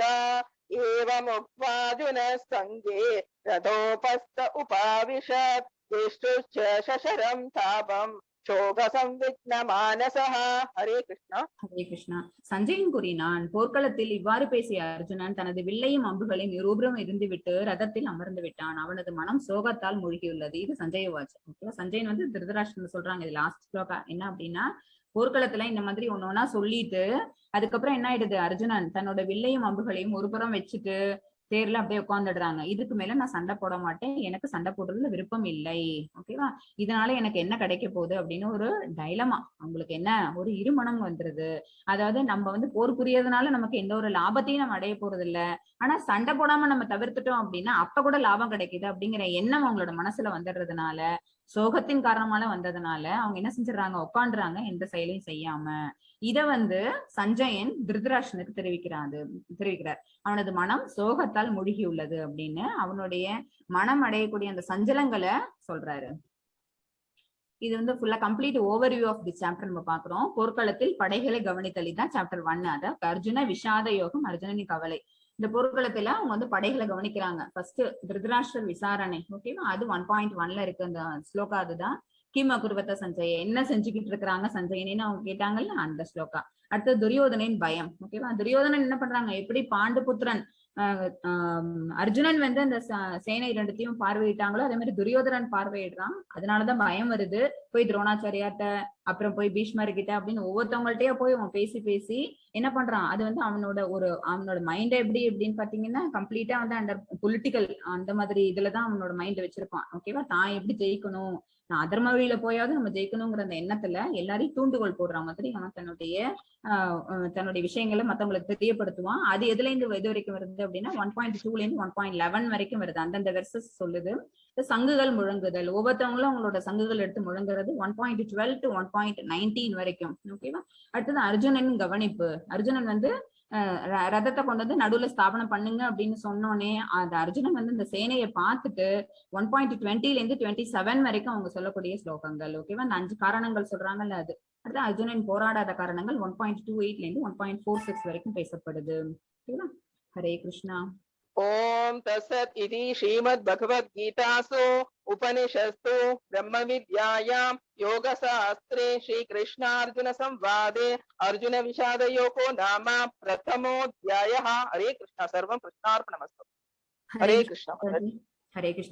ஏவமுக்த்வார்ஜுனः சங்கே ரதோபஸ்த உபாவிஷத் திஷ்டுச்ச சசரம் தாபம் சோக சம்விக்ன மானசஹ. ஹரே கிருஷ்ணா. ஹரே கிருஷ்ணா. சஞ்சயன் கூறினான், போர்க்களத்தில் இவ்வாறு பேசிய அர்ஜுனன் தனது வில்லையும் அம்புகளையும் இருபுறம் இருந்துவிட்டு ரதத்தில் அமர்ந்து விட்டான். அவனது மனம் சோகத்தால் மூழ்கியுள்ளது. இது சஞ்சய வாட்ச், ஓகேவா. சஞ்சயன் வந்து திருதராஷ்டிரன் சொல்றாங்க. இது லாஸ்ட் ஸ்லோகா என்ன அப்படின்னா போர்க்களத்துல இந்த மாதிரி ஒன்னொன்னா சொல்லிட்டு அதுக்கப்புறம் என்ன ஆயிடுது, அர்ஜுனன் தன்னோட வில்லையும் அம்புகளையும் ஒரு புறம் வச்சுட்டு தேர்ல அப்படியே உட்காந்துடுறாங்க. இதுக்கு மேல நான் சண்டை போட மாட்டேன், எனக்கு சண்டை போடுறதுல விருப்பம் இல்லை, ஓகேவா. இதனால எனக்கு என்ன கிடைக்க போகுது அப்படின்னு ஒரு டைலமா, அவங்களுக்கு என்ன ஒரு இருமனம் வந்துருது. அதாவது நம்ம வந்து போர் புரியறதுனால நமக்கு எந்த ஒரு லாபத்தையும் நம்ம அடைய போறது இல்ல, ஆனா சண்டை போடாம நம்ம தவிர்த்துட்டோம் அப்படின்னா அப்ப கூட லாபம் கிடைக்குது அப்படிங்கிற எண்ணம் அவங்களோட மனசுல வந்துடுறதுனால, சோகத்தின் காரணமால வந்ததுனால அவங்க என்ன செஞ்சிடறாங்க, உட்காந்துறாங்க, எந்த செயலையும் செய்யாம. இத வந்து சஞ்சயன் திருதராஷ்டிரனுக்கு தெரிவிக்கிறார். அவனது மனம் சோகத்தால் மூழ்கியுள்ளது அப்படின்னு அவனுடைய மனம் அடையக்கூடிய அந்த சஞ்சலங்களை சொல்றாரு. இது வந்து ஃபுல்லா complete overview of the chapter நம்ம பாக்குறோம். போர்க்களத்தில் படைகளை கவனித்தல் தான் சாப்டர் 1. அதாவது அர்ஜுன விஷாத யோகம், அர்ஜுனனின் கவலை. இந்த போர்க்களத்துல அவங்க வந்து படைகளை கவனிக்கிறாங்க. ஃபர்ஸ்ட் திருதராஷ்டிர விசாரணை, ஓகேவா. அது 1.1ல இருக்கு அந்த ஸ்லோகா. அதுதான் கிம் அகுர்வத சஞ்சய, என்ன செஞ்சுக்கிட்டு இருக்கிறாங்க சஞ்சயனேன்னு அவங்க கேட்டாங்கல்ல, அந்த ஸ்லோகா. அடுத்து துரியோதனின் பயம், ஓகேவா. துரியோதனன் என்ன பண்றாங்க, எப்படி பாண்டுபுத்திரன் அர்ஜுனன் வந்து அந்த சேனை ரெண்டுத்தையும் பார்வையிட்டாங்களோ அதே மாதிரி துரியோதனன் பார்வையிடுறான். அதனாலதான் பயம் வருது. போய் துரோணாச்சாரியாட்ட, அப்புறம் போய் பீஷ்மர் கிட்ட அப்படின்னு ஒவ்வொருத்தவங்கள்ட்டயே போய் அவன் பேசி பேசி என்ன பண்றான், அது வந்து அவனோட மைண்ட் எப்படின்னு பாத்தீங்கன்னா கம்ப்ளீட்டா வந்து அந்த பொலிட்டிக்கல் அந்த மாதிரி இதுலதான் அவனோட மைண்ட் வச்சிருப்பான், ஓகேவா. தான் எப்படி ஜெயிக்கணும், நான் அதர்ம வழியில போயாவது நம்ம ஜெயிக்கணுங்கிற அந்த எண்ணத்துல எல்லாரையும் தூண்டுகோல் போடுற மாதிரி அவன் தன்னுடைய விஷயங்களை மத்தவங்களுக்கு தெரியப்படுத்துவான். அது எதுல இருந்து எது வரைக்கும் வருது அப்படின்னா 1.2ல இருந்து 1.11 வரைக்கும் வருது. அந்தந்த வெர்சஸ் சொல்லுது. சங்குகள் முழங்குதல், ஒவ்வொருத்தவங்களும் அவங்களோட சங்குகள் எடுத்து முழங்குறது 1.12 to 1.19 வரைக்கும், ஓகேவா. அடுத்தது அர்ஜுனன் கவனிப்பு. அர்ஜுனன் வந்து ரதத்தை கொண்டு வந்து நடுவுல ஸ்தாபனம் பண்ணுங்க அப்படின்னு சொன்னோடனே அந்த அர்ஜுனன் வந்து இந்த சேனையை பார்த்துட்டு 1.20 இருந்து 27 வரைக்கும் அவங்க சொல்லக்கூடிய ஸ்லோகங்கள். ஓகேவா, அந்த 5 காரணங்கள் சொல்றாங்கல்ல, அது அடுத்து அர்ஜுனன் போராடாத காரணங்கள் 1.28 இருந்து 1.46 வரைக்கும் பேசப்படுது. ஓகேவா, ஹரே கிருஷ்ணா. ओम तत्सत् इति श्रीमद् भगवद गीतासु उपनिषत्सु ब्रह्म विद्यायां योगशास्त्रे श्री कृष्णार्जुन संवादे अर्जुन विषाद योगो नाम प्रथमोऽध्यायः। हरे कृष्णा, सर्वं कृष्णार्पणमस्तु। हरे कृष्णा। हरे कृष्णा.